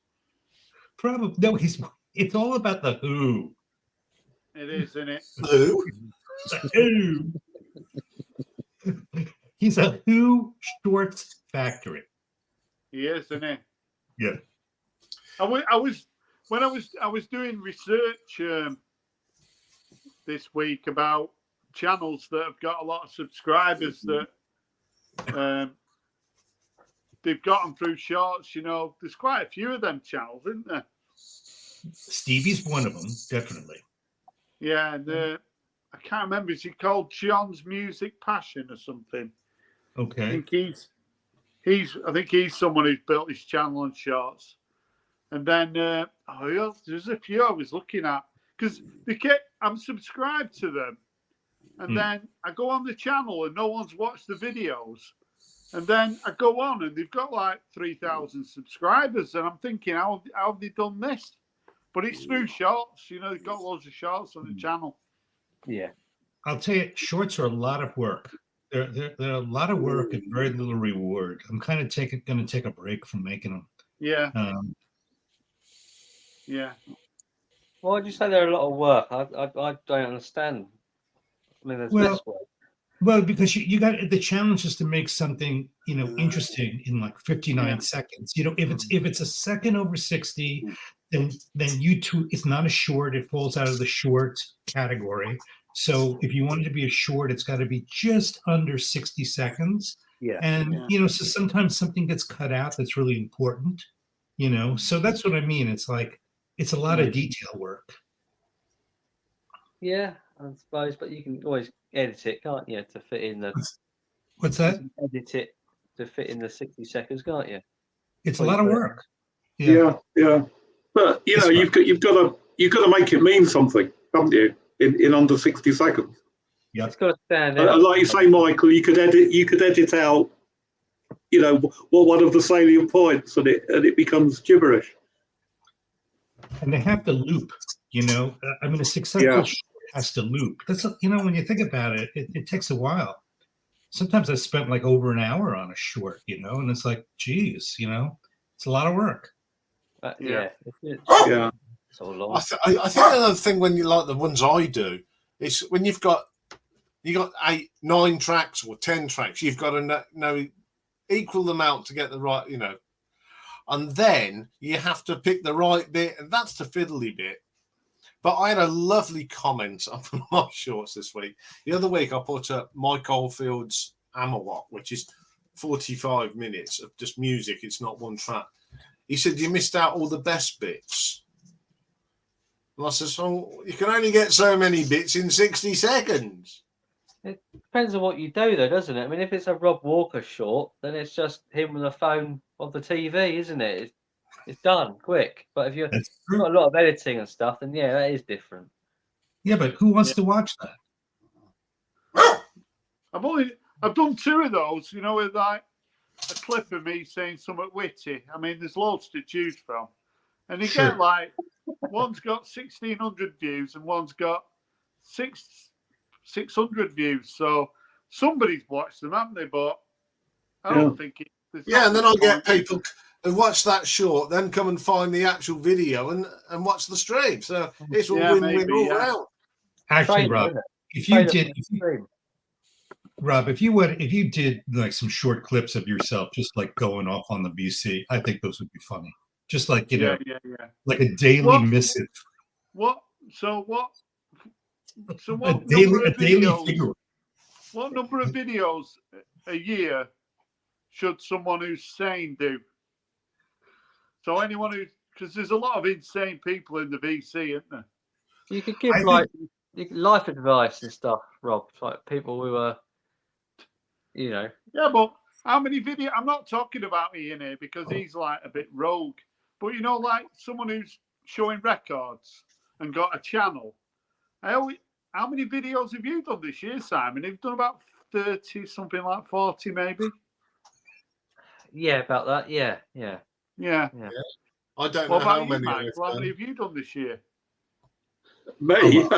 Probably no. It's all about the who. It is, isn't it? Who? The who. He's a who shorts factory. He is, isn't he? Yeah. I was doing research this week about channels that have got a lot of subscribers that they've gotten through shorts. There's quite a few of them channels, isn't there? Stevie's one of them, definitely. Yeah, and I can't remember. Is he called John's Music Passion or something? Okay. I think he's someone who's built his channel on shorts. And then there's a few I was looking at because I'm subscribed to them, and then I go on the channel and no one's watched the videos, and then I go on and they've got like 3,000 subscribers, and I'm thinking, how have they done this? But it's through shorts, they've got loads of shorts on the channel. Yeah, I'll tell you, shorts are a lot of work. They're a lot of work and very little reward. I'm kind of going to take a break from making them. Yeah. Why would you say they're a lot of work? I don't understand. I mean, there's less work. Well, because you got the challenge is to make something interesting in like 59 seconds. If it's a second over 60, then YouTube it's not a short. It falls out of the short category. So if you want it to be a short, it's got to be just under 60 seconds. Yeah. And so sometimes something gets cut out that's really important. So that's what I mean. It's like it's a lot of detail work. Yeah, I suppose, but you can always edit it, can't you, to fit in the. What's that? Edit it to fit in the 60 seconds, can't you? It's a lot of work. Yeah. But you've got to make it mean something, haven't you? in under 60 seconds. Yeah. It's got to stand And out. like you say, Michael, you could edit out, one of the salient points, and it becomes gibberish. And they have to loop, I mean, a successful short has to loop. That's, when you think about it, it takes a while. Sometimes I spent like over an hour on a short, and it's like, geez, it's a lot of work. Yeah. Yeah. So long. I think another thing when you like the ones I do is when you got 8, 9 tracks or 10 tracks, you've got to know equal amount to get the right, and then you have to pick the right bit, and that's the fiddly bit. But I had a lovely comment up on my shorts this week. The other week I put up Mike Oldfield's Amawak, which is 45 minutes of just music. It's not one track. He said, you missed out all the best bits. And I said, so you can only get so many bits in 60 seconds. It depends on what you do, though, doesn't it? I mean, if it's a Rob Walker short, then it's just him on the phone of the TV, isn't it? It's done quick. But if you've got a lot of editing and stuff, then yeah, that is different. Yeah, but who wants to watch that? I've done 2 of those, with like a clip of me saying something witty. I mean, there's loads to choose from. And you get like, one's got 1,600 views and one's got 600 views. So somebody's watched them, haven't they? But I don't think it. Yeah, and then I get people who watch that short, then come and find the actual video and watch the stream. So it's a win-win all round. Actually, Rob, if you did like some short clips of yourself, just like going off on the BC, I think those would be funny. Just like like a daily missive. What number of videos a year should someone who's sane do? So anyone because there's a lot of insane people in the VC, isn't there? You could give life advice and stuff, Rob, like people who are, Yeah, but how many videos? I'm not talking about Iain here because he's like a bit rogue. But like someone who's showing records and got a channel. How many videos have you done this year, Simon? You've done about 30, something like 40, maybe. Yeah, about that. Yeah. I don't know how many. How many have you done this year? Me,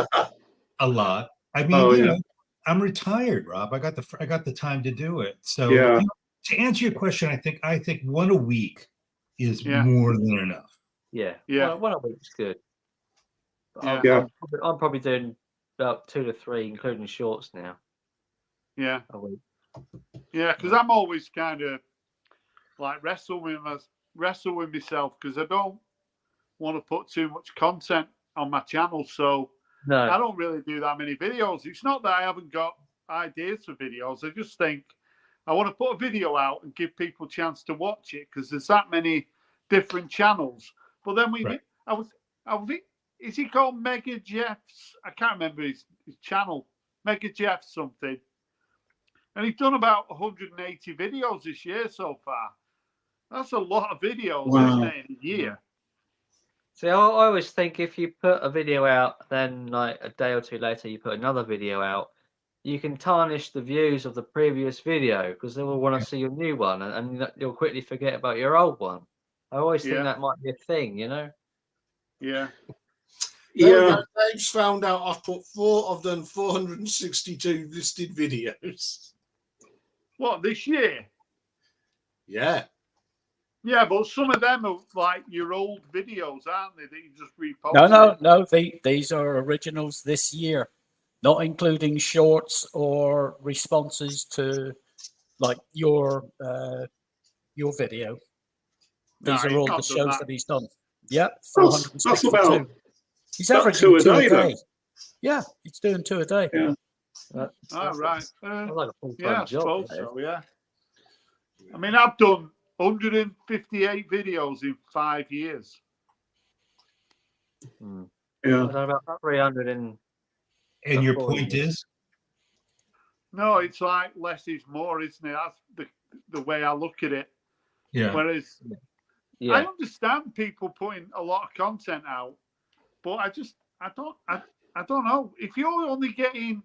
a lot. I mean, I'm retired, Rob. I got the time to do it. So to answer your question, I think one a week is more than enough. Yeah. One a week's good. Yeah. I'm probably doing about 2 to 3, including shorts now. Yeah. A week. Yeah, because I'm always kind of like wrestle with myself because I don't want to put too much content on my channel. So I don't really do that many videos. It's not that I haven't got ideas for videos. I just think I want to put a video out and give people a chance to watch it because there's that many different channels. But then is he called Mega Jeff's? I can't remember his channel. Mega Jeff something. And he's done about 180 videos this year so far. That's a lot of videos, isn't it, in a year? See, I always think if you put a video out, then like a day or 2 later, you put another video out, you can tarnish the views of the previous video because they will want to see your new one and you'll quickly forget about your old one. I always think that might be a thing, Yeah. Dave's found out I've done 462 listed videos. What, this year? Yeah. Yeah, but some of them are like your old videos, aren't they? That you just repost. No. These are originals this year, not including shorts or responses to like your video. These are all the shows that he's done. Yeah, 462. He's averaging 2 a day. Yeah, he's doing 2 a day. Yeah. Right. Like a full-time I job, suppose so. Yeah. I mean, I've done 158 videos in 5 years. Yeah. About 300 in. And your point is? No, it's like less is more, isn't it? That's the way I look at it. Yeah. Whereas I understand people putting a lot of content out, but I I don't know. If you're only getting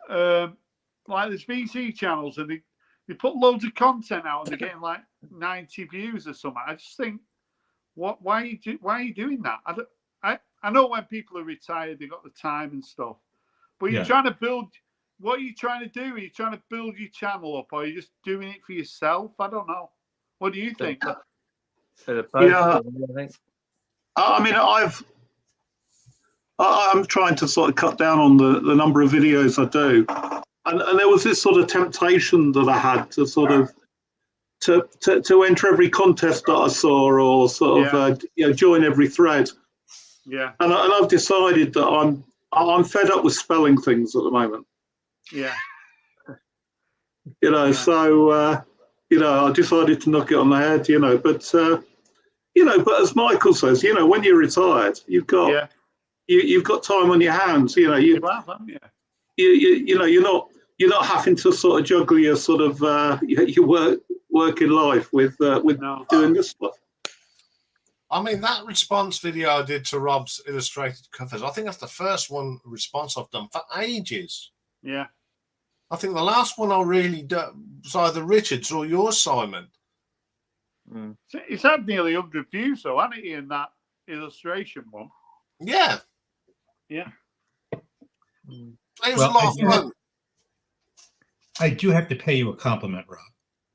like there's VC channels and they put loads of content out and they're getting like 90 views or something, I just think, why are you doing that? I know when people are retired, they've got the time and stuff, but you're trying to build. What are you trying to do? Are you trying to build your channel up, or are you just doing it for yourself? I don't know. What do you think? Yeah. I mean, I'm trying to sort of cut down on the number of videos I do, and there was this sort of temptation that I had to sort of to enter every contest that I saw, or sort of join every thread. Yeah. And I've decided that I'm fed up with spelling things at the moment. Yeah. So I decided to knock it on the head. But as Michael says, when you're retired, you've got time on your hands. You're not having to sort of juggle your sort of your working life with doing this stuff. I mean, that response video I did to Rob's illustrated covers, I think that's the first one response I've done for ages. Yeah. I think the last one I really done was either Richard's or yours, Simon. It's had nearly 100 views, though, hasn't it, in that illustration one? Yeah. Yeah. It was a lot of fun. I do have to pay you a compliment, Rob.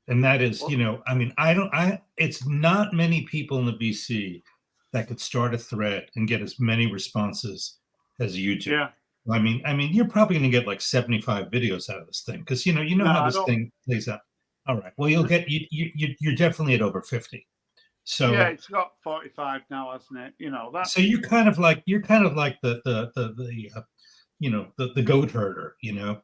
And that is, it's not many people in the VC that could start a thread and get as many responses as you do. Yeah. I mean, you're probably going to get like 75 videos out of this thing because you know how this thing plays out. All right. Well, you'll get you're definitely at over 50. So yeah, it's got 45 now, hasn't it? That. So you're kind of like the goat herder. The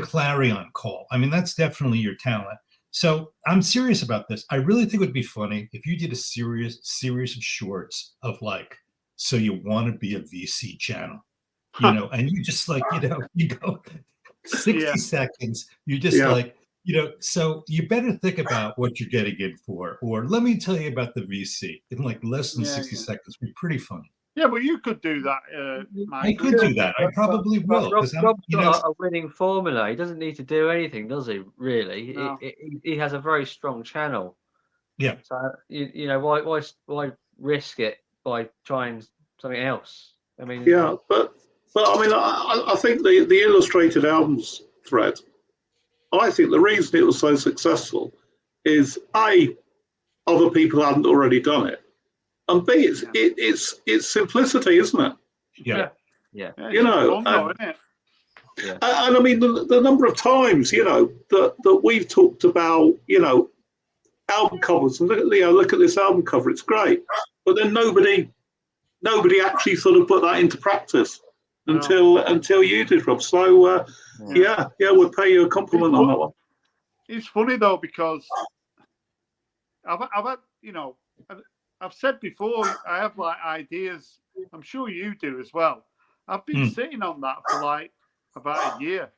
clarion call. I mean, that's definitely your talent. So I'm serious about this. I really think it would be funny if you did a series of shorts of like, so you want to be a VC channel, and you just like, you go 60 seconds. You just like, so you better think about what you're getting in for, or let me tell you about the VC in like less than 60 seconds. Would be pretty funny. Yeah, but you could do that, Mike. I could do that. I probably will. Rob's got a winning formula. He doesn't need to do anything, does he? Really, No. he has a very strong channel. Yeah. So why risk it by trying something else? I mean. Yeah, but I mean, I think the illustrated albums thread. I think the reason it was so successful is A, other people hadn't already done it. And B, it's simplicity, isn't it? Yeah. And I mean the number of times that we've talked about album covers and look at this album cover, it's great, but then nobody actually sort of put that into practice until you did, Rob. So we'll pay you a compliment on that one. It's funny though because I've said before, I have like ideas. I'm sure you do as well. I've been sitting on that for like about a year,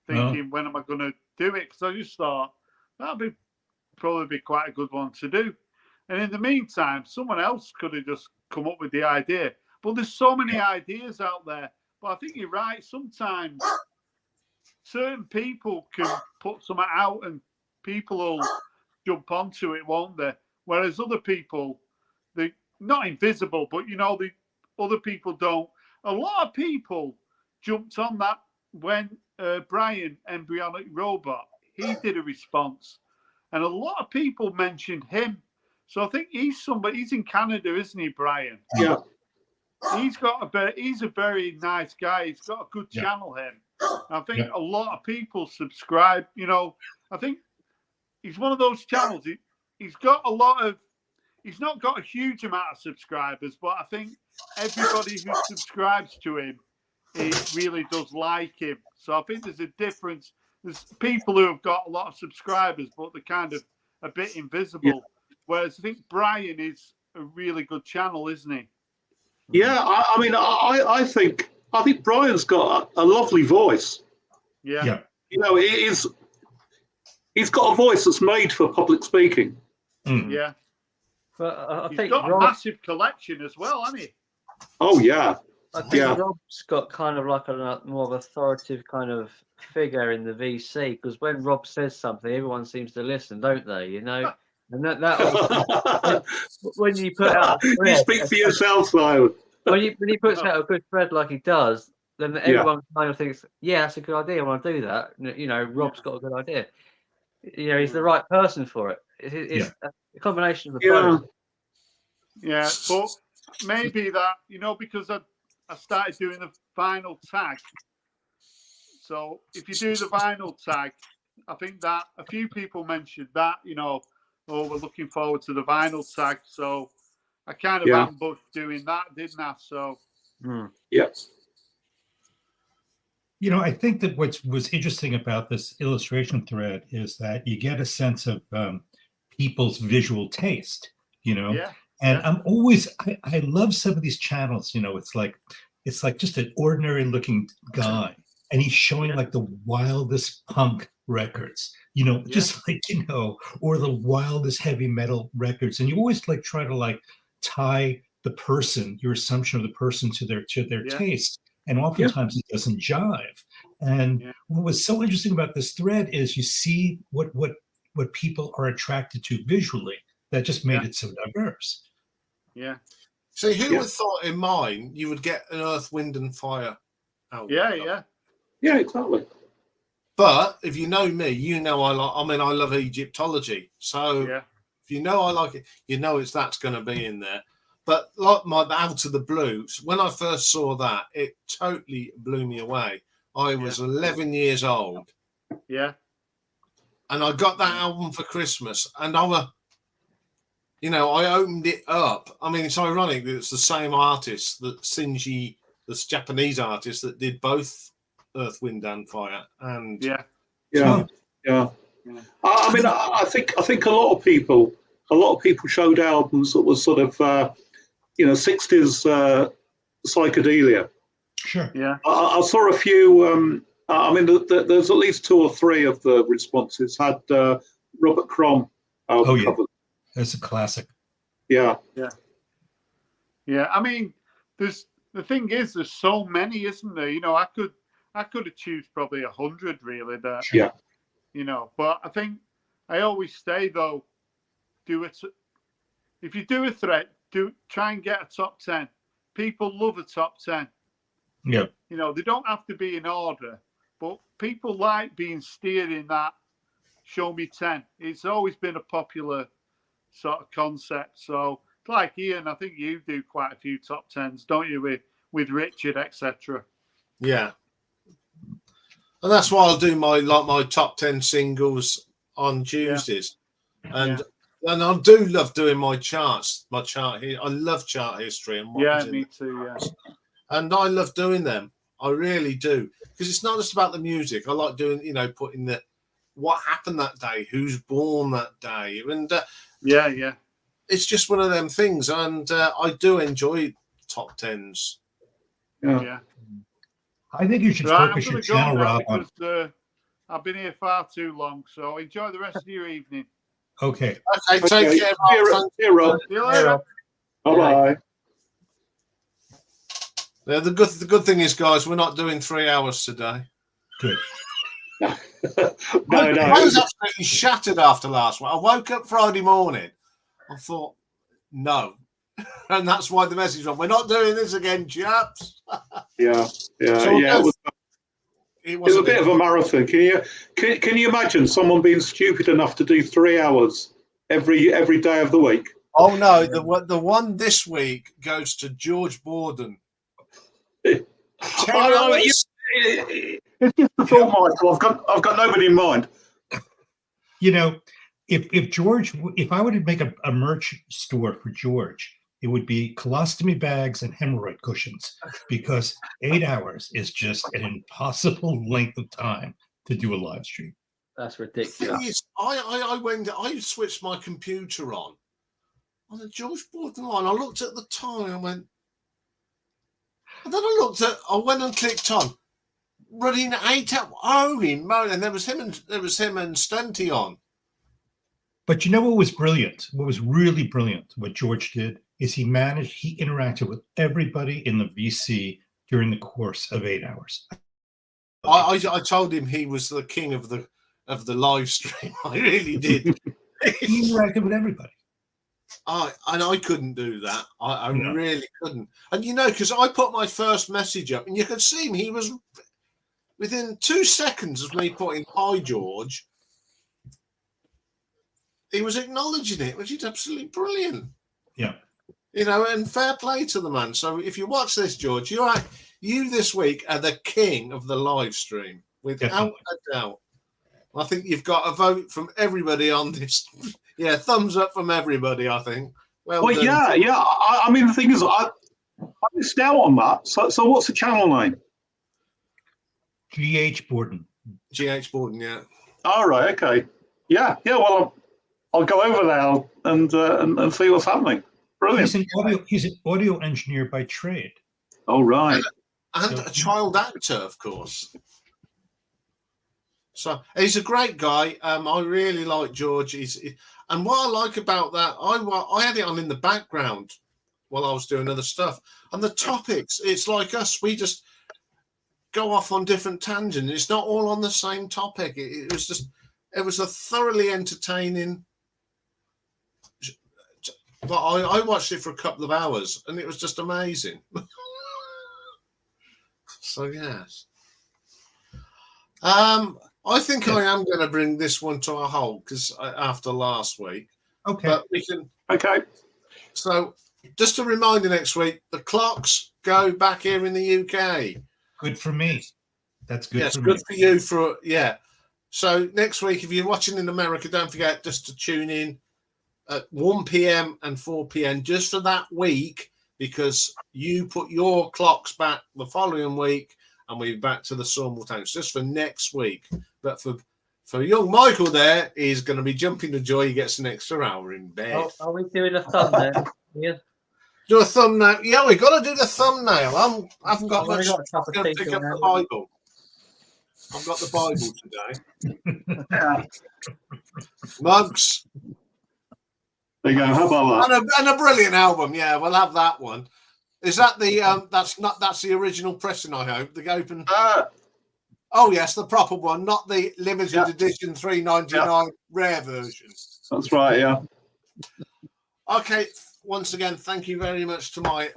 thinking when am I going to do it? Because I just thought that'd probably be quite a good one to do. And in the meantime, someone else could have just come up with the idea. But there's so many ideas out there. But I think you're right. Sometimes certain people can put something out and people will jump onto it, won't they? Whereas other people, they're not invisible, but the other people don't. A lot of people jumped on that when Brian, Embryonic Robot, he did a response. And a lot of people mentioned him. So I think he's in Canada, isn't he, Brian? Yeah. He's a very nice guy. He's got a good channel, him. I think a lot of people subscribe. I think he's one of those channels. He's not got a huge amount of subscribers, but I think everybody who subscribes to him, it really does like him. So I think there's a difference. There's people who have got a lot of subscribers, but they're kind of a bit invisible. Yeah. Whereas I think Brian is a really good channel, isn't he? Yeah, I think Brian's got a lovely voice. Yeah. He's got a voice that's made for public speaking. Yeah. But I he's think got a massive collection as well, hasn't he? Oh yeah. I think Yeah. Rob's got kind of like a more of authoritative kind of figure in the VC, because when Rob says something, everyone seems to listen, don't they? You know, and that obviously, when you put out a You thread, speak for yourself, though. when he puts out a good thread like he does, then Yeah. everyone kind of thinks, yeah, that's a good idea. I want to do that. You know, Rob's got a good idea. You know, he's the right person for it. It's a combination of the both. Yeah, but maybe that, you know, because I started doing the vinyl tag. So if you do the vinyl tag, I think that a few people mentioned that, you know, oh, we're looking forward to the vinyl tag. So I kind of ambushed doing that, didn't I? So yeah. You know, I think that what was interesting about this illustration thread is that you get a sense of people's visual taste, you know, and I'm always, I love some of these channels, you know, it's like just an ordinary looking guy and he's showing like the wildest punk records, you know, just like, you know, or the wildest heavy metal records. And you always like try to like tie the person, your assumption of the person to their taste. And oftentimes it doesn't jive. And what was so interesting about this thread is you see what people are attracted to visually. That just made it so diverse. Yeah. See, who would have thought in mine you would get an Earth, Wind and Fire album? Yeah, exactly. But if you know me, you know I love Egyptology. So if you know I like it, you know that's going to be in there. But like my Out of the Blues, when I first saw that, it totally blew me away. I was 11 years old. Yeah. And I got that album for Christmas. And I opened it up. I mean, it's ironic that it's the same artist, that Shinji, this Japanese artist that did both Earth, Wind and Fire. And I mean, I think a lot of people showed albums that was sort of 60s psychedelia. Sure. Yeah. I saw a few. I mean, there's at least 2 or 3 of the responses had Robert Crumb album cover. That's a classic. Yeah. I mean, the thing is, there's so many, isn't there? You know, I could have choose probably 100 really. That you know, but I think I always say though, if you do a thread, try and get a top 10. People love a top 10. Yeah. You know, they don't have to be in order, but people like being steered in that show me 10. It's always been a popular sort of concept. So like Iain, I think you do quite a few top 10s, don't you, with Richard, etc. Yeah. And that's why I'll do my top 10 singles on Tuesdays. And I do love doing my charts, here. I love chart history. And me too, And I love doing them. I really do. Because it's not just about the music. I like doing, putting what happened that day, who's born that day. And it's just one of them things. And I do enjoy top 10s. Yeah. I think you should focus your channel, Rob, on. I've been here far too long, so enjoy the rest of your evening. Okay. Okay, take care, Rob. See you, Rob. See you later. Bye-bye. Yeah, the good thing is, guys, we're not doing 3 hours today. Good. No. I was absolutely shattered after last one. I woke up Friday morning. I thought, no. And that's why the message was, we're not doing this again, chaps. It was a bit of a marathon. Can you imagine someone being stupid enough to do 3 hours every day of the week? Oh no, the one this week goes to George Borden. It's just the thought, Michael. I've got nobody in mind. You know, if I were to make a merch store for George, it would be colostomy bags and hemorrhoid cushions, because 8 hours is just an impossible length of time to do a live stream. That's ridiculous. Is, I switched my computer on the George Borden line. I looked at the time and I went, and then I went and clicked on running 8 hours. Holy moly! And there was him and Stunty on. But you know what was brilliant? What was really brilliant? What George did is he interacted with everybody in the VC during the course of 8 hours. I told him he was the king of the live stream. I really did. He interacted with everybody. I couldn't do that. I No. really couldn't. And because I put my first message up, and you could see him. He was within 2 seconds of me putting "Hi George." He was acknowledging it, which is absolutely brilliant. Yeah. And fair play to the man. So if you watch this, George, you this week are the king of the live stream, without Definitely. a doubt. I think you've got a vote from everybody on this. Yeah, thumbs up from everybody, I think. Well done. yeah. I mean, the thing is, I missed out on that. So what's the channel name? G.H. Borden. GH Borden, yeah. All right, okay. Yeah. Well, I'll go over there and see what's happening. Brilliant. He's an audio engineer by trade. All right. And So- a child actor, of course. So he's a great guy. I really like George. And what I like about that, I had it on in the background while I was doing other stuff. And the topics, it's like us. We just go off on different tangents. It's not all on the same topic. It was a thoroughly entertaining. But I watched it for a couple of hours, and it was just amazing. So yes. I think I am going to bring this one to a halt because after last week. Okay. But we can. Okay. So just a reminder, next week the clocks go back here in the UK. Good for me. That's good Yes, for good me. for you. So next week, if you're watching in America, don't forget just to tune in at 1 p.m. and 4 p.m. just for that week, because you put your clocks back the following week, and we're back to the simultaneous just for next week. But for young Michael, there he's going to be jumping to joy. He gets an extra hour in bed. Oh, are we doing a thumbnail? Yeah. Do a thumbnail. Yeah, we got to do the thumbnail. I haven't got I've only much. got a cup of I'm going tea to pick up to the remember. Bible. I've got the Bible today. Yeah. Mugs. There you go. How about that? And a brilliant album. Yeah, we'll have that one. Is that the that's the original pressing, I hope. The open. Oh yes, the proper one, not the limited edition 3.99 rare version. That's right, yeah. Okay, once again, thank you very much to my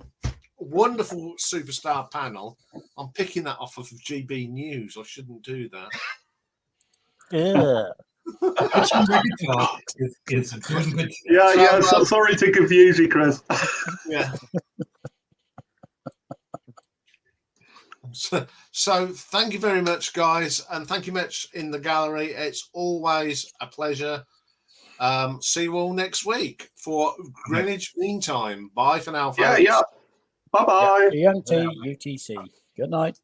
wonderful superstar panel. I'm picking that off of GB News. I shouldn't do that. Yeah. Kitchen Record Talk is doing good. Yeah. So, sorry to confuse you, Chris. Yeah. So thank you very much, guys, and thank you much in the gallery. It's always a pleasure. See you all next week for Greenwich Mean Time. Bye for now, folks. Yeah. Bye-bye. EMT, UTC. Good night.